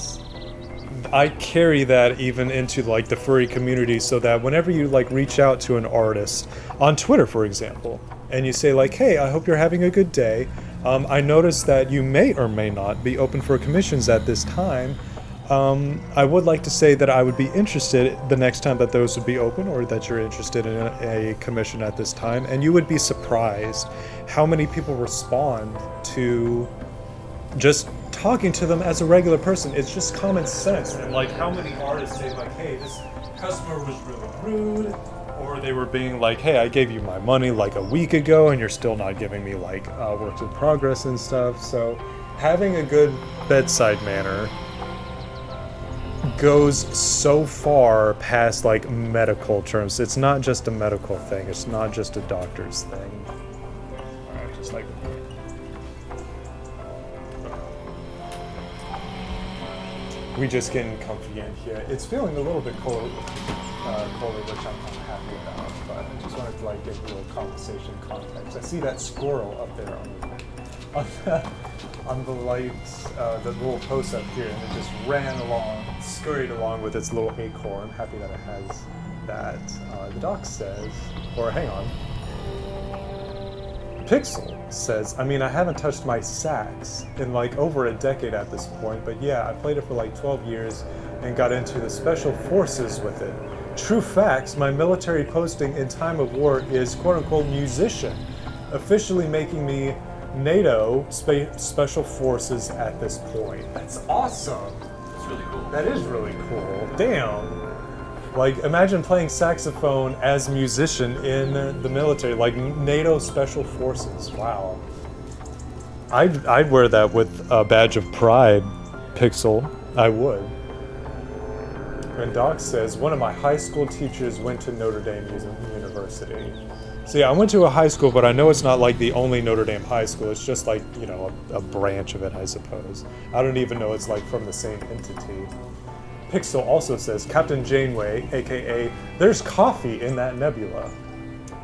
S2: I carry that even into like the furry community, so that whenever you like reach out to an artist on Twitter, for example, and you say like, hey, I hope you're having a good day. I noticed that you may or may not be open for commissions at this time. I would like to say that I would be interested the next time that those would be open, or that you're interested in a commission at this time. And you would be surprised how many people respond to just talking to them as a regular person. It's just common sense. And like how many artists say like, hey, this customer was really rude, or they were being like, hey, I gave you my money like a week ago and you're still not giving me like works in progress and stuff. So having a good bedside manner goes so far past like medical terms. It's not just a medical thing. It's not just a doctor's thing. Alright, just like we just getting comfy in here. It's feeling a little bit colder, which I'm happy about. But I just wanted to like give a little conversation context. I see that squirrel up there on the lights, the little post up here, and it just ran along, scurried along with its little acorn. I'm happy that it has that. The doc says, or hang on. Pixel says, I mean, I haven't touched my sax in like over a decade at this point, but yeah, I played it for like 12 years and got into the special forces with it. True facts, my military posting in time of war is quote-unquote musician, officially making me NATO special forces at this point. That's awesome.
S5: It's really cool.
S2: That is really cool. Damn. Like, imagine playing saxophone as a musician in the military, like NATO Special Forces. Wow. I'd wear that with a badge of pride, Pixel. I would. And Doc says, one of my high school teachers went to Notre Dame University. So yeah, I went to a high school, but I know it's not like the only Notre Dame high school. It's just like, you know, a branch of it, I suppose. I don't even know it's like from the same entity. Pixel also says, Captain Janeway, aka there's coffee in that nebula.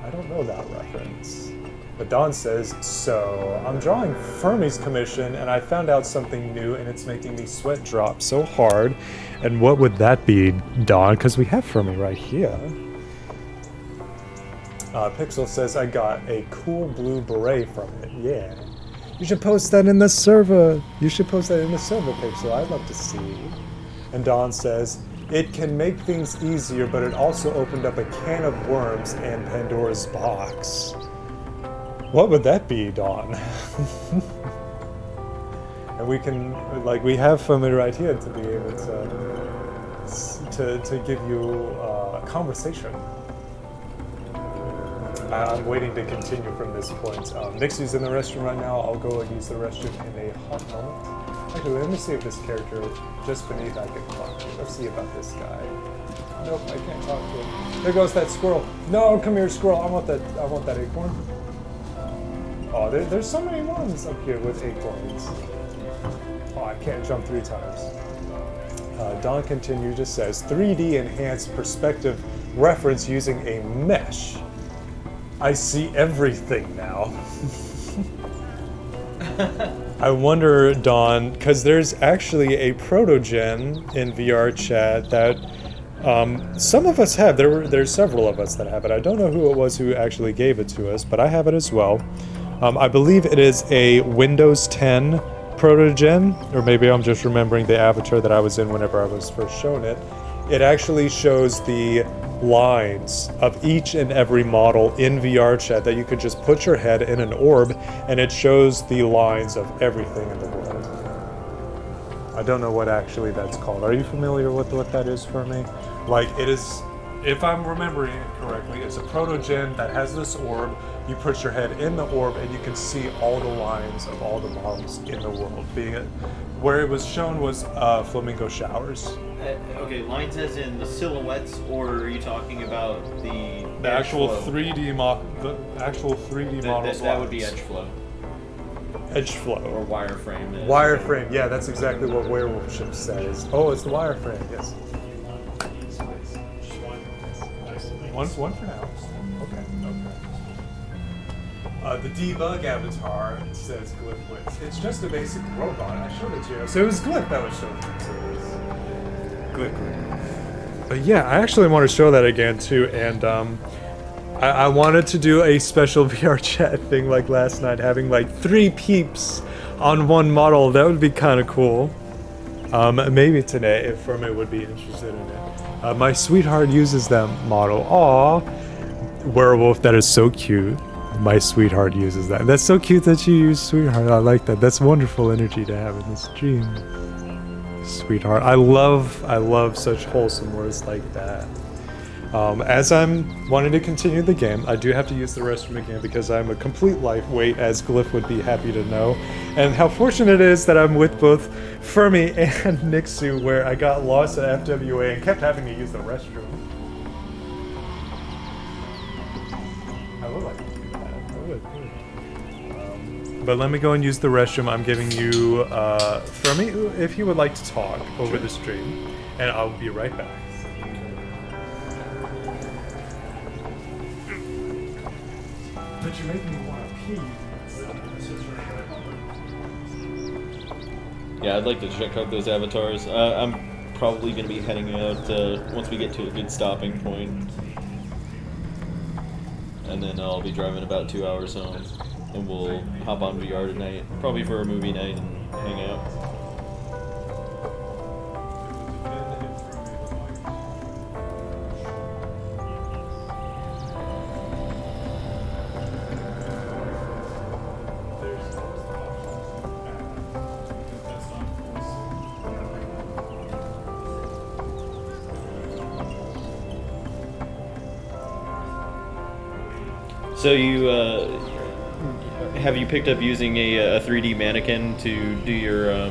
S2: I don't know that reference. But Don says, so I'm drawing Fermi's commission and I found out something new and it's making me sweat drop so hard. And what would that be, Don? Because we have Fermi right here. Pixel says, I got a cool blue beret from it. Yeah. You should post that in the server. You should post that in the server, Pixel. I'd love to see. And Don says, it can make things easier, but it also opened up a can of worms and Pandora's box. What would that be, Don? And we can, like, we have Fermi right here to be able to give you a conversation. I'm waiting to continue from this point. Nixie's in the restroom right now. I'll go and use the restroom in a hot moment. Actually, let me see if this character just beneath I can talk to. Let's see about this guy. Nope, I can't talk to him. There goes that squirrel. No, come here, squirrel. I want that acorn. Oh, there's so many ones up here with acorns. Oh, I can't jump 3 times. Don Continue just says, 3D enhanced perspective reference using a mesh. I see everything now. I wonder, Don, because there's actually a proto-gen in VR chat that some of us have. There's several of us that have it. I don't know who it was who actually gave it to us, but I have it as well. I believe it is a Windows 10 proto-gen, or maybe I'm just remembering the avatar that I was in whenever I was first shown it. It actually shows the lines of each and every model in VR chat that you could just put your head in an orb and it shows the lines of everything in the world. I don't know what actually that's called. Are you familiar with what that is for me? Like, it is, if I'm remembering it correctly, it's a proto-gen that has this orb. You put your head in the orb and you can see all the lines of all the models in the world. Where it was shown was flamingo showers.
S3: Okay, lines as in the silhouettes, or are you talking about the
S2: actual
S3: flow?
S2: 3D models?
S3: That would be edge flow.
S2: Edge flow.
S3: Or wireframe.
S2: Wireframe, yeah, that's exactly what Werewolf Ship says. Oh, it's the wireframe, yes. One for now. Okay. The debug avatar says Glyph. It's just a basic robot. I showed it to you. So it was Glyph that was showing it to us. Glyph. But yeah, I actually want to show that again too, and I wanted to do a special VR chat thing like last night, having like 3 peeps on one model. That would be kind of cool. Maybe today, if Fermi would be interested in it. My sweetheart uses that model. Aw, Werewolf, that is so cute. My sweetheart uses that. That's so cute that you use sweetheart. I like that. That's wonderful energy to have in this stream. Sweetheart. I love such wholesome words like that. As I'm wanting to continue the game, I do have to use the restroom again because I'm a complete lightweight, as Glyph would be happy to know. And how fortunate it is that I'm with both Fermi and Nixu, where I got lost at FWA and kept having to use the restroom. I would like to do that. I would. But let me go and use the restroom. I'm giving you Fermi, if you would like to talk over the stream, and I'll be right back. But you're making me want to pee.
S5: Yeah, I'd like to check out those avatars. I'm probably going to be heading out once we get to a good stopping point. And then I'll be driving about 2 hours home. And we'll hop on VR tonight, probably for a movie night and hang out. So have you picked up using a 3D mannequin to do your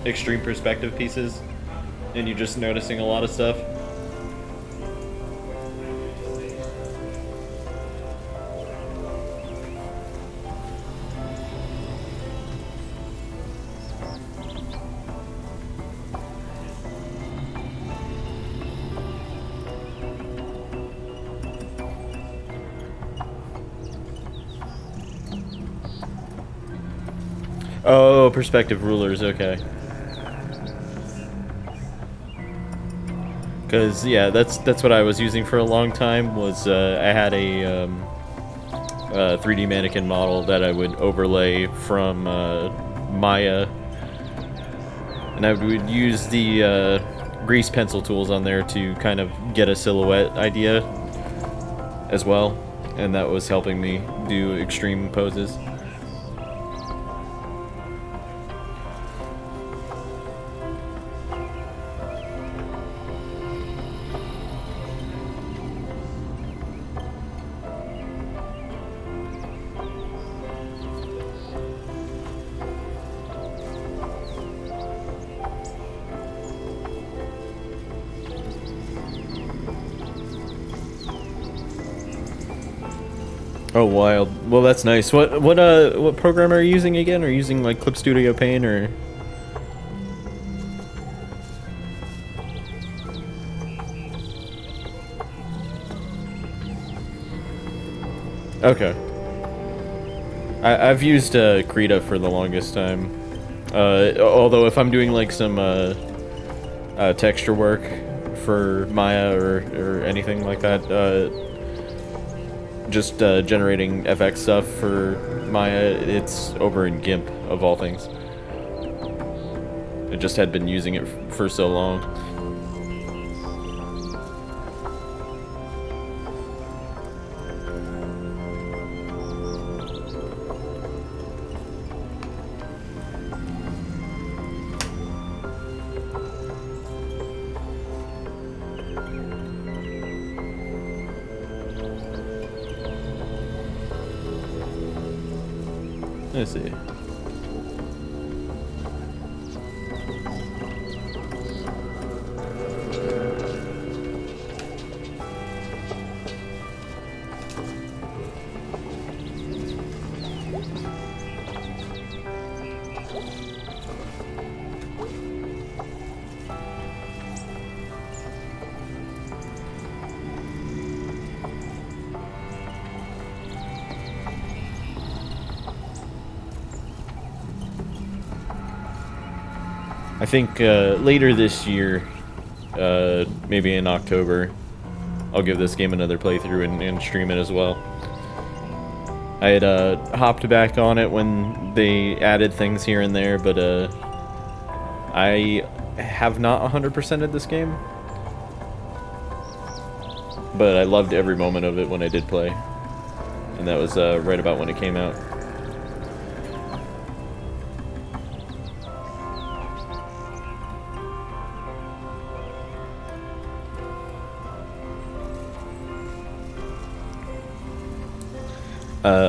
S5: extreme perspective pieces? And you're just noticing a lot of stuff? Oh, perspective rulers. Okay. Because yeah, that's what I was using for a long time. Was I had a 3D mannequin model that I would overlay from Maya, and I would use the grease pencil tools on there to kind of get a silhouette idea as well, and that was helping me do extreme poses. Oh, wild. Well, that's nice. What program are you using again? Are you using like Clip Studio Paint or? Okay. I've used Krita for the longest time. Although if I'm doing like some texture work for Maya or anything like that, just generating FX stuff for Maya, it's over in GIMP of all things. I just had been using it for so long. Let's see. I think later this year, maybe in October, I'll give this game another playthrough and stream it as well. I had hopped back on it when they added things here and there, but I have not 100%ed this game. But I loved every moment of it when I did play. And that was right about when it came out.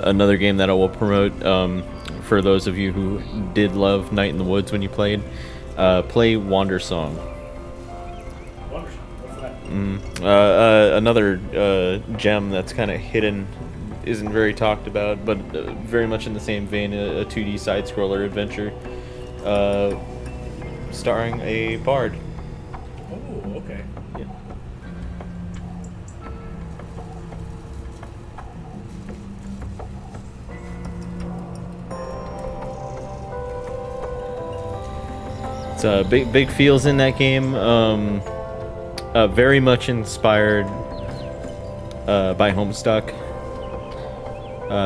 S5: Another game that I will promote for those of you who did love Night in the Woods when you played, play Wandersong. Another gem that's kind of hidden, isn't very talked about, but very much in the same vein, a 2D side-scroller adventure starring a bard.
S6: Oh, okay.
S5: Yeah. It's big feels in that game. Very much inspired by Homestuck.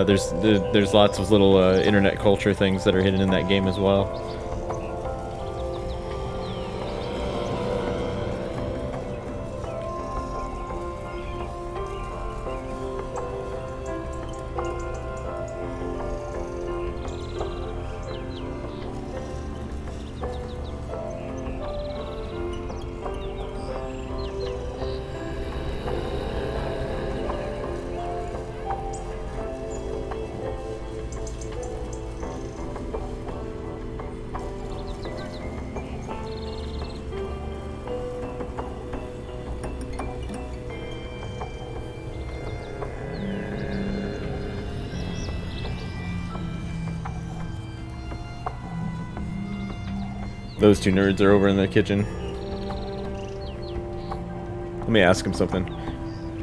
S5: There's lots of little internet culture things that are hidden in that game as well. Those two nerds are over in the kitchen. Let me ask him something.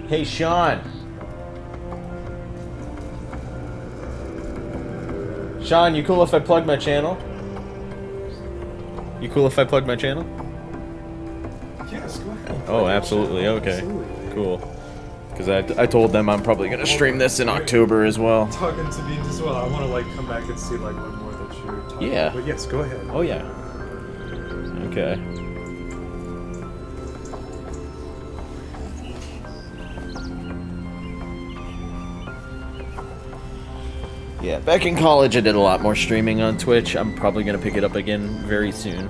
S5: Hey, Sean. Sean, you cool if I plug my channel? You cool if I plug my channel?
S2: Yes, go ahead.
S5: Oh, absolutely. Okay.
S2: Absolutely.
S5: Cool. Because I told them I'm probably gonna stream this in October as well.
S2: Talking to me as well. I want to like come back and see like what more that you're talking.
S5: Yeah.
S2: But yes, go ahead.
S5: Oh yeah. Okay. Yeah, back in college I did a lot more streaming on Twitch. I'm probably gonna pick it up again very soon.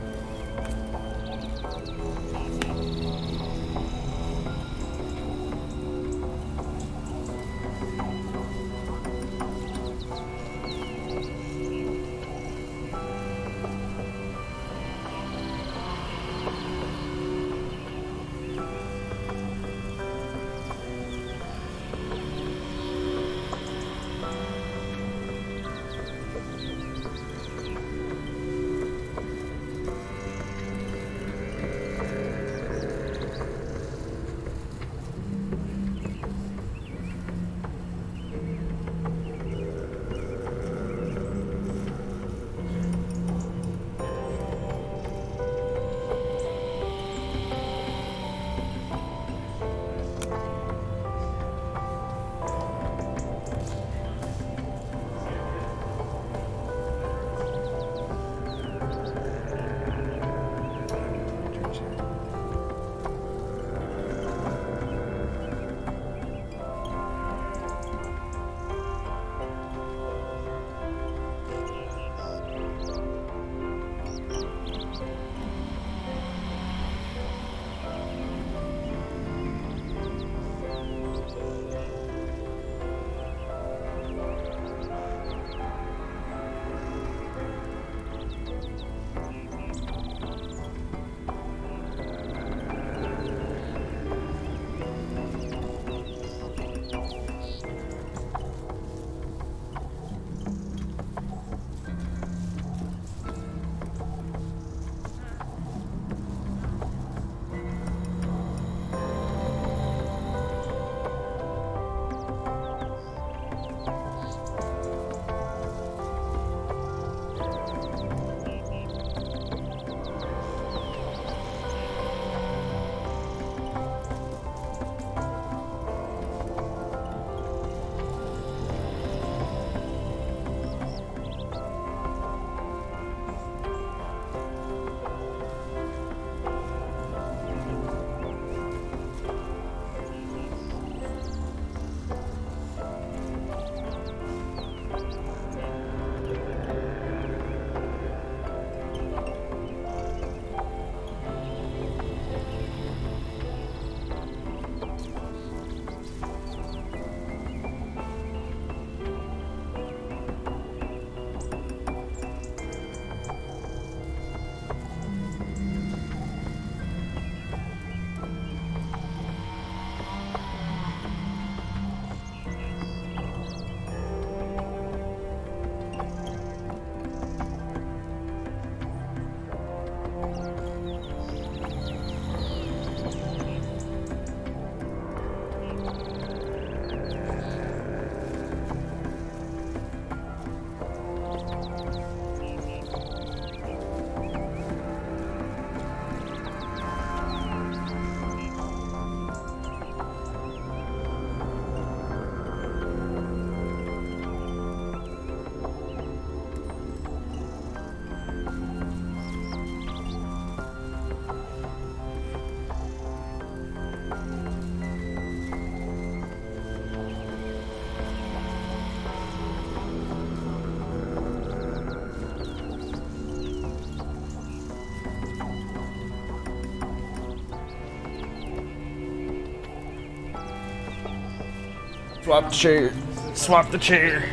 S5: Swap the chair. Swap the chair.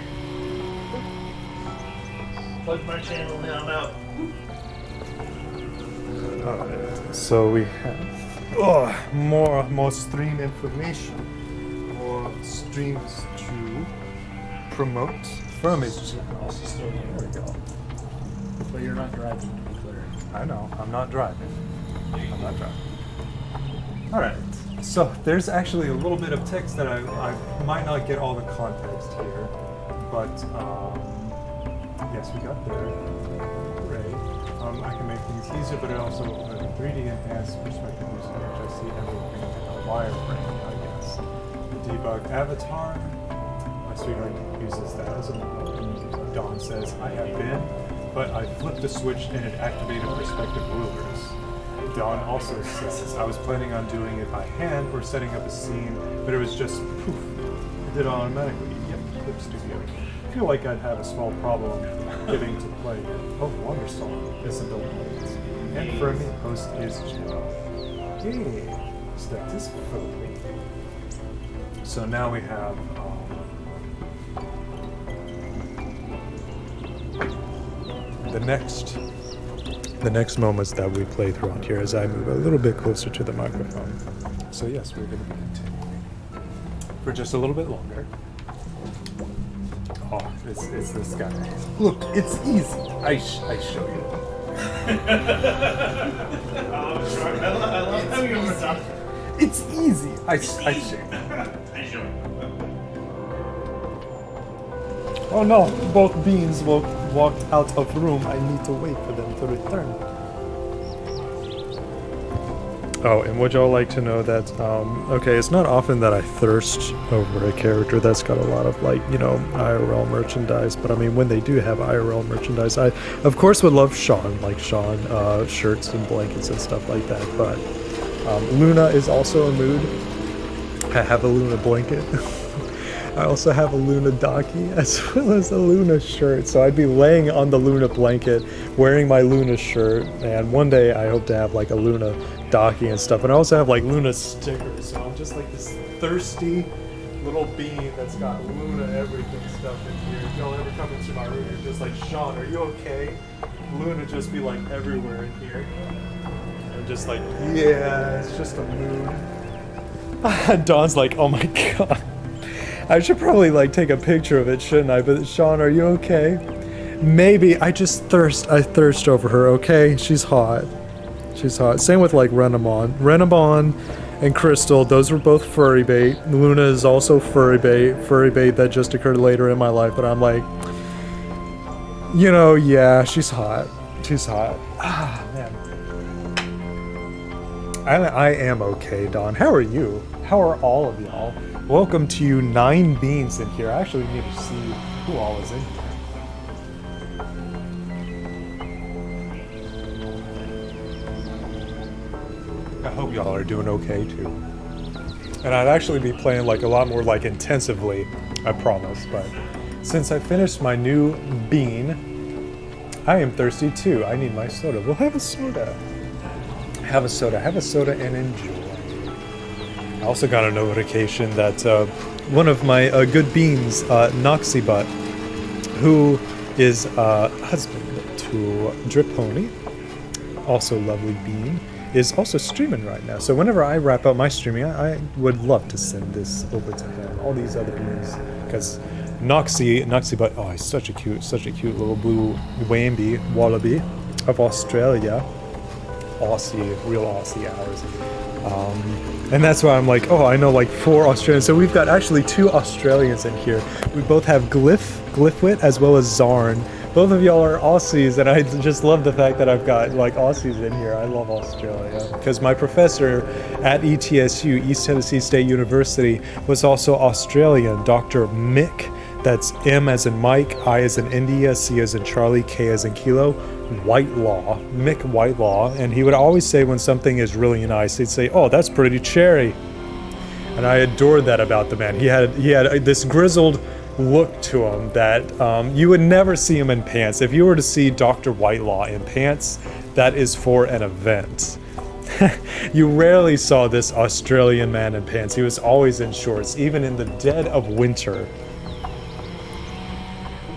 S5: Plug my channel now. I'm out.
S2: Alright, so we have more stream information, more streams to promote. Firmage channel. There we go.
S6: But you're not driving, to be clear.
S2: I know, I'm not driving. I'm not driving. Alright, so there's actually a little bit of text that I might not get all the context here, but yes, we got there. Great. I can make things easier, but it also 3D enhanced perspective using which I see everything in a wireframe, I guess. The debug avatar. My sweetheart uses that as a model. Dawn says, I have been, but I flipped the switch and it activated perspective rulers. Dawn also says, I was planning on doing it by hand or setting up a scene, but it was just poof. It did it automatically. Yep, Clip Studio. I feel like I'd have a small problem getting to play it. Oh, Wonderstorm isn't delayed. And Fermi host is channel. Yay! Statistically. So now we have the next moments that we play throughout here as I move a little bit closer to the microphone. So yes, we're going to be continuing for just a little bit longer. Oh, it's this guy. Look, it's easy. I show you.
S3: I love how you were
S2: It's easy. I show you. Oh no, both beings walked out of the room. I need to wait for them to return. Oh, and would y'all like to know that, okay, it's not often that I thirst over a character that's got a lot of, like, you know, IRL merchandise, but I mean, when they do have IRL merchandise, I, of course, would love Sean, shirts and blankets and stuff like that, but Luna is also a mood. I have a Luna blanket. I also have a Luna Daki as well as a Luna shirt. So I'd be laying on the Luna blanket wearing my Luna shirt, and one day I hope to have like a Luna Daki and stuff. And I also have like Luna stickers. So I'm just like this thirsty little bean that's got Luna everything stuff in here. If y'all ever come into my room, you're just like, Sean, are you okay? Luna just be like everywhere in here. And just like, yeah, it's just a mood. Dawn's like, oh my god. I should probably like take a picture of it, shouldn't I? But Sean, are you okay? Maybe. I thirst over her, okay? She's hot. She's hot. Same with like Renamon. Renamon and Crystal, those were both furry bait. Luna is also furry bait. Furry bait that just occurred later in my life, but I'm like, you know, yeah, she's hot. She's hot. Ah, man. I am okay, Dawn. How are you? How are all of y'all? Welcome to you 9 beans in here. I actually need to see who all is in here. I hope y'all are doing okay too. And I'd actually be playing like a lot more like intensively, I promise, but since I finished my new bean, I am thirsty too. I need my soda. We'll have a soda. Have a soda and enjoy. I also got a notification that one of my good beans, Noxybutt, who is husband to Drip Pony, also lovely bean, is also streaming right now. So whenever I wrap up my streaming, I would love to send this over to him. All these other beans, because Noxybutt, oh, he's such a cute little blue Wambi wallaby of Australia. Aussie, real Aussie hours. And that's why I'm like, oh, I know like 4 Australians. So we've got actually 2 Australians in here. We both have Glyphwit, as well as Zarn. Both of y'all are Aussies, and I just love the fact that I've got like Aussies in here. I love Australia. Because my professor at ETSU, East Tennessee State University, was also Australian, Dr. Mick. That's M as in Mike, I as in India, C as in Charlie, K as in Kilo, Whitelaw, Mick Whitelaw. And he would always say when something is really nice, he'd say, oh, that's pretty cherry. And I adored that about the man. He had this grizzled look to him that you would never see him in pants. If you were to see Dr. Whitelaw in pants, that is for an event. You rarely saw this Australian man in pants. He was always in shorts, even in the dead of winter.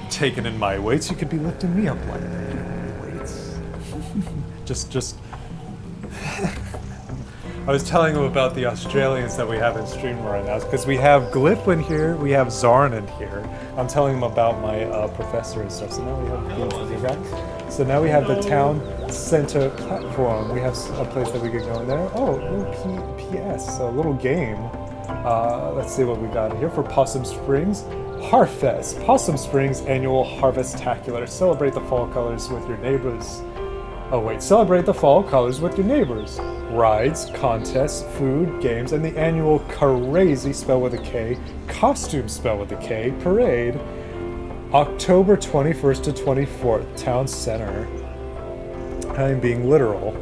S2: Taking in my weights, you could be lifting me up like that. Weights. just I was telling him about the Australians that we have in stream right now, because we have Glyph in here, we have Zarn in here. I'm telling him about my professor and stuff. So now we have So now we have the town center platform. We have a place that we could go in there. Oh, little PS, a little game. Let's see what we got here for Possum Springs. Harfest, Possum Springs Annual Harvest-tacular. Celebrate the fall colors with your neighbors. Oh wait, celebrate the fall colors with your neighbors. Rides, contests, food, games, and the annual crazy, spelled with a K, costume, spelled with a K, parade. October 21st to 24th, Town Center. I am being literal.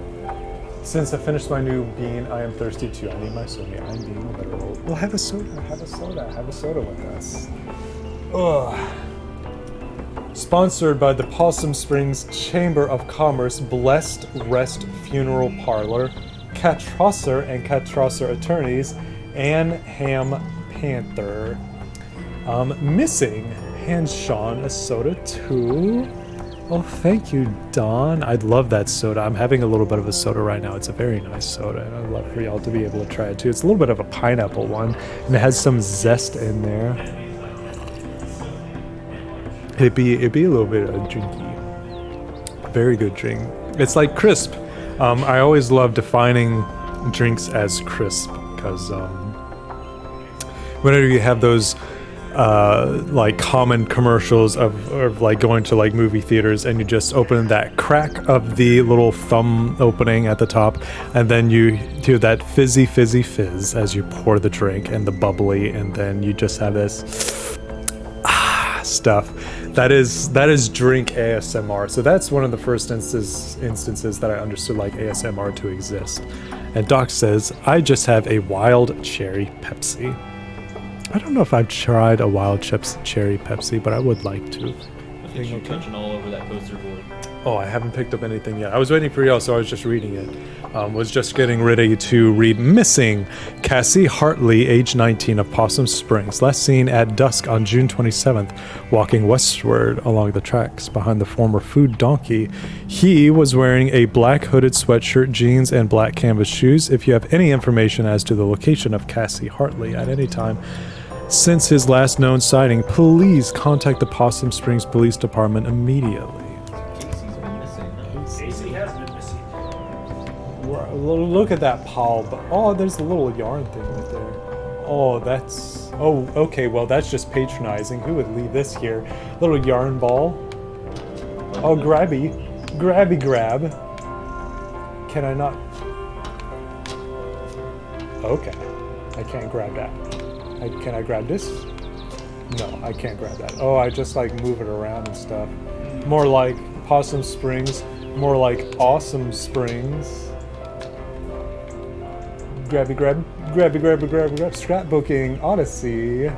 S2: Since I finished my new bean, I am thirsty too. I need my soda. I'm being literal. Well, have a soda. Have a soda. Have a soda with us. Ugh. Sponsored by the Possum Springs Chamber of Commerce Blessed Rest Funeral Parlor, Catrosser and Catrosser Attorneys, and Ham Panther. Missing. Hands Sean a soda too. Oh, thank you, Don. I'd love that soda. I'm having a little bit of a soda right now. It's a very nice soda, and I'd love for y'all to be able to try it too. It's a little bit of a pineapple one, and it has some zest in there. It'd be a little bit drinky. Very good drink. It's like crisp. I always love defining drinks as crisp because whenever you have those like common commercials of like going to like movie theaters and you just open that crack of the little thumb opening at the top and then you do that fizzy fizz as you pour the drink and the bubbly and then you just have this stuff. That is drink ASMR. So that's one of the first instances that I understood like ASMR to exist. And Doc says, I just have a wild cherry Pepsi. I don't know if I've tried a wild cherry Pepsi, but I would like to.
S3: Look at you touching all over that poster board.
S2: Oh, I haven't picked up anything yet. I was waiting for y'all, so I was just reading it. Was just getting ready to read Missing. Cassie Hartley, age 19, of Possum Springs, last seen at dusk on June 27th, walking westward along the tracks behind the former food donkey. He was wearing a black hooded sweatshirt, jeans, and black canvas shoes. If you have any information as to the location of Cassie Hartley at any time since his last known sighting, please contact the Possum Springs Police Department immediately.
S3: Casey's been missing, huh?
S6: Casey has been missing.
S2: Look at that pile. Oh, there's a little yarn thing right there. Oh, that's... Oh, okay, well, that's just patronizing. Who would leave this here? Little yarn ball. Oh, grabby. Grabby grab. Can I not... Okay. I can't grab that. Can I grab this? No, I can't grab that. Oh, I just like move it around and stuff. More like Possum Springs. More like Awesome Springs. Grabby grab. Grabby grab. Scrapbooking Odyssey.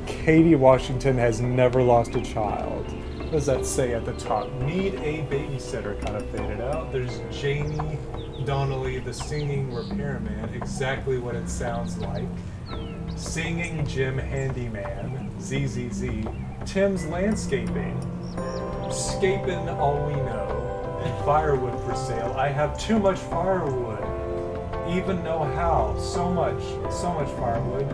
S2: Katie Washington has never lost a child. What does that say at the top? Need a babysitter kind of faded out. There's Jamie Donnelly, the singing repairman. Exactly what it sounds like. Singing Jim Handyman, ZZZ, Tim's Landscaping, Scaping All We Know, and Firewood for Sale. I have too much firewood. Even know how. So much firewood.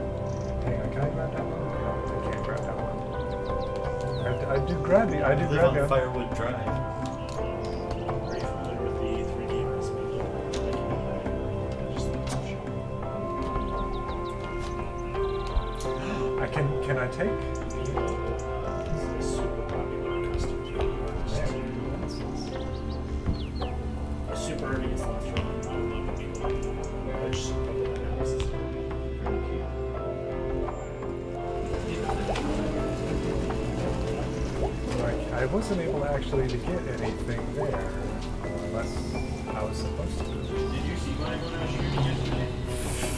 S2: Hang on, can I grab that one? No, I can't grab that one. I do grab it. I do
S3: Live
S2: grab
S3: on
S2: it.
S3: Firewood Drive.
S6: Are you familiar with the 3D recipe?
S2: Can I take?
S6: Super popular custom 3D. Super early is the last one. I just put that analysis.
S2: Like, I wasn't able actually to get anything there, unless I was supposed to.
S3: Did you see mine when I was shooting yesterday?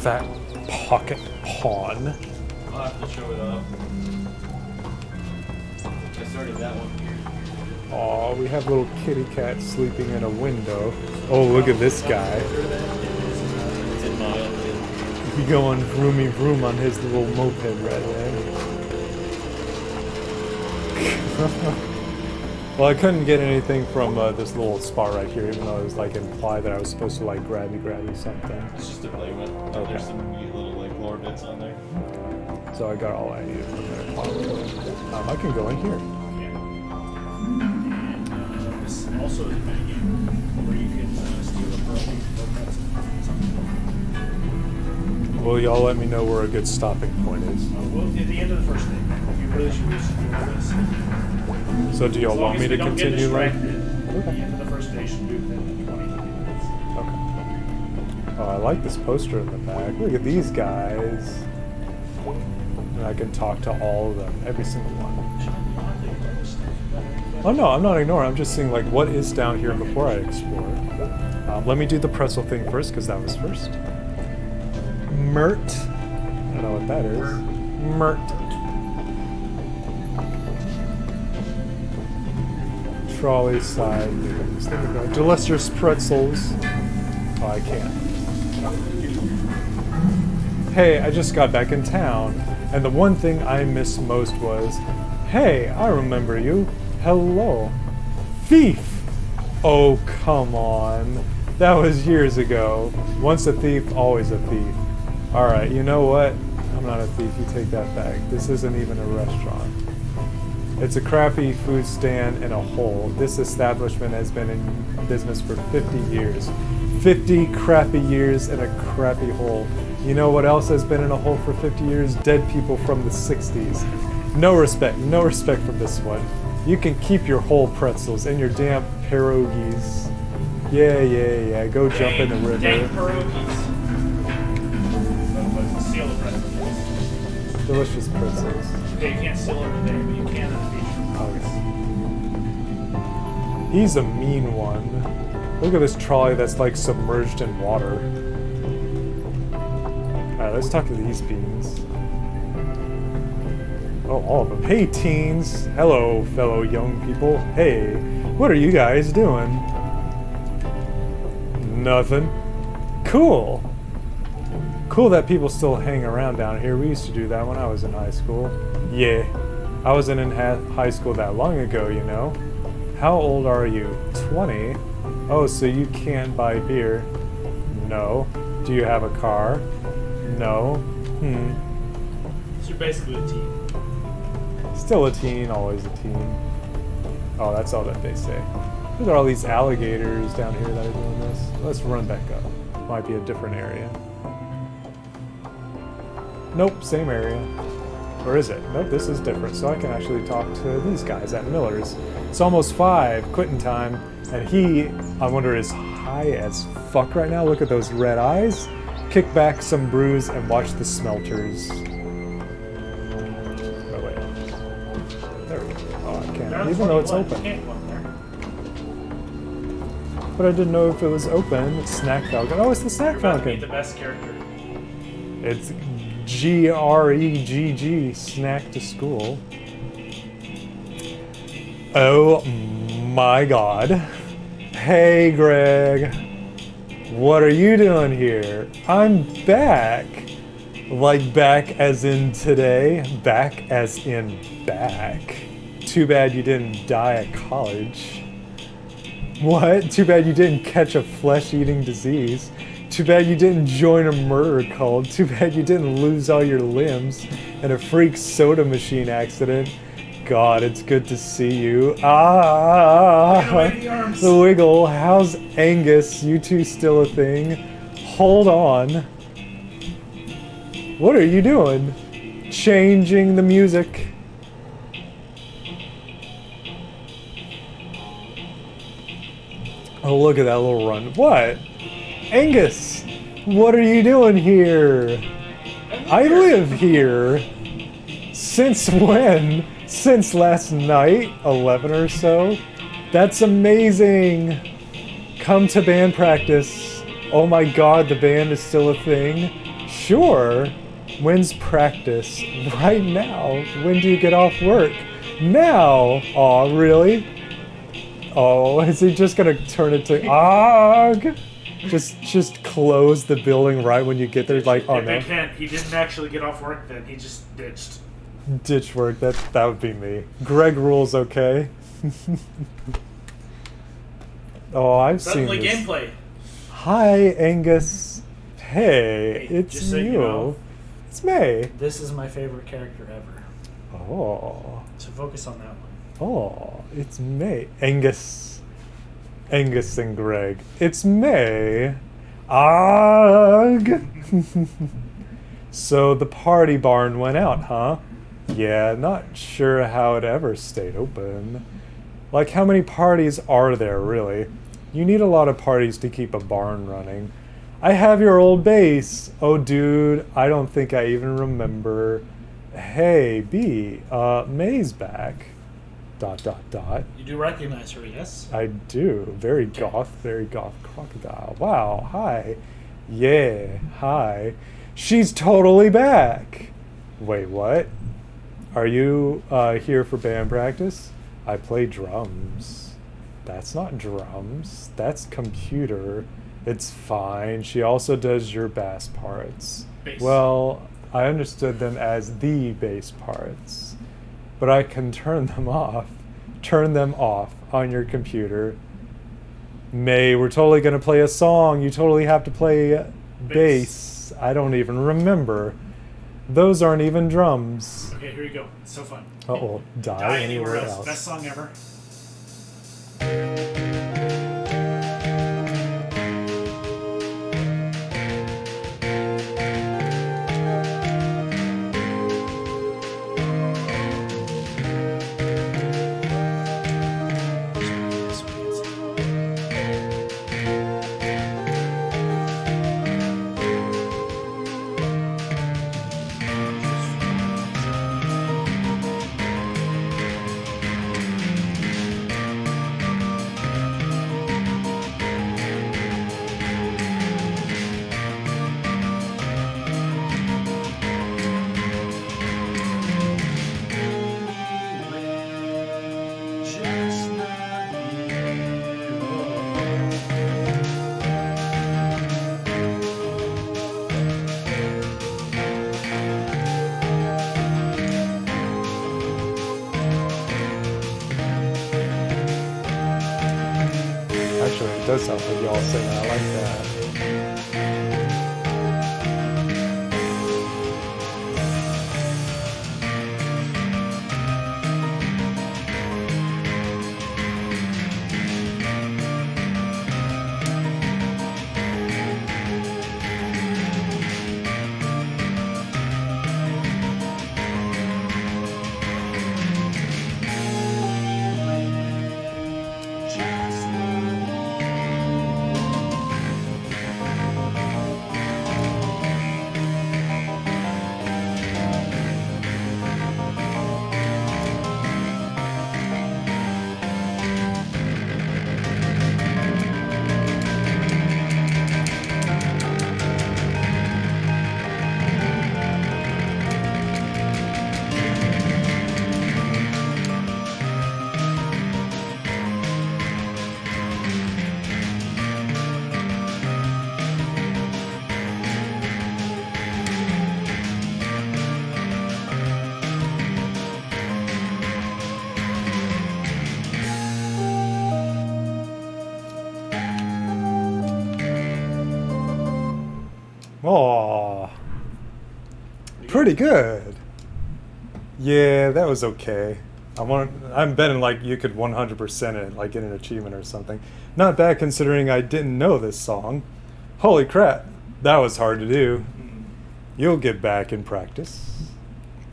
S2: Fat pocket pawn.
S3: I'll have to show it up. I started that one.
S2: Aw, we have little kitty cat sleeping in a window. Oh, look at this guy.
S3: It's in my
S2: He going vroomy vroom on his little moped right there. Well, I couldn't get anything from this little spot right here, even though it was like implied that I was supposed to like grabby something.
S3: It's just to play with.
S2: Okay.
S3: There's some neat little like lore bits on there.
S2: So I got all I needed from there. I can go in here.
S6: This also is a mini game where you can steal a pearl.
S2: Will y'all let me know where a good stopping point is?
S6: Well, at the end of the first day, you really should just do this.
S2: So do y'all
S6: As long
S2: want
S6: as
S2: me
S6: we
S2: to
S6: don't get
S2: continue like?
S6: distracted, at the end of the first day should do within 20 minutes.
S2: Okay. Oh, I like this poster in the back. Look at these guys. And I can talk to all of them, every single one. Oh no, I'm not ignoring. I'm just seeing like what is down here before I explore. Let me do the pretzel thing first because that was first. Mert. I don't know what that is. Mert. Trolley side things. There we go. Delicious pretzels. Oh, I can't. Hey, I just got back in town, and the one thing I missed most was, hey, I remember you. Hello. Thief! Oh, come on. That was years ago. Once a thief, always a thief. Alright, you know what? I'm not a thief, you take that back. This isn't even a restaurant. It's a crappy food stand in a hole. This establishment has been in business for 50 years. 50 crappy years in a crappy hole. You know what else has been in a hole for 50 years? Dead people from the 60s. No respect from this one. You can keep your whole pretzels and your damn pierogies. Yeah, go jump in the river.
S6: Dang pierogies. But seal the pretzels.
S2: Delicious pretzels.
S6: Okay, you can't seal every day, but you can in the future.
S2: He's a mean one. Look at this trolley that's like submerged in water. Alright, let's talk to these beans. Oh, all of them. Hey, teens. Hello, fellow young people. Hey, what are you guys doing? Nothing. Cool. Cool that people still hang around down here. We used to do that when I was in high school. Yeah, I wasn't in high school that long ago, you know. How old are you? 20? Oh, so you can't buy beer? No. Do you have a car? No.
S6: So you're basically a teen.
S2: Still a teen, always a teen. Oh, that's all that they say. Look at all these alligators down here that are doing this. Let's run back up. Might be a different area. Nope, same area. Or is it? Nope, this is different. So I can actually talk to these guys at Miller's. It's almost 5, quitting time. And he, I wonder, is high as fuck right now. Look at those red eyes. Kick back some brews and watch the smelters. Oh, wait. There we go. Oh, I can't. Even though it's open.
S6: Can't go up there.
S2: But I didn't know if it was open. It's Snack Falcon. Oh, it's the Snack
S6: You're about to meet
S2: Falcon.
S6: the best character.
S2: It's GREGG, Snack to School. Oh my god. Hey, Greg. What are you doing here? I'm back. Like back as in today, back as in back. Too bad you didn't die at college. What? Too bad you didn't catch a flesh-eating disease. Too bad you didn't join a murder cult. Too bad you didn't lose all your limbs in a freak soda machine accident. God, it's good to see you. The wiggle. How's Angus? You two still a thing? Hold on. What are you doing? Changing the music. Oh, look at that little run. What? Angus, what are you doing here? I live here. Since when? Since last night, 11 or so. That's amazing. Come to band practice. Oh my god, the band is still a thing. Sure. When's practice? Right now. When do you get off work? Now. Aw, really? Oh, is he just gonna turn it to AUG? Just close the building right when you get there, like, oh
S6: If they
S2: no.
S6: can't, he didn't actually get off work then. He just ditched.
S2: Ditch work, that would be me. Greg rules, okay? Oh, I've
S6: Suddenly
S2: seen this.
S6: gameplay.
S2: Hi, Angus. Hey,
S6: Hey,
S2: it's
S6: just so
S2: you.
S6: you know.
S2: It's May.
S6: This is my favorite character ever.
S2: Oh,
S6: So focus on that one.
S2: oh, it's May. Angus. Angus and Greg. It's May. AUG. So the party barn went out, huh? Yeah, not sure how it ever stayed open. Like, how many parties are there, really? You need a lot of parties to keep a barn running. I have your old base. Oh, dude, I don't think I even remember. Hey, B, May's back. ...
S6: You do recognize her, yes?
S2: I do. Very goth crocodile. Wow, hi. Yeah, hi. She's totally back. Wait, what? Are you here for band practice? I play drums. That's not drums. That's computer. It's fine. She also does your bass parts.
S6: Bass.
S2: Well, I understood them as the bass parts. But I can turn them off. Turn them off on your computer. May, we're totally gonna play a song. You totally have to play bass. I don't even remember. Those aren't even drums.
S6: Okay, here you go. It's so fun.
S2: Uh-oh, die anywhere else.
S6: Best song ever.
S2: Actually, it does sound like y'all singing. I like that. Aw. Pretty good. Yeah, that was okay. I'm betting like you could 100% it, like get an achievement or something. Not bad considering I didn't know this song. Holy crap, that was hard to do. You'll get back in practice.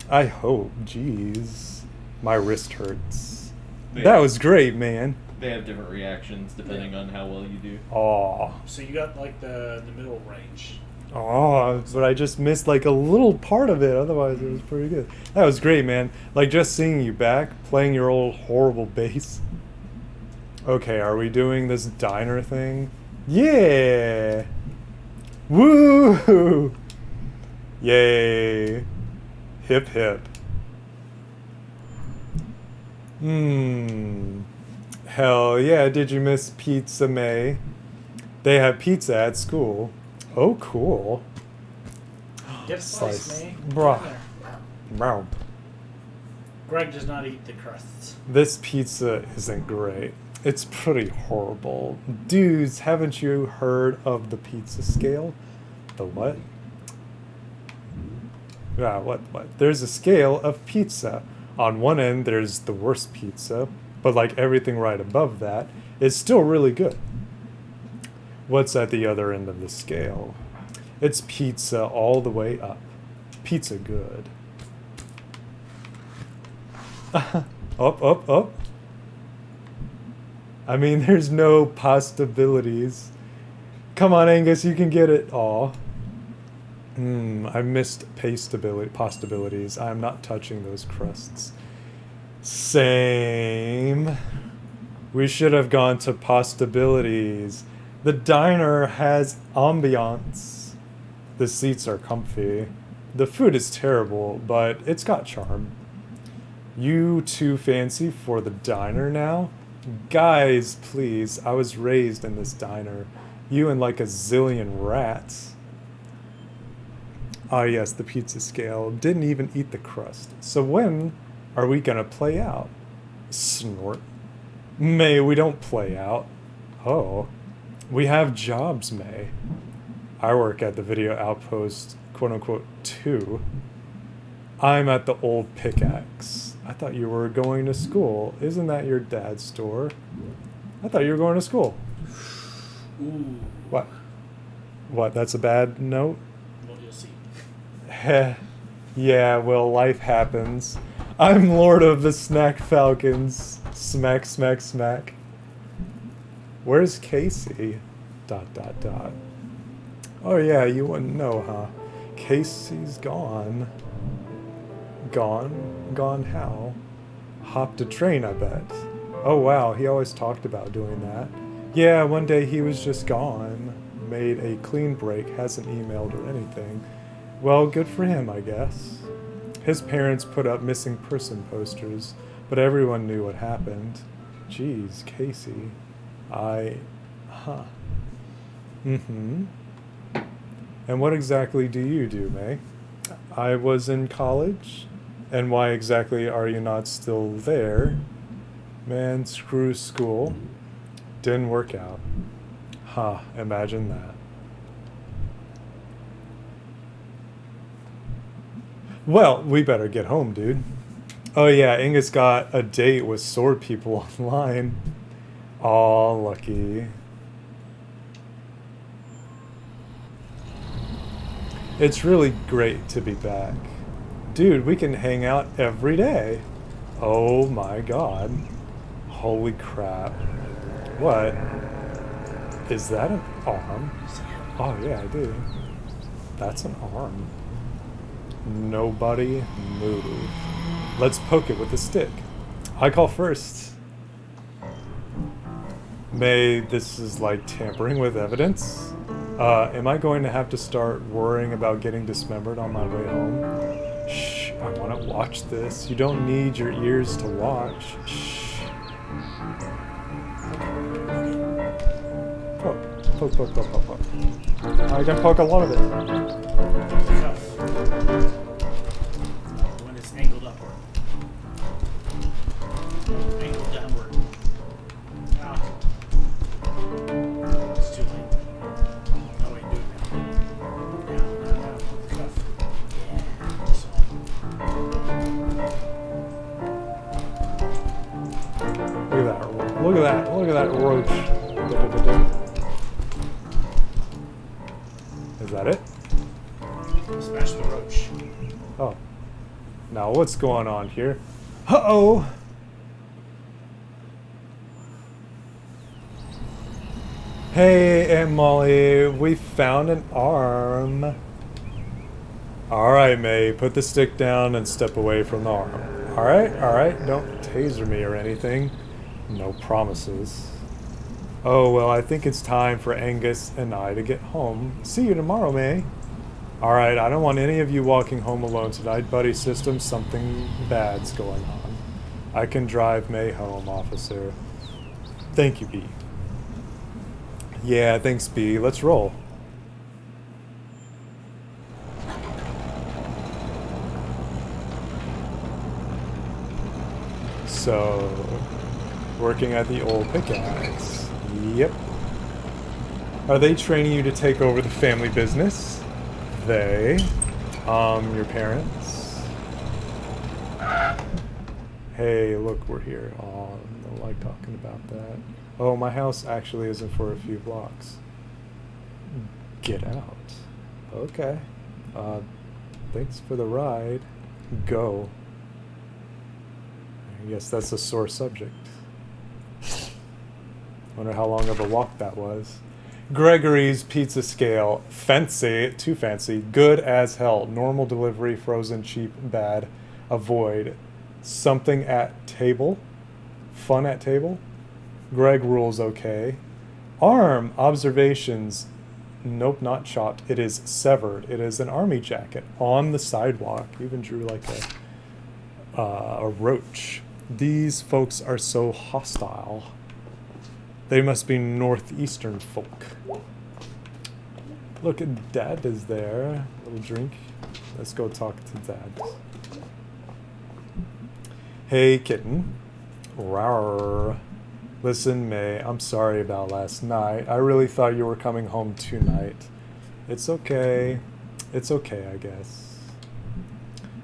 S2: I hope. Jeez, my wrist hurts. That was great, man.
S5: They have different reactions depending on how well you do.
S2: Aw.
S6: So you got like the middle range.
S2: Oh, but I just missed like a little part of it. Otherwise, it was pretty good. That was great, man. Like just seeing you back, playing your old horrible bass. Okay, are we doing this diner thing? Yeah! Woo! Yay! Hip hip. Hell yeah, did you miss Pizza May? They have pizza at school. Oh, cool.
S6: Get a slice,
S2: Slice.
S6: May.
S2: Bruh.
S6: Get in there.
S2: Wow.
S6: Greg does not eat the crusts.
S2: This pizza isn't great. It's pretty horrible. Dudes, haven't you heard of the pizza scale? The what? Yeah, what? There's a scale of pizza. On one end, there's the worst pizza, but like everything right above that is still really good. What's at the other end of the scale? It's pizza all the way up. Pizza good. Up. I mean, there's no possibilities. Come on, Angus, you can get it. Aw. I missed possibilities. I'm not touching those crusts. Same. We should have gone to possibilities. The diner has ambiance. The seats are comfy. The food is terrible, but it's got charm. You too fancy for the diner now? Guys, please. I was raised in this diner. You and like a zillion rats. Ah, yes, the pizza scale. Didn't even eat the crust. So when are we gonna play out? Snort. May, we don't play out. Oh. We have jobs, May. I work at the Video Outpost, quote-unquote, 2. I'm at the Old Pickaxe. I thought you were going to school. Isn't that your dad's store? I thought you were going to school.
S6: Ooh.
S2: What? What, that's a bad note?
S6: Well, you'll see.
S2: Heh. Yeah, well, life happens. I'm Lord of the Snack Falcons. Smack, smack, smack. Where's Casey? ... Oh yeah, you wouldn't know, huh? Casey's gone. Gone? Gone how? Hopped a train, I bet. Oh wow, he always talked about doing that. Yeah, one day he was just gone. Made a clean break, hasn't emailed or anything. Well, good for him, I guess. His parents put up missing person posters, but everyone knew what happened. Geez, Casey. Huh. And what exactly do you do, May? I was in college? And why exactly are you not still there? Man, screw school. Didn't work out. Huh, imagine that. Well, we better get home, dude. Oh yeah, Angus got a date with sword people online. Aw, lucky. It's really great to be back. Dude, we can hang out every day. Oh my god. Holy crap. What? Is that an arm? Oh yeah, I do. That's an arm. Nobody move. Let's poke it with a stick. I call first. May, this is like tampering with evidence. Am I going to have to start worrying about getting dismembered on my way home? Shh, I want to watch this. You don't need your ears to watch. Shh. Poke. I can poke a lot of it.
S6: When it's angled upward. Angled downward. It's too late. Oh wait, do it now. Now. Cuff. Yeah. This
S2: one. Look at that roach. Is that it?
S6: Smash the roach.
S2: Oh. Now what's going on here? Uh-oh! Hey, Aunt Molly, we found an arm. Alright, May, put the stick down and step away from the arm. Alright, don't taser me or anything. No promises. Oh, well, I think it's time for Angus and I to get home. See you tomorrow, May. Alright, I don't want any of you walking home alone tonight, buddy system. Something bad's going on. I can drive May home, officer. Thank you, B. Yeah, thanks, B. Let's roll. So, working at the Old Pickaxe. Yep. Are they training you to take over the family business? They? Your parents? Hey, look, we're here. Oh, I don't like talking about that. Oh, my house actually isn't for a few blocks. Get out. Okay. Thanks for the ride. Go. I guess that's a sore subject. Wonder how long of a walk that was. Gregory's Pizza Scale. Fancy, too fancy. Good as hell. Normal delivery, frozen, cheap, bad. Avoid. Something at table. Fun at table. Greg rules okay. Arm. Observations. Nope, not chopped. It is severed. It is an army jacket on the sidewalk. Even drew like a roach. These folks are so hostile. They must be northeastern folk. Look at Dad is there. Little drink. Let's go talk to Dad. Hey, kitten. Rawr. Listen, May, I'm sorry about last night. I really thought you were coming home tonight. It's okay. It's okay, I guess.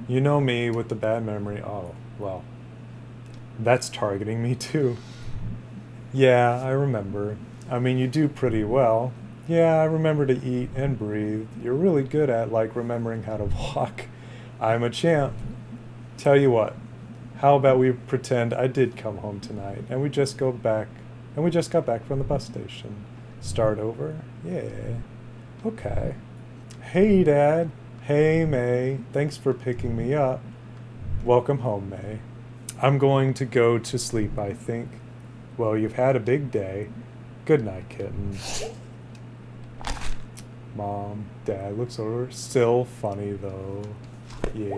S2: You know me with the bad memory. Oh, well. That's targeting me too. Yeah, I remember. I mean, you do pretty well. Yeah, I remember to eat and breathe. You're really good at, like, remembering how to walk. I'm a champ. Tell you what. How about we pretend I did come home tonight and we just got back from the bus station. Start over? Yeah. Okay. Hey, Dad. Hey, May. Thanks for picking me up. Welcome home, May. I'm going to go to sleep, I think. Well, you've had a big day. Good night, kitten. Mom, Dad looks over. Still funny, though. Yeah.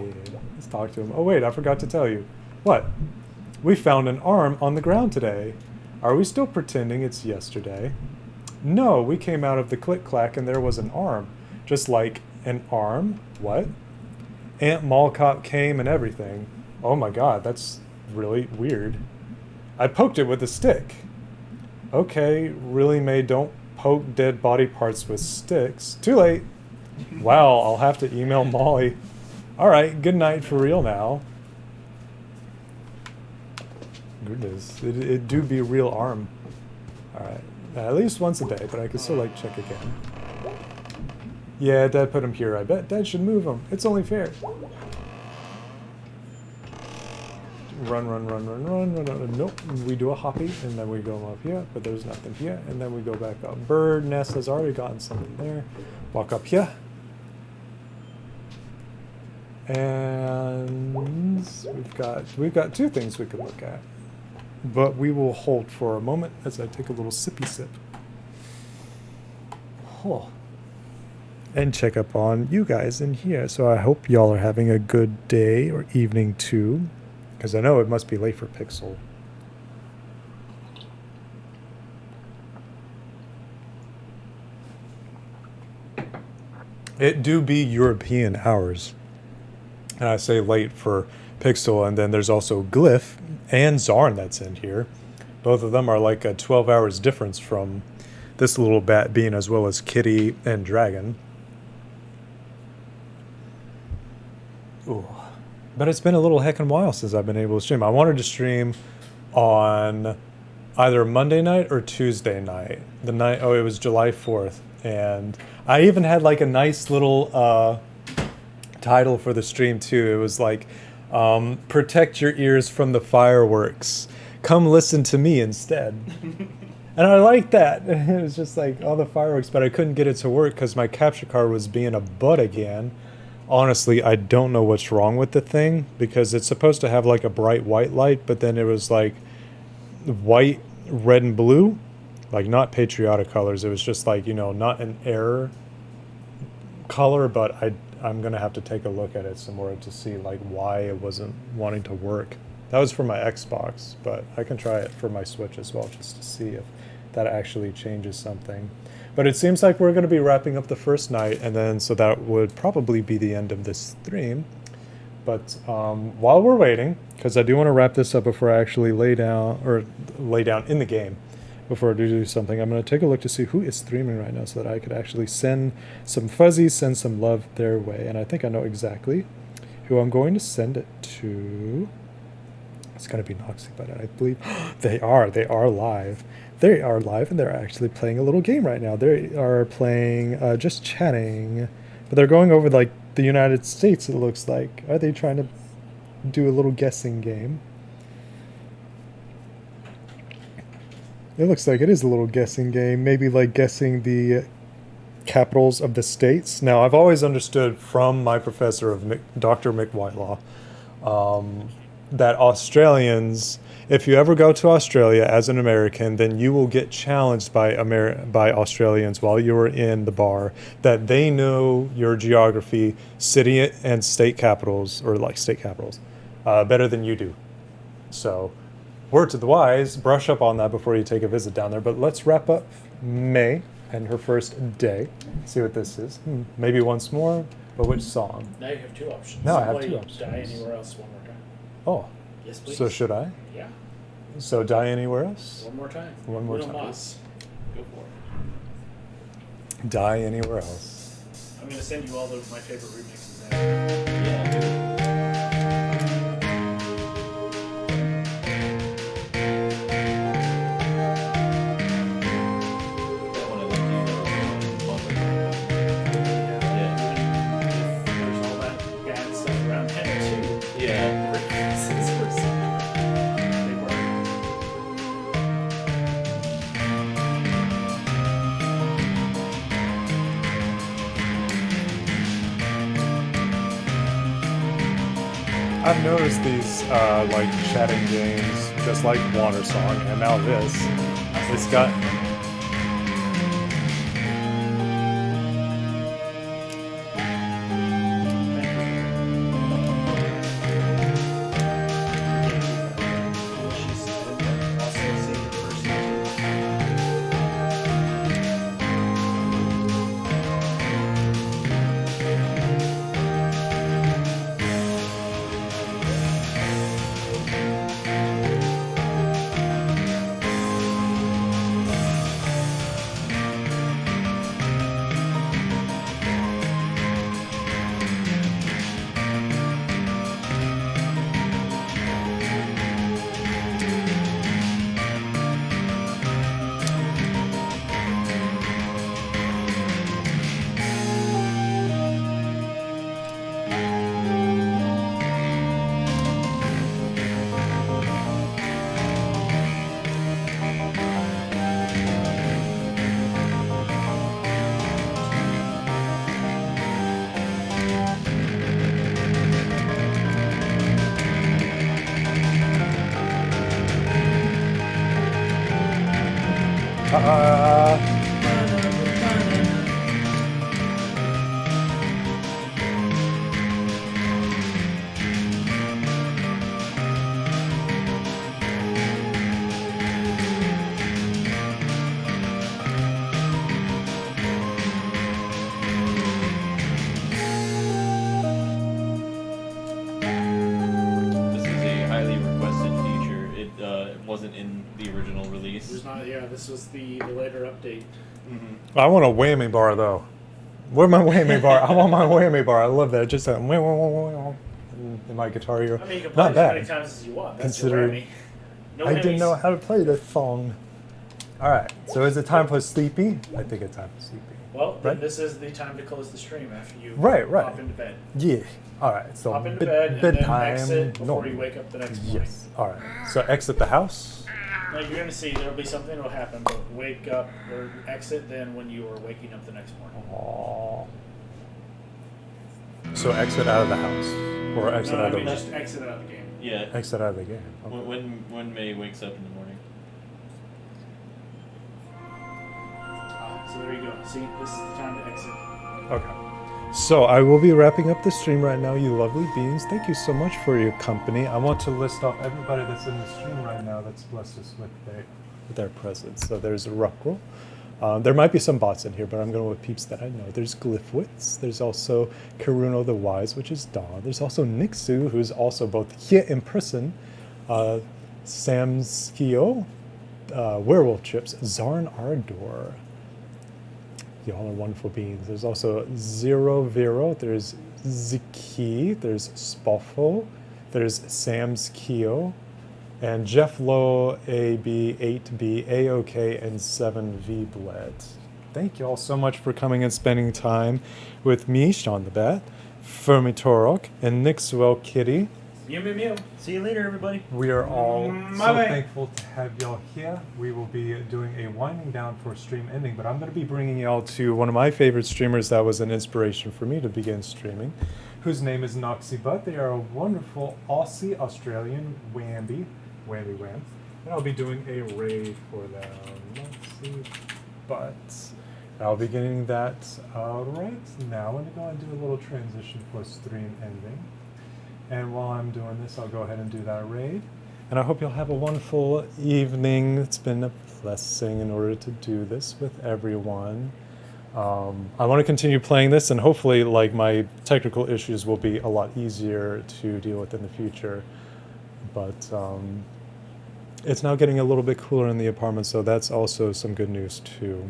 S2: Let's talk to him. Oh, wait, I forgot to tell you. What? We found an arm on the ground today. Are we still pretending it's yesterday? No, we came out of the click-clack and there was an arm. Just like an arm? What? Aunt Malcott came and everything. Oh my god, that's really weird. I poked it with a stick. Okay, really, May, don't poke dead body parts with sticks. Too late. Wow, I'll have to email Molly. Alright, good night for real now. Goodness, it do be a real arm. Alright, at least once a day, but I could still like check again. Yeah, Dad put him here. I bet Dad should move him. It's only fair. Run. Nope, we do a hoppy, and then we go up here, but there's nothing here, and then we go back up. Bird nest has already gotten something there. Walk up here. And we've got two things we could look at. But we will hold for a moment as I take a little sippy sip. Oh. And check up on you guys in here. So I hope y'all are having a good day or evening too. Because I know it must be late for Pixel. It do be European hours. And I say late for Pixel, and then there's also Glyph and Zarn that's in here. Both of them are like a 12 hours difference from this little bat being, as well as Kitty and Dragon. Ooh. But it's been a little heckin' while since I've been able to stream. I wanted to stream on either Monday night or Tuesday night. It was July 4th. And I even had like a nice little title for the stream too. It was like, protect your ears from the fireworks. Come listen to me instead. And I liked that. It was just like all the fireworks, but I couldn't get it to work because my capture card was being a butt again. Honestly, I don't know what's wrong with the thing because it's supposed to have like a bright white light, but then it was like white, red, and blue, like not patriotic colors. It was just like, you know, not an error color, but I'm gonna have to take a look at it some more to see like why it wasn't wanting to work. That was for my Xbox, but I can try it for my Switch as well just to see if that actually changes something. But it seems like we're going to be wrapping up the first night, and then so that would probably be the end of this stream. But while we're waiting, because I do want to wrap this up before I actually lay down in the game, before I do something, I'm going to take a look to see who is streaming right now so that I could actually send some fuzzies, send some love their way. And I think I know exactly who I'm going to send it to. It's going to be Noxie, but I believe they are live. They are live, and they're actually playing a little game right now. They are playing Just Chatting. But they're going over like the United States, it looks like. Are they trying to do a little guessing game? It looks like it is a little guessing game. Maybe like guessing the capitals of the states. Now, I've always understood from my professor of Dr. Mick Whitelaw that Australians, if you ever go to Australia as an American, then you will get challenged by by Australians while you are in the bar that they know your geography, city and state capitals, or like state capitals, better than you do. So, word to the wise, brush up on that before you take a visit down there. But let's wrap up May and her first day. See what this is. Maybe once more, but which song?
S6: Now you have two options.
S2: Now I have
S6: Play
S2: two options.
S6: Die Anywhere Else one more time.
S2: Oh,
S6: Yes, please.
S2: so should I?
S6: Yeah.
S2: So Die Anywhere Else?
S6: One more time.
S2: One more
S6: Bruno
S2: time.
S6: Mars. Go for it.
S2: Die Anywhere Else.
S6: I'm gonna send you all of my favorite remixes.
S5: Yeah. That one I looked at, public. Yeah.
S6: There's all that bad stuff around him too.
S5: Yeah.
S6: They were.
S2: I've noticed these like chatting games, just like Water Song, and now this. It's got.
S5: This is a highly requested feature. It wasn't in the original release.
S6: There's not. Yeah, this was the later update.
S2: I want a whammy bar though. Where's my whammy bar? I want my whammy bar. I love that. Just a in my guitar here.
S6: I mean, you can play
S2: Not
S6: it as many
S2: bad.
S6: times as you want. That's
S2: Considering
S6: your whammy. No
S2: I didn't
S6: whammies.
S2: know how to play the song. All right. So is it time for sleepy? I think it's time for sleepy.
S6: Well, then
S2: Right?
S6: this is the time to close the stream after you
S2: Right.
S6: hop into bed.
S2: Yeah. All right. So
S6: Hop into bed and then
S2: bedtime.
S6: exit before
S2: No.
S6: you wake up the next morning.
S2: Yes. All right. So exit the house.
S6: Now you're gonna see there'll be something that'll happen, but wake up or exit then when you are waking up the next morning.
S2: Aww. So exit out of the house, or exit
S6: No,
S2: out
S6: I
S2: of
S6: mean
S2: the
S6: just exit out of the game.
S5: Yeah.
S2: exit out of the game. Okay.
S5: When May wakes up in the morning.
S6: So there you go. See, this is the time to exit.
S2: Okay. So I will be wrapping up the stream right now, you lovely beings. Thank you so much for your company. I want to list off everybody that's in the stream right now that's blessed us with their presence. So there's Ruckroll. There might be some bots in here, but I'm going with peeps that I know. There's Glyphwitz. There's also Karuno the Wise, which is Dawn. There's also Nixu, who's also both here in person. Samskio, Werewolf Chips, Zarn Ardor. Y'all are wonderful beings. There's also Zero Vero. There's Ziki. There's Spoffo. There's Sam's Keo. And Jeff Lowe, AB, 8B, AOK, and 7V Bled. thank you all so much for coming and spending time with me, Sean the Bat, Fermi Torok, and Nixwell Kitty.
S6: Mew mew mew.
S3: See you later, everybody.
S2: We are all so
S6: Bye-bye.
S2: thankful to have y'all here. We will be doing a winding down for stream ending, but I'm going to be bringing y'all to one of my favorite streamers that was an inspiration for me to begin streaming, whose name is Noxie Butt. They are a wonderful Aussie Australian whammy, and I'll be doing a raid for them. Noxie Butt. I'll be getting that right now. I'm going to do a little transition for stream ending. And while I'm doing this, I'll go ahead and do that raid. And I hope you'll have a wonderful evening. It's been a blessing in order to do this with everyone. I want to continue playing this, and hopefully, like, my technical issues will be a lot easier to deal with in the future. But it's now getting a little bit cooler in the apartment, so that's also some good news too.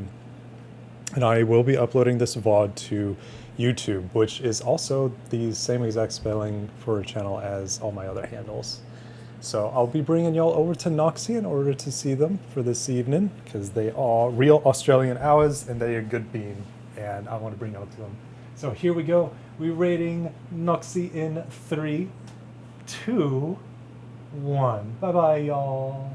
S2: And I will be uploading this VOD to YouTube, which is also the same exact spelling for a channel as all my other handles. So I'll be bringing y'all over to Noxie in order to see them for this evening, because they are real Australian hours and they are good bean, and I want to bring y'all to them. So here we go. We're rating Noxie in 3, 2, 1. Bye bye, y'all.